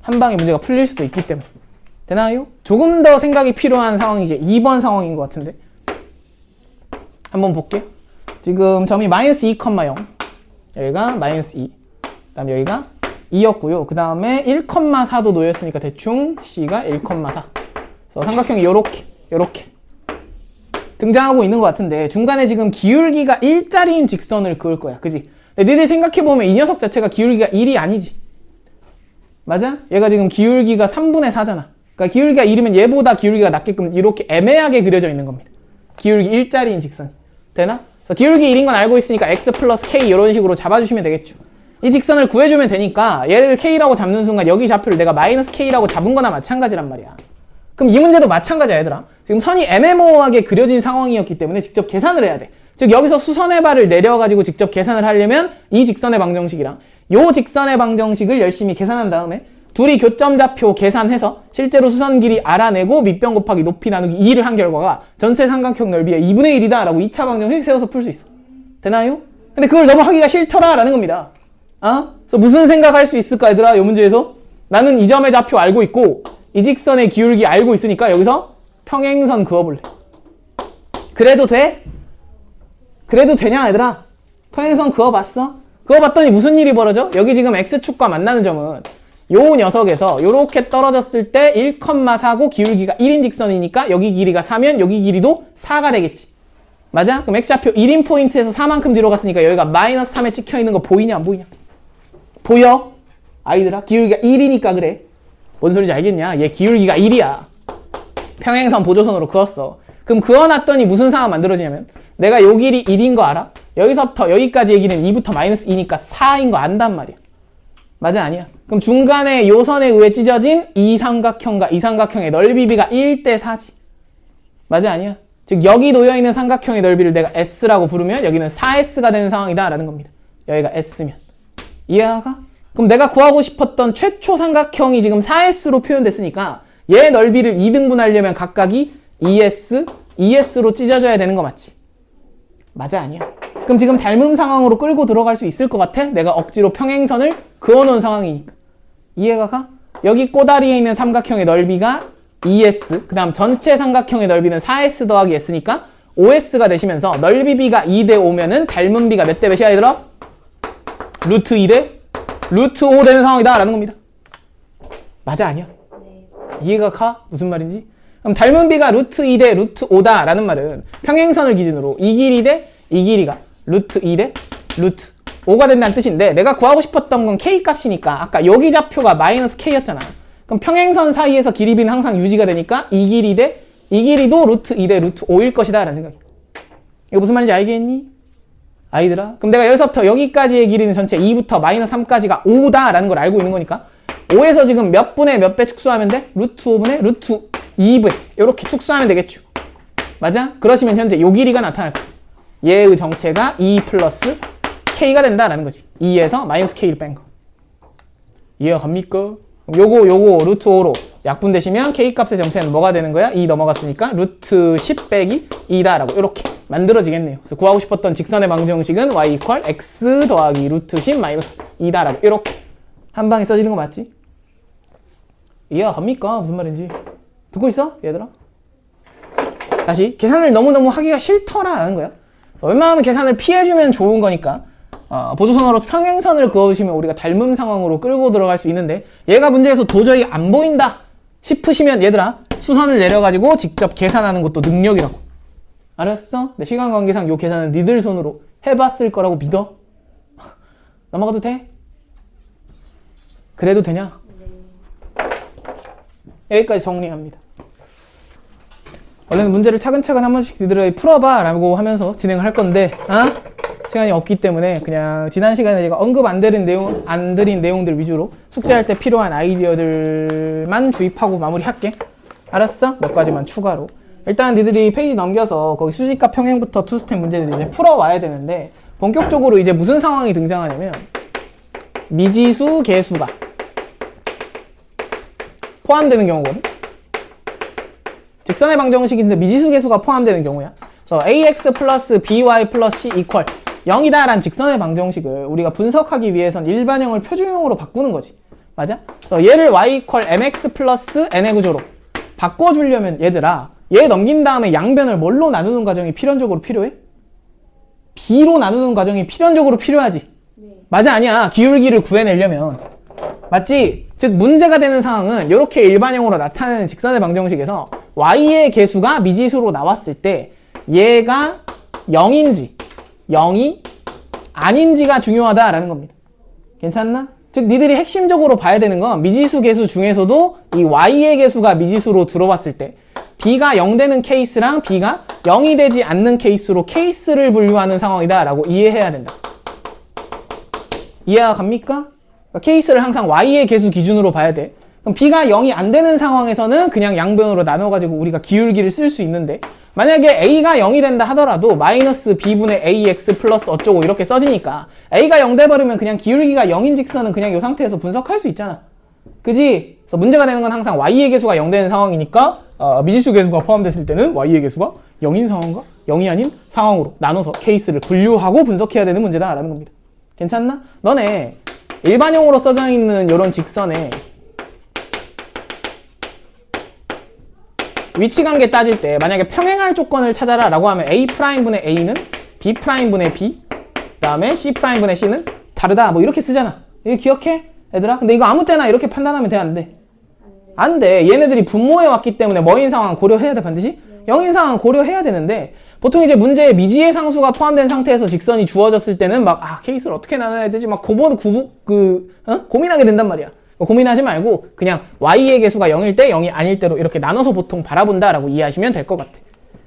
한 방에 문제가 풀릴 수도 있기 때문에. 되나요? 조금 더 생각이 필요한 상황이 이제 2번 상황인 것 같은데. 한번 볼게. 지금 점이 마이너스 2,0. 여기가 마이너스 2. 그 다음에 여기가 2였고요. 그 다음에 1,4도 놓였으니까 대충 C가 1,4. 그래서 삼각형이 요렇게 등장하고 있는 것 같은데 중간에 지금 기울기가 1짜리인 직선을 그을 거야. 그지? 근데 니들 생각해보면 이 녀석 자체가 기울기가 1이 아니지. 맞아? 얘가 지금 기울기가 3분의 4잖아. 그러니까 기울기가 1이면 얘보다 기울기가 낮게끔 이렇게 애매하게 그려져 있는 겁니다. 기울기 1짜리인 직선. 되나? 그래서 기울기 1인 건 알고 있으니까 x 플러스 k 이런 식으로 잡아주시면 되겠죠. 이 직선을 구해주면 되니까 얘를 k라고 잡는 순간 여기 좌표를 내가 마이너스 k라고 잡은 거나 마찬가지란 말이야. 그럼 이 문제도 마찬가지야 얘들아. 지금 선이 애매모호하게 그려진 상황이었기 때문에 직접 계산을 해야 돼. 즉 여기서 수선의 발을 내려가지고 직접 계산을 하려면 이 직선의 방정식이랑 요 직선의 방정식을 열심히 계산한 다음에 둘이 교점 좌표 계산해서 실제로 수선 길이 알아내고 밑변 곱하기 높이 나누기 2를 한 결과가 전체 삼각형 넓이의 2분의 1이다 라고 2차 방정식 세워서 풀 수 있어. 되나요? 근데 그걸 너무 하기가 싫더라 라는 겁니다. 그래서 무슨 생각할 수 있을까 얘들아 이 문제에서? 나는 이 점의 좌표 알고 있고 이 직선의 기울기 알고 있으니까 여기서 평행선 그어볼래. 그래도 돼? 그래도 되냐 얘들아? 평행선 그어봤어? 그어봤더니 무슨 일이 벌어져? 여기 지금 X축과 만나는 점은 요 녀석에서 요렇게 떨어졌을 때 1,4고 기울기가 1인 직선이니까 여기 길이가 4면 여기 길이도 4가 되겠지. 맞아? 그럼 X좌표 1인 포인트에서 4만큼 뒤로 갔으니까 여기가 마이너스 3에 찍혀있는 거 보이냐 안 보이냐? 보여? 아이들아 기울기가 1이니까 그래. 뭔 소리인지 알겠냐? 얘 기울기가 1이야. 평행선 보조선으로 그었어. 그럼 그어놨더니 무슨 상황 만들어지냐면 내가 요 길이 1인 거 알아? 여기서부터 여기까지의 길이는 2부터 마이너스 2니까 4인 거 안단 말이야. 맞아? 아니야? 그럼 중간에 요 선에 의해 찢어진 이 삼각형과 이 삼각형의 넓이비가 1대 4지. 맞아? 아니야? 즉 여기 놓여있는 삼각형의 넓이를 내가 S라고 부르면 여기는 4S가 되는 상황이다 라는 겁니다. 여기가 S면. 이해가? 그럼 내가 구하고 싶었던 최초 삼각형이 지금 4S로 표현됐으니까 얘 넓이를 2등분하려면 각각이 2S, 2S로 찢어져야 되는 거 맞지? 맞아? 아니야? 그럼 지금 닮음 상황으로 끌고 들어갈 수 있을 것 같아? 내가 억지로 평행선을 그어놓은 상황이니까. 이해가 가? 여기 꼬다리에 있는 삼각형의 넓이가 2S, 그 다음 전체 삼각형의 넓이는 4S 더하기 S니까 5S가 되시면서 넓이비가 2대 5면은 닮음비가 몇 대 몇이야 얘들아? 루트 2대 루트 5 되는 상황이다 라는 겁니다. 맞아? 아니야? 이해가 가? 무슨 말인지? 그럼 닮은비가 루트 2 대 루트 5다 라는 말은 평행선을 기준으로 이 길이 대 이 길이가 루트 2 대 루트 5가 된다는 뜻인데 내가 구하고 싶었던 건 k 값이니까 아까 여기 좌표가 마이너스 k였잖아. 그럼 평행선 사이에서 길이비는 항상 유지가 되니까 이 길이 대 이 길이도 루트 2 대 루트 5일 것이다 라는 생각이야. 이거 무슨 말인지 알겠니? 아이들아? 그럼 내가 여기서부터 여기까지의 길이는 전체 2부터 마이너스 3까지가 5다 라는 걸 알고 있는 거니까 5에서 지금 몇 분의 몇 배 축소하면 돼? 루트 5분의 루트 2배 이렇게 축소하면 되겠죠. 맞아? 그러시면 현재 요 길이가 나타날 거야. 얘의 정체가 2 플러스 k가 된다라는 거지. 2에서 마이너스 k를 뺀 거. 이해가 갑니까? 요거 루트 5로 약분되시면 k 값의 정체는 뭐가 되는 거야? 2 넘어갔으니까 루트 10 빼기 2다라고 이렇게 만들어지겠네요. 그래서 구하고 싶었던 직선의 방정식은 y 이퀄 x 더하기 루트 10 마이너스 2다라고 이렇게 한 방에 써지는 거 맞지? 이해가 갑니까? 무슨 말인지. 듣고 있어? 얘들아? 다시 계산을 너무너무 하기가 싫더라라는 거야. 웬만하면 계산을 피해주면 좋은 거니까 보조선으로 평행선을 그어주시면 우리가 닮음 상황으로 끌고 들어갈 수 있는데 얘가 문제에서 도저히 안 보인다 싶으시면 얘들아 수선을 내려가지고 직접 계산하는 것도 능력이라고. 알았어? 내 시간 관계상 요 계산은 니들 손으로 해봤을 거라고 믿어? 넘어가도 돼? 그래도 되냐? 여기까지 정리합니다. 원래는 문제를 차근차근 한 번씩 니들이 풀어봐 라고 하면서 진행을 할 건데 시간이 없기 때문에 그냥 지난 시간에 제가 언급 안 드린 내용들 위주로 숙제할 때 필요한 아이디어들만 주입하고 마무리할게. 알았어? 몇 가지만 추가로. 일단 니들이 페이지 넘겨서 거기 수직과 평행부터 투스텝 문제를 이제 풀어와야 되는데 본격적으로 이제 무슨 상황이 등장하냐면 미지수 계수가 포함되는 경우거든. 직선의 방정식인데 미지수 계수가 포함되는 경우야. 그래서 ax 플러스 by 플러스 c 이퀄 0이다 라는 직선의 방정식을 우리가 분석하기 위해선 일반형을 표준형으로 바꾸는 거지. 맞아? 그래서 얘를 y 이퀄 mx 플러스 n의 구조로 바꿔주려면 얘들아 얘 넘긴 다음에 양변을 뭘로 나누는 과정이 필연적으로 필요해? b로 나누는 과정이 필연적으로 필요하지. 맞아 아니야. 기울기를 구해내려면. 맞지? 즉 문제가 되는 상황은 이렇게 일반형으로 나타내는 직선의 방정식에서 y의 계수가 미지수로 나왔을 때 얘가 0인지 0이 아닌지가 중요하다라는 겁니다. 괜찮나? 즉 니들이 핵심적으로 봐야 되는 건 미지수 계수 중에서도 이 y의 계수가 미지수로 들어왔을 때 b가 0 되는 케이스랑 b가 0이 되지 않는 케이스로 케이스를 분류하는 상황이다 라고 이해해야 된다. 이해가 갑니까? 그러니까 케이스를 항상 y의 계수 기준으로 봐야 돼. 그럼 b가 0이 안 되는 상황에서는 그냥 양변으로 나눠가지고 우리가 기울기를 쓸 수 있는데 만약에 a가 0이 된다 하더라도 마이너스 b분의 ax 플러스 어쩌고 이렇게 써지니까 a가 0 돼버리면 그냥 기울기가 0인 직선은 그냥 이 상태에서 분석할 수 있잖아. 그지? 그래서 문제가 되는 건 항상 y의 계수가 0 되는 상황이니까 미지수 계수가 포함됐을 때는 y의 계수가 0인 상황과 0이 아닌 상황으로 나눠서 케이스를 분류하고 분석해야 되는 문제다라는 겁니다. 괜찮나? 너네 일반형으로 써져 있는 이런 직선에 위치관계 따질 때 만약에 평행할 조건을 찾아라 라고 하면 A'분의 A는 B'분의 B 그 다음에 C'분의 C는 다르다 뭐 이렇게 쓰잖아. 이거 기억해? 얘들아? 근데 이거 아무 때나 이렇게 판단하면 돼? 안 돼? 안 돼. 얘네들이 분모해 왔기 때문에 뭐인 상황 고려해야 돼 반드시? 0인 상황 고려해야 되는데 보통 이제 문제에 미지의 상수가 포함된 상태에서 직선이 주어졌을 때는 막 케이스를 어떻게 나눠야 되지? 막 고민하게 된단 말이야. 고민하지 말고 그냥 y의 계수가 0일 때 0이 아닐 때로 이렇게 나눠서 보통 바라본다라고 이해하시면 될 것 같아.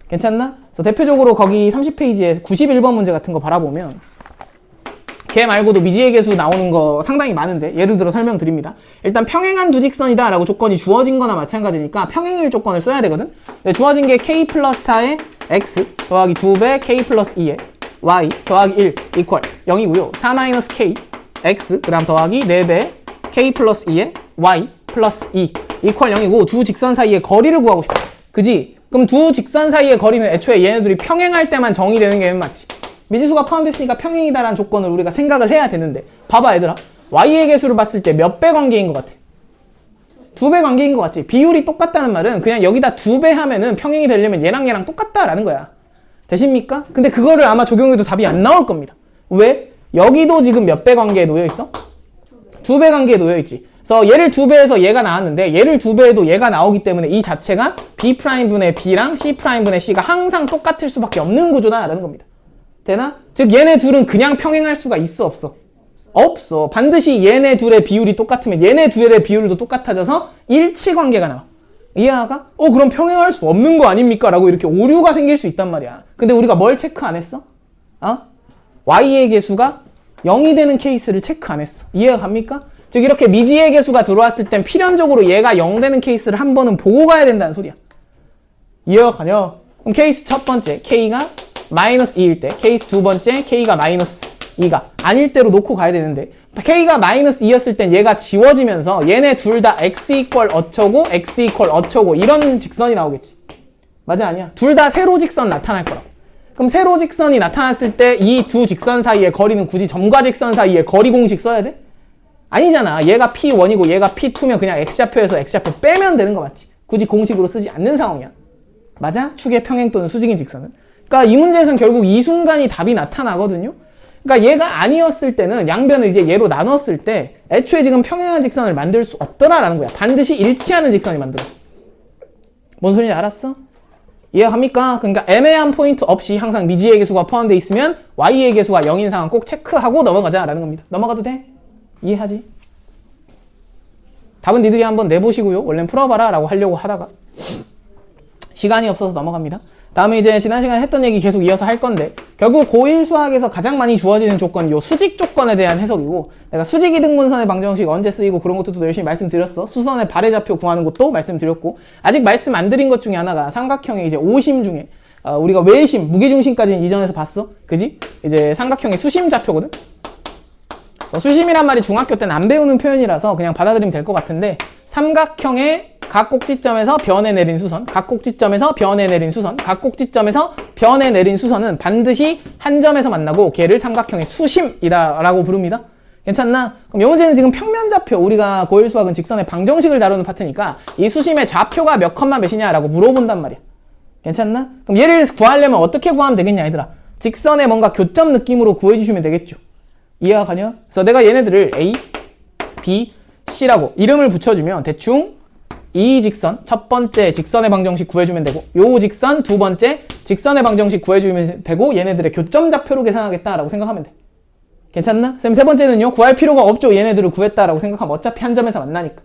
괜찮나? 그래서 대표적으로 거기 30페이지에 91번 문제 같은 거 바라보면 걔 말고도 미지의 계수 나오는 거 상당히 많은데 예를 들어 설명드립니다. 일단 평행한 두 직선이다 라고 조건이 주어진 거나 마찬가지니까 평행일 조건을 써야 되거든. 근데 주어진 게 k 플러스 4의 x 더하기 2배 k 플러스 2의 y 더하기 1 이퀄 0이고요. 4 마이너스 k x 그 다음 더하기 4배 k 플러스 2의 y 플러스 2 이퀄 0이고 두 직선 사이의 거리를 구하고 싶다. 그지? 그럼 두 직선 사이의 거리는 애초에 얘네들이 평행할 때만 정의되는 게 맞지. 미지수가 포함됐으니까 평행이다라는 조건을 우리가 생각을 해야 되는데 봐봐 얘들아. y의 계수를 봤을 때 몇 배 관계인 것 같아? 2배 관계인 것 같지? 비율이 똑같다는 말은 그냥 여기다 2배 하면은 평행이 되려면 얘랑 똑같다라는 거야. 되십니까? 근데 그거를 아마 적용해도 답이 안 나올 겁니다. 왜? 여기도 지금 몇 배 관계에 놓여 있어? 2배 관계에 놓여 있지. 그래서 얘를 2배에서 얘가 나왔는데 얘를 2배에도 얘가 나오기 때문에 이 자체가 B'분의 B랑 C'분의 C가 항상 똑같을 수밖에 없는 구조다라는 겁니다. 되나? 즉 얘네 둘은 그냥 평행할 수가 있어 없어? 없어. 반드시 얘네 둘의 비율이 똑같으면 얘네 둘의 비율도 똑같아져서 일치 관계가 나와. 이해가? 그럼 평행할 수 없는 거 아닙니까? 라고 이렇게 오류가 생길 수 있단 말이야. 근데 우리가 뭘 체크 안 했어? y의 계수가 0이 되는 케이스를 체크 안 했어. 이해가 갑니까? 즉 이렇게 미지의 계수가 들어왔을 땐 필연적으로 얘가 0 되는 케이스를 한 번은 보고 가야 된다는 소리야. 이해가 가냐? 그럼 케이스 첫 번째 K가 마이너스 2일 때, 케이스 두 번째 K가 마이너스 2가 아닐 때로 놓고 가야 되는데 K가 마이너스 2였을 땐 얘가 지워지면서 얘네 둘 다 X 이퀄 어쩌고 X 이퀄 어쩌고 이런 직선이 나오겠지. 맞아 아니야? 둘 다 세로 직선 나타날 거라고. 그럼 세로 직선이 나타났을 때 이 두 직선 사이의 거리는 굳이 점과 직선 사이의 거리 공식 써야 돼? 아니잖아. 얘가 P1이고 얘가 P2면 그냥 X좌표에서 X좌표 빼면 되는 거 맞지? 굳이 공식으로 쓰지 않는 상황이야. 맞아? 축의 평행 또는 수직인 직선은. 그러니까 이 문제에서는 결국 이 순간이 답이 나타나거든요. 그러니까 얘가 아니었을 때는 양변을 이제 얘로 나눴을 때 애초에 지금 평행한 직선을 만들 수 없더라라는 거야. 반드시 일치하는 직선이 만들어져. 뭔 소리인지 알았어? 이해합니까? 그러니까 애매한 포인트 없이 항상 미지의 계수가 포함되어 있으면 y의 계수가 0인 상황 꼭 체크하고 넘어가자라는 겁니다. 넘어가도 돼? 이해하지? 답은 니들이 한번 내보시고요. 원래는 풀어봐라 라고 하려고 하다가 시간이 없어서 넘어갑니다. 다음에 이제 지난 시간에 했던 얘기 계속 이어서 할 건데 결국 고1 수학에서 가장 많이 주어지는 조건 요 수직 조건에 대한 해석이고 내가 수직 이등분선의 방정식 언제 쓰이고 그런 것도 또 열심히 말씀드렸어. 수선의 발의 좌표 구하는 것도 말씀드렸고 아직 말씀 안 드린 것 중에 하나가 삼각형의 이제 오심 중에 우리가 외심, 무게중심까지는 이전에서 봤어. 그지? 이제 삼각형의 수심 좌표거든. 수심이란 말이 중학교 때는 안 배우는 표현이라서 그냥 받아들이면 될 것 같은데 삼각형의 각 꼭지점에서 변에 내린 수선, 각 꼭지점에서 변에 내린 수선, 각 꼭지점에서 변에 내린 수선은 반드시 한 점에서 만나고 걔를 삼각형의 수심이다라고 부릅니다. 괜찮나? 그럼 이 문제는 지금 평면 좌표, 우리가 고1 수학은 직선의 방정식을 다루는 파트니까 이 수심의 좌표가 몇 컴마 몇이냐라고 물어본단 말이야. 괜찮나? 그럼 얘를 구하려면 어떻게 구하면 되겠냐 얘들아? 직선의 뭔가 교점 느낌으로 구해주시면 되겠죠. 이해가 가냐? 그래서 내가 얘네들을 A, B, C라고 이름을 붙여주면 대충 이 직선, 첫 번째 직선의 방정식 구해주면 되고 요 직선, 두 번째 직선의 방정식 구해주면 되고 얘네들의 교점 좌표로 계산하겠다라고 생각하면 돼. 괜찮나? 쌤 세 번째는요. 구할 필요가 없죠. 얘네들을 구했다라고 생각하면 어차피 한 점에서 만나니까.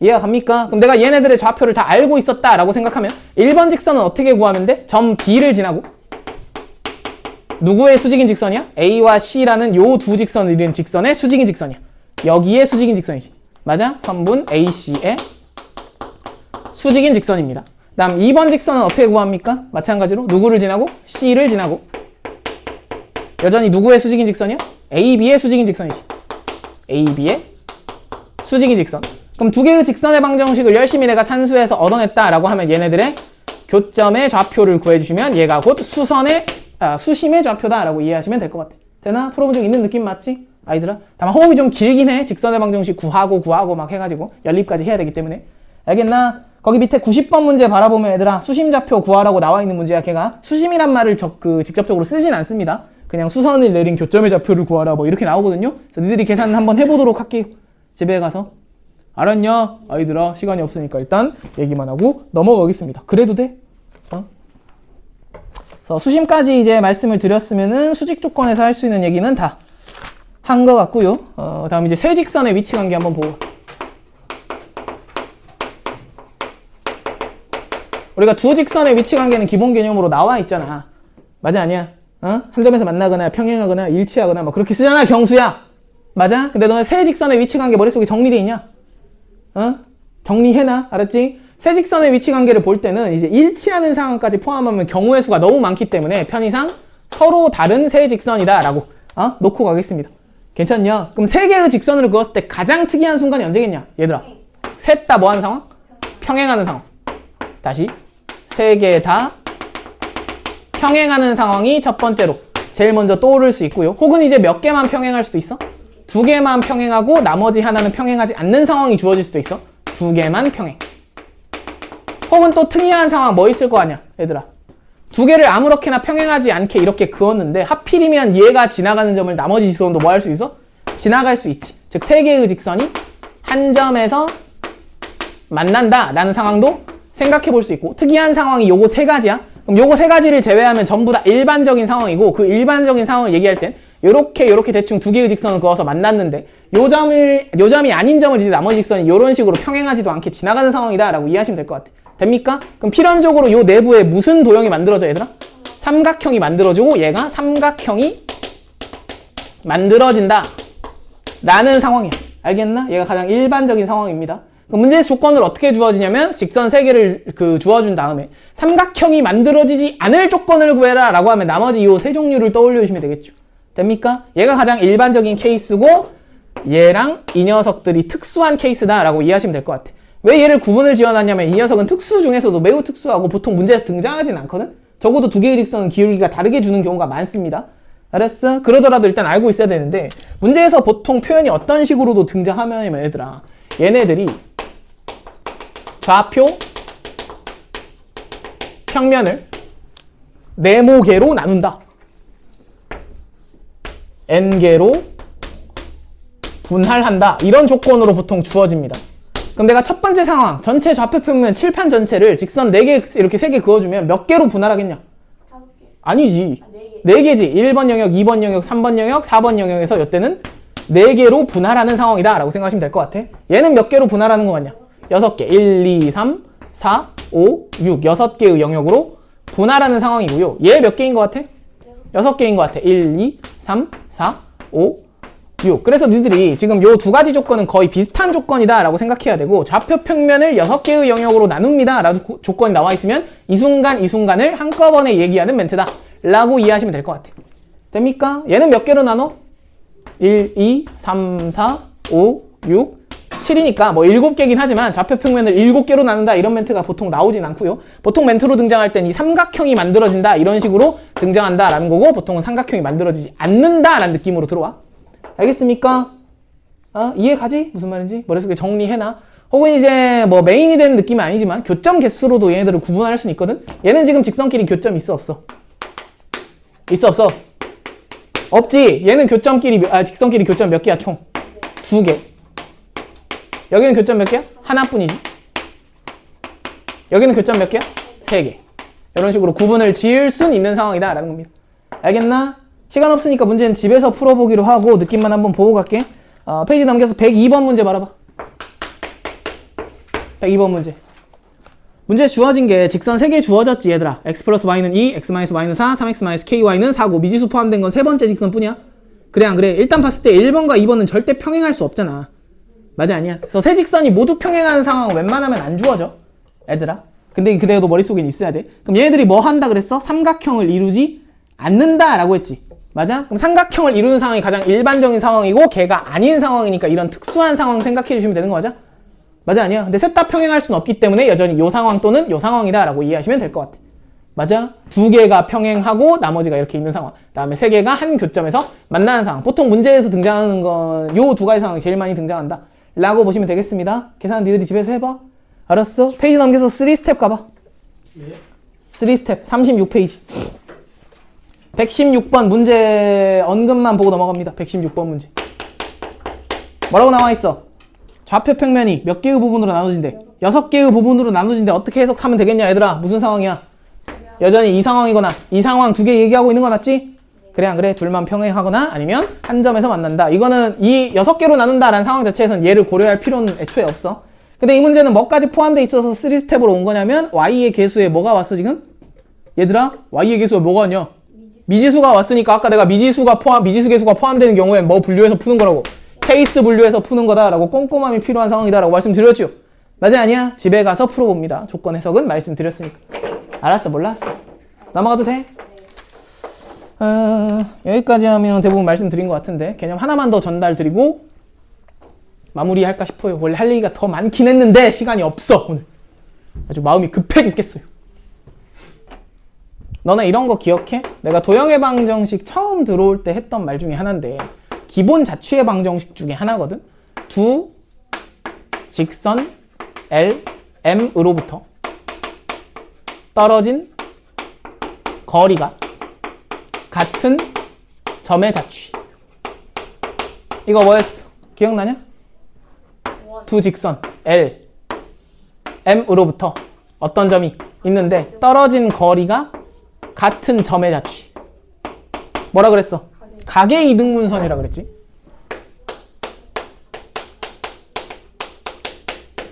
이해가 갑니까? 그럼 내가 얘네들의 좌표를 다 알고 있었다라고 생각하면 1번 직선은 어떻게 구하면 돼? 점 B를 지나고 누구의 수직인 직선이야? A와 C라는 요 두 직선을 이루는 직선의 수직인 직선이야. 여기에 수직인 직선이지. 맞아? 선분 AC의 수직인 직선입니다. 다음 2번 직선은 어떻게 구합니까? 마찬가지로 누구를 지나고? C를 지나고 여전히 누구의 수직인 직선이야? AB의 수직인 직선이지. AB의 수직인 직선. 그럼 두 개의 직선의 방정식을 열심히 내가 산수해서 얻어냈다라고 하면 얘네들의 교점의 좌표를 구해주시면 얘가 곧 수심의 좌표다라고 이해하시면 될 것 같아. 되나? 풀어본 적 있는 느낌 맞지? 아이들아? 다만 호흡이 좀 길긴 해. 직선의 방정식 구하고 막 해가지고 연립까지 해야 되기 때문에. 알겠나? 거기 밑에 90번 문제 바라보면 얘들아 수심 좌표 구하라고 나와 있는 문제야. 걔가 수심이란 말을 직접적으로 쓰진 않습니다. 그냥 수선을 내린 교점의 좌표를 구하라 뭐 이렇게 나오거든요. 그래서 니들이 계산 한번 해보도록 할게요. 집에 가서. 알았냐? 아이들아 시간이 없으니까 일단 얘기만 하고 넘어가겠습니다. 그래도 돼? 그래서 수심까지 이제 말씀을 드렸으면은 수직 조건에서 할 수 있는 얘기는 다 한 것 같고요. 다음 이제 세 직선의 위치 관계 한번 보고. 우리가 두 직선의 위치 관계는 기본 개념으로 나와 있잖아. 맞아 아니야? 한 점에서 만나거나 평행하거나 일치하거나 뭐 그렇게 쓰잖아 경수야. 맞아? 근데 너네 세 직선의 위치 관계 머릿속에 정리돼 있냐? 정리해놔. 알았지? 세 직선의 위치 관계를 볼 때는 이제 일치하는 상황까지 포함하면 경우의 수가 너무 많기 때문에 편의상 서로 다른 세 직선이다 라고 놓고 가겠습니다. 괜찮냐? 그럼 세 개의 직선을 그었을 때 가장 특이한 순간이 언제겠냐? 얘들아 셋 다 뭐 하는 상황? 평행하는 상황. 다시 세 개 다 평행하는 상황이 첫 번째로 제일 먼저 떠오를 수 있고요. 혹은 이제 몇 개만 평행할 수도 있어. 두 개만 평행하고 나머지 하나는 평행하지 않는 상황이 주어질 수도 있어. 두 개만 평행. 혹은 또 특이한 상황 뭐 있을 거 아니야 얘들아. 두 개를 아무렇게나 평행하지 않게 이렇게 그었는데 하필이면 얘가 지나가는 점을 나머지 직선도 뭐 할 수 있어? 지나갈 수 있지. 즉 세 개의 직선이 한 점에서 만난다 라는 상황도 생각해 볼 수 있고 특이한 상황이 요거 세 가지야. 그럼 요거 세 가지를 제외하면 전부 다 일반적인 상황이고 그 일반적인 상황을 얘기할 땐 요렇게 대충 두 개의 직선을 그어서 만났는데 요 점이 아닌 점을 이제 나머지 직선이 요런 식으로 평행하지도 않게 지나가는 상황이다 라고 이해하시면 될 것 같아. 됩니까? 그럼 필연적으로 요 내부에 무슨 도형이 만들어져 얘들아? 삼각형이 만들어지고 얘가 삼각형이 만들어진다 라는 상황이야. 알겠나? 얘가 가장 일반적인 상황입니다. 그럼 문제에서 조건을 어떻게 주어지냐면 직선 3개를 주어준 다음에 삼각형이 만들어지지 않을 조건을 구해라 라고 하면 나머지 요 세 종류를 떠올려 주시면 되겠죠. 됩니까? 얘가 가장 일반적인 케이스고 얘랑 이 녀석들이 특수한 케이스다 라고 이해하시면 될 것 같아. 왜 얘를 구분을 지어놨냐면 이 녀석은 특수 중에서도 매우 특수하고 보통 문제에서 등장하진 않거든? 적어도 두 개의 직선은 기울기가 다르게 주는 경우가 많습니다. 알았어? 그러더라도 일단 알고 있어야 되는데 문제에서 보통 표현이 어떤 식으로도 등장하면 얘들아 얘네들이 좌표 평면을 네모개로 나눈다. n개로 분할한다. 이런 조건으로 보통 주어집니다. 그럼 내가 첫 번째 상황 전체 좌표 평면 칠판 전체를 직선 4개 이렇게 3개 그어주면 몇 개로 분할하겠냐? 5개. 아니지. 4개. 4개지. 1번 영역, 2번 영역, 3번 영역, 4번 영역에서 이때는 4개로 분할하는 상황이다 라고 생각하시면 될 것 같아. 얘는 몇 개로 분할하는 거 같냐? 6개. 1, 2, 3, 4, 5, 6 6개의 영역으로 분할하는 상황이고요. 얘 몇 개인 것 같아? 6개인 것 같아. 1, 2, 3, 4, 5, 6. 그래서 너희들이 지금 요 두 가지 조건은 거의 비슷한 조건이다 라고 생각해야 되고 좌표 평면을 6개의 영역으로 나눕니다 라고 조건이 나와 있으면 이 순간을 한꺼번에 얘기하는 멘트다 라고 이해하시면 될 것 같아. 됩니까? 얘는 몇 개로 나눠? 1, 2, 3, 4, 5, 6, 7이니까 뭐 7개긴 하지만 좌표 평면을 7개로 나눈다 이런 멘트가 보통 나오진 않고요. 보통 멘트로 등장할 땐 이 삼각형이 만들어진다 이런 식으로 등장한다 라는 거고 보통은 삼각형이 만들어지지 않는다 라는 느낌으로 들어와. 알겠습니까? 이해 가지? 무슨 말인지? 머릿속에 정리해놔. 혹은 이제 뭐 메인이 되는 느낌은 아니지만 교점 개수로도 얘네들을 구분할 수는 있거든. 얘는 지금 직선끼리 교점 있어 없어? 있어 없어? 없지. 얘는 직선끼리 교점 몇 개야 총? 2개. 여기는 교점 몇 개야? 하나뿐이지. 여기는 교점 몇 개야? 3개. 이런 식으로 구분을 지을 순 있는 상황이다 라는 겁니다. 알겠나? 시간 없으니까 문제는 집에서 풀어보기로 하고 느낌만 한번 보고 갈게. 페이지 넘겨서 102번 문제 말아봐. 102번 문제. 문제 주어진 게 직선 3개 주어졌지 얘들아. x 플러스 y는 2, x 마이너스 y는 4, 3x 마이너스 ky는 4고 미지수 포함된 건 세 번째 직선뿐이야. 그래 안 그래? 일단 봤을 때 1번과 2번은 절대 평행할 수 없잖아. 맞아 아니야? 그래서 세 직선이 모두 평행하는 상황은 웬만하면 안 주어져 애들아. 근데 그래도 머릿속엔 있어야 돼. 그럼 얘네들이 뭐 한다 그랬어? 삼각형을 이루지 않는다 라고 했지. 맞아? 그럼 삼각형을 이루는 상황이 가장 일반적인 상황이고 걔가 아닌 상황이니까 이런 특수한 상황 생각해 주시면 되는 거 맞아? 맞아 아니야? 근데 셋 다 평행할 수는 없기 때문에 여전히 요 상황 또는 요 상황이다 라고 이해하시면 될 것 같아. 맞아? 2개가 평행하고 나머지가 이렇게 있는 상황. 그 다음에 3개가 한 교점에서 만나는 상황. 보통 문제에서 등장하는 건 요 2가지 상황이 제일 많이 등장한다 라고 보시면 되겠습니다. 계산 니들이 집에서 해봐. 알았어? 페이지 넘겨서 3스텝 가봐. 3스텝 36페이지 116번 문제 언급만 보고 넘어갑니다. 116번 문제 뭐라고 나와 있어? 좌표 평면이 몇 개의 부분으로 나눠진대? 6개의 부분으로 나눠진대. 어떻게 해석하면 되겠냐 얘들아? 무슨 상황이야? 여전히 이 상황이거나 이 상황 2개 얘기하고 있는 거 맞지? 그래 안 그래? 둘만 평행하거나 아니면 한 점에서 만난다. 이거는 이 6개로 나눈다라는 상황 자체에서는 얘를 고려할 필요는 애초에 없어. 근데 이 문제는 뭐까지 포함되어 있어서 3스텝으로 온 거냐면 y의 개수에 뭐가 왔어 지금? 얘들아 y의 개수에 뭐가 왔냐? 미지수가 왔으니까 아까 내가 미지수 개수가 포함되는 경우에 뭐 분류해서 푸는 거라고 케이스 분류해서 푸는 거다라고 꼼꼼함이 필요한 상황이다라고 말씀드렸죠. 맞아 아니야? 집에 가서 풀어봅니다. 조건 해석은 말씀드렸으니까. 알았어 몰랐어. 넘어가도 돼? 여기까지 하면 대부분 말씀드린 것 같은데 개념 하나만 더 전달드리고 마무리할까 싶어요. 원래 할 얘기가 더 많긴 했는데 시간이 없어 오늘. 아주 마음이 급해 죽겠어요. 너네 이런 거 기억해? 내가 도형의 방정식 처음 들어올 때 했던 말 중에 하나인데 기본 자취의 방정식 중에 하나거든. 두 직선 L, M으로부터 떨어진 거리가 같은 점의 자취. 이거 뭐였어? 기억나냐? 두 직선 L, M으로부터 어떤 점이 있는데 떨어진 거리가 같은 점의 자취. 뭐라 그랬어? 각의 이등분선이라 그랬지.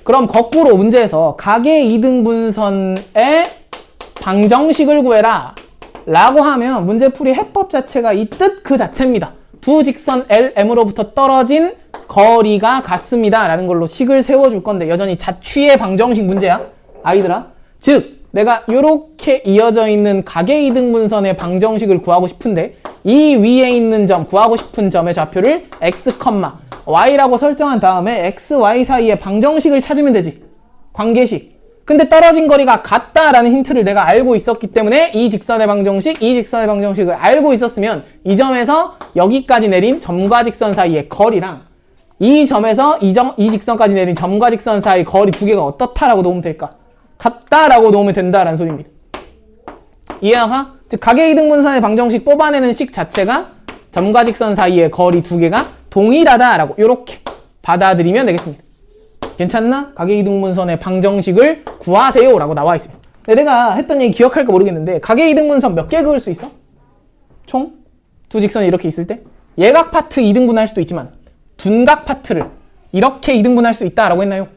그럼 거꾸로 문제에서 각의 이등분선의 방정식을 구해라 라고 하면 문제풀이 해법 자체가 이 뜻 그 자체입니다. 두 직선 L, M으로부터 떨어진 거리가 같습니다 라는 걸로 식을 세워줄 건데 여전히 자취의 방정식 문제야 아이들아. 즉 내가 이렇게 이어져 있는 각의 이등분선의 방정식을 구하고 싶은데 이 위에 있는 점, 구하고 싶은 점의 좌표를 x, y라고 설정한 다음에 x, y 사이의 방정식을 찾으면 되지. 관계식. 근데 떨어진 거리가 같다라는 힌트를 내가 알고 있었기 때문에 이 직선의 방정식을 알고 있었으면 이 점에서 여기까지 내린 점과 직선 사이의 거리랑 이 점에서 이 직선까지 내린 점과 직선 사이의 거리 2개가 어떻다라고 놓으면 될까? 같다라고 놓으면 된다라는 소리입니다. 이해가? 즉 각의 이등분선의 방정식 뽑아내는 식 자체가 점과 직선 사이의 거리 2개가 동일하다라고 이렇게 받아들이면 되겠습니다. 괜찮나? 각의 이등분선의 방정식을 구하세요 라고 나와 있습니다. 내가 했던 얘기 기억할까 모르겠는데 각의 이등분선 몇 개 그을 수 있어? 총? 두 직선이 이렇게 있을 때 예각 파트 2등분할 수도 있지만 둔각 파트를 이렇게 2등분할 수 있다라고 했나요?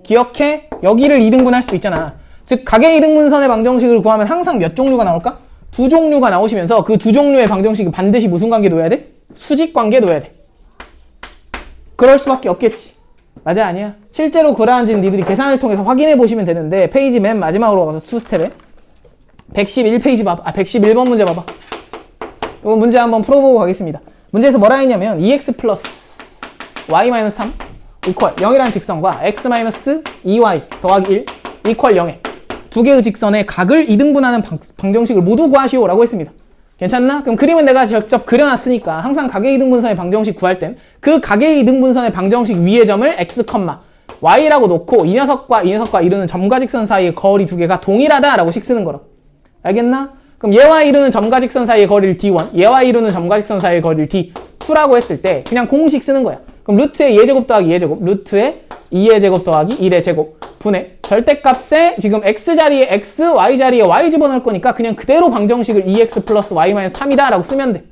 기억해? 여기를 2등분할 수도 있잖아. 즉 가계이등분선의 방정식을 구하면 항상 몇 종류가 나올까? 두 종류가 나오시면서 그 두 종류의 방정식이 반드시 무슨 관계 놓여야 돼? 수직 관계 놓여야 돼. 그럴 수밖에 없겠지. 맞아 아니야? 실제로 그러한지는 니들이 계산을 통해서 확인해 보시면 되는데 페이지 맨 마지막으로 가서 수스텝에 111페이지 봐봐. 111번 문제 봐봐. 이거 문제 한번 풀어보고 가겠습니다. 문제에서 뭐라 했냐면 2x 플러스 y-3 이퀄 0이라는 직선과 x-2y 더하기 1 이퀄 0에 두 개의 직선의 각을 2등분하는 방정식을 모두 구하시오 라고 했습니다. 괜찮나? 그럼 그림은 내가 직접 그려놨으니까 항상 각의 2등분선의 방정식 구할 땐 그 각의 2등분선의 방정식 위의 점을 x, y라고 놓고 이 녀석과 이루는 점과 직선 사이의 거리 두 개가 동일하다라고 식 쓰는 거라. 알겠나? 그럼 얘와 이루는 점과 직선 사이의 거리를 d1, 얘와 이루는 점과 직선 사이의 거리를 d2라고 했을 때 그냥 공식 쓰는 거야. 그럼 루트의 2제곱 더하기 2제곱, 루트의 2의 제곱 더하기 1의 제곱 분의 절대값에 지금 x 자리에 x, y 자리에 y 집어넣을 거니까 그냥 그대로 방정식을 2x 플러스 y-3이다 라고 쓰면 돼.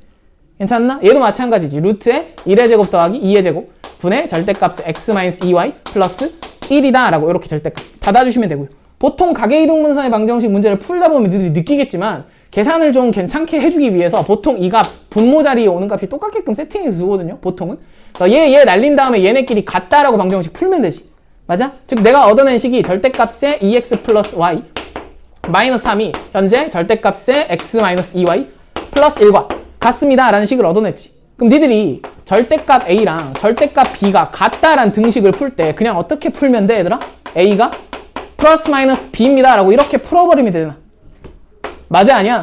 괜찮나? 얘도 마찬가지지. 루트에 1의 제곱 더하기 2의 제곱 분의 절대값에 x-2y 플러스 1이다 라고 이렇게 절대값 닫아주시면 되고요. 보통 가계이등분선의 방정식 문제를 풀다 보면 너희들이 느끼겠지만 계산을 좀 괜찮게 해주기 위해서 보통 이 값 분모 자리에 오는 값이 똑같게끔 세팅해서 두거든요. 보통은. 그래서 얘 날린 다음에 얘네끼리 같다라고 방정식 풀면 되지. 맞아? 즉 내가 얻어낸 식이 절대값에 2x 플러스 y 마이너스 3이 현재 절대값에 x 마이너스 2y 플러스 1과 같습니다 라는 식을 얻어냈지. 그럼 니들이 절대값 a랑 절대값 b가 같다라는 등식을 풀 때 그냥 어떻게 풀면 돼 얘들아? a가 플러스 마이너스 b입니다 라고 이렇게 풀어버리면 되잖아. 맞아 아니야?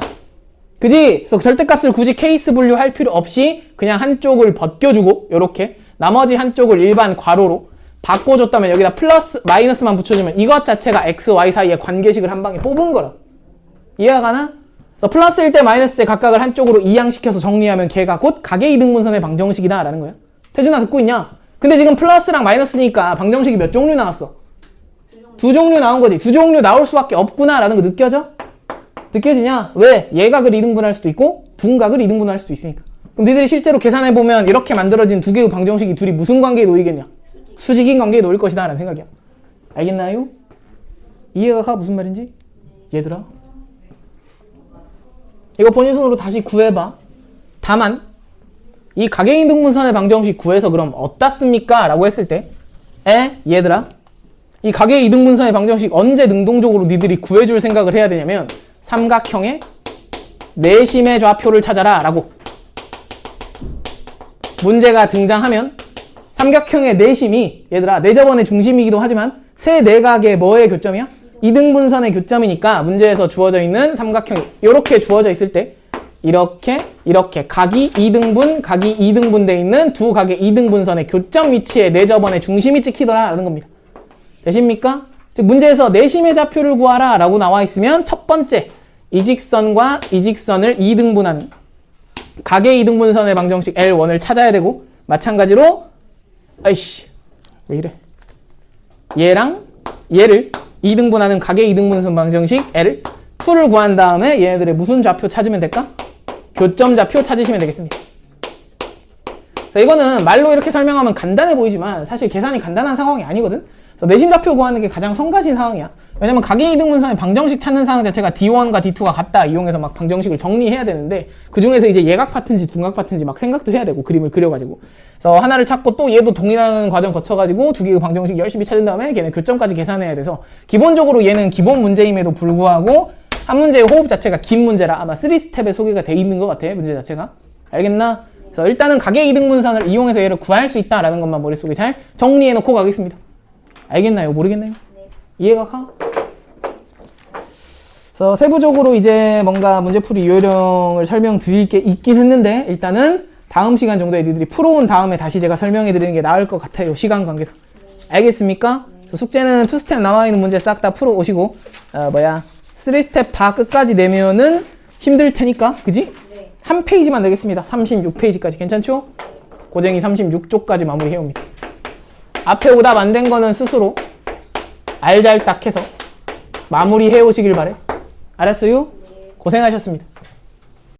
그지? 그래서 절대값을 굳이 케이스 분류할 필요 없이 그냥 한쪽을 벗겨주고 요렇게 나머지 한쪽을 일반 괄호로 바꿔줬다면 여기다 플러스 마이너스만 붙여주면 이것 자체가 x, y 사이의 관계식을 한 방에 뽑은 거라. 이해가 가나? 그래서 플러스일 때 마이너스의 각각을 한쪽으로 이항시켜서 정리하면 걔가 곧 가계이등분선의 방정식이다 라는 거야. 태준아 듣고 있냐? 근데 지금 플러스랑 마이너스니까 방정식이 몇 종류 나왔어? 두 종류 나온 거지. 두 종류 나올 수밖에 없구나 라는 거 느껴져? 느껴지냐? 왜? 얘각을 2등분할 수도 있고 둔각을 2등분할 수도 있으니까. 그럼 니들이 실제로 계산해보면 이렇게 만들어진 두 개의 방정식이 둘이 무슨 관계에 놓이겠냐? 수직인 관계에 놓일 것이다 라는 생각이야. 알겠나요? 이해가 가? 무슨 말인지? 얘들아 이거 본인 손으로 다시 구해봐. 다만 이 가계이등분선의 방정식 구해서 그럼 어디다 씁니까? 라고 했을 때 얘들아 이 가계이등분선의 방정식 언제 능동적으로 니들이 구해줄 생각을 해야 되냐면 삼각형의 내심의 좌표를 찾아라 라고 문제가 등장하면 삼각형의 내심이 얘들아 내접원의 중심이기도 하지만 세 내각의 뭐의 교점이야? 이등분선의 교점이니까 문제에서 주어져 있는 삼각형이 이렇게 주어져 있을 때 이렇게 각이 2등분 돼 있는 두 각의 이등분선의 교점 위치에 내접원의 중심이 찍히더라 라는 겁니다. 되십니까? 즉 문제에서 내심의 좌표를 구하라 라고 나와 있으면 첫 번째 이 직선과 이 직선을 2등분하는 각의 이등분선의 방정식 L1을 찾아야 되고 마찬가지로 아이씨 왜 이래 얘랑 얘를 2등분하는 각의 2등분선 방정식 L 2를 구한 다음에 얘네들의 무슨 좌표 찾으면 될까? 교점 좌표 찾으시면 되겠습니다. 자, 이거는 말로 이렇게 설명하면 간단해 보이지만 사실 계산이 간단한 상황이 아니거든. 그래서 내심 좌표 구하는 게 가장 성가신 상황이야. 왜냐면 각의 이등분선의 방정식 찾는 상황 자체가 D1과 D2가 같다 이용해서 막 방정식을 정리해야 되는데 그 중에서 이제 예각 파트인지 둔각 파트인지 막 생각도 해야 되고 그림을 그려가지고 그래서 하나를 찾고 또 얘도 동일한 과정 거쳐가지고 두 개의 방정식 열심히 찾은 다음에 걔는 교점까지 계산해야 돼서 기본적으로 얘는 기본 문제임에도 불구하고 한 문제의 호흡 자체가 긴 문제라 아마 3스텝에 소개가 돼 있는 것 같아 문제 자체가. 알겠나? 그래서 일단은 각의 이등분선을 이용해서 얘를 구할 수 있다라는 것만 머릿속에 잘 정리해 놓고 가겠습니다. 알겠나요? 모르겠나요? 네. 이해가 가? 그래서 세부적으로 이제 뭔가 문제풀이 요령을 설명드릴 게 있긴 했는데 일단은 다음 시간 정도에 니들이 풀어온 다음에 다시 제가 설명해 드리는 게 나을 것 같아요. 시간 관계상. 알겠습니까? 그래서 숙제는 2스텝 나와있는 문제 싹 다 풀어오시고 3스텝 다 끝까지 내면은 힘들 테니까 그지? 네. 한 페이지만 내겠습니다. 36페이지까지 괜찮죠? 고쟁이 36쪽까지 마무리해옵니다. 앞에 오답 안 된 거는 스스로 알잘딱 해서 마무리해 오시길 바래. 알았어요? 고생하셨습니다.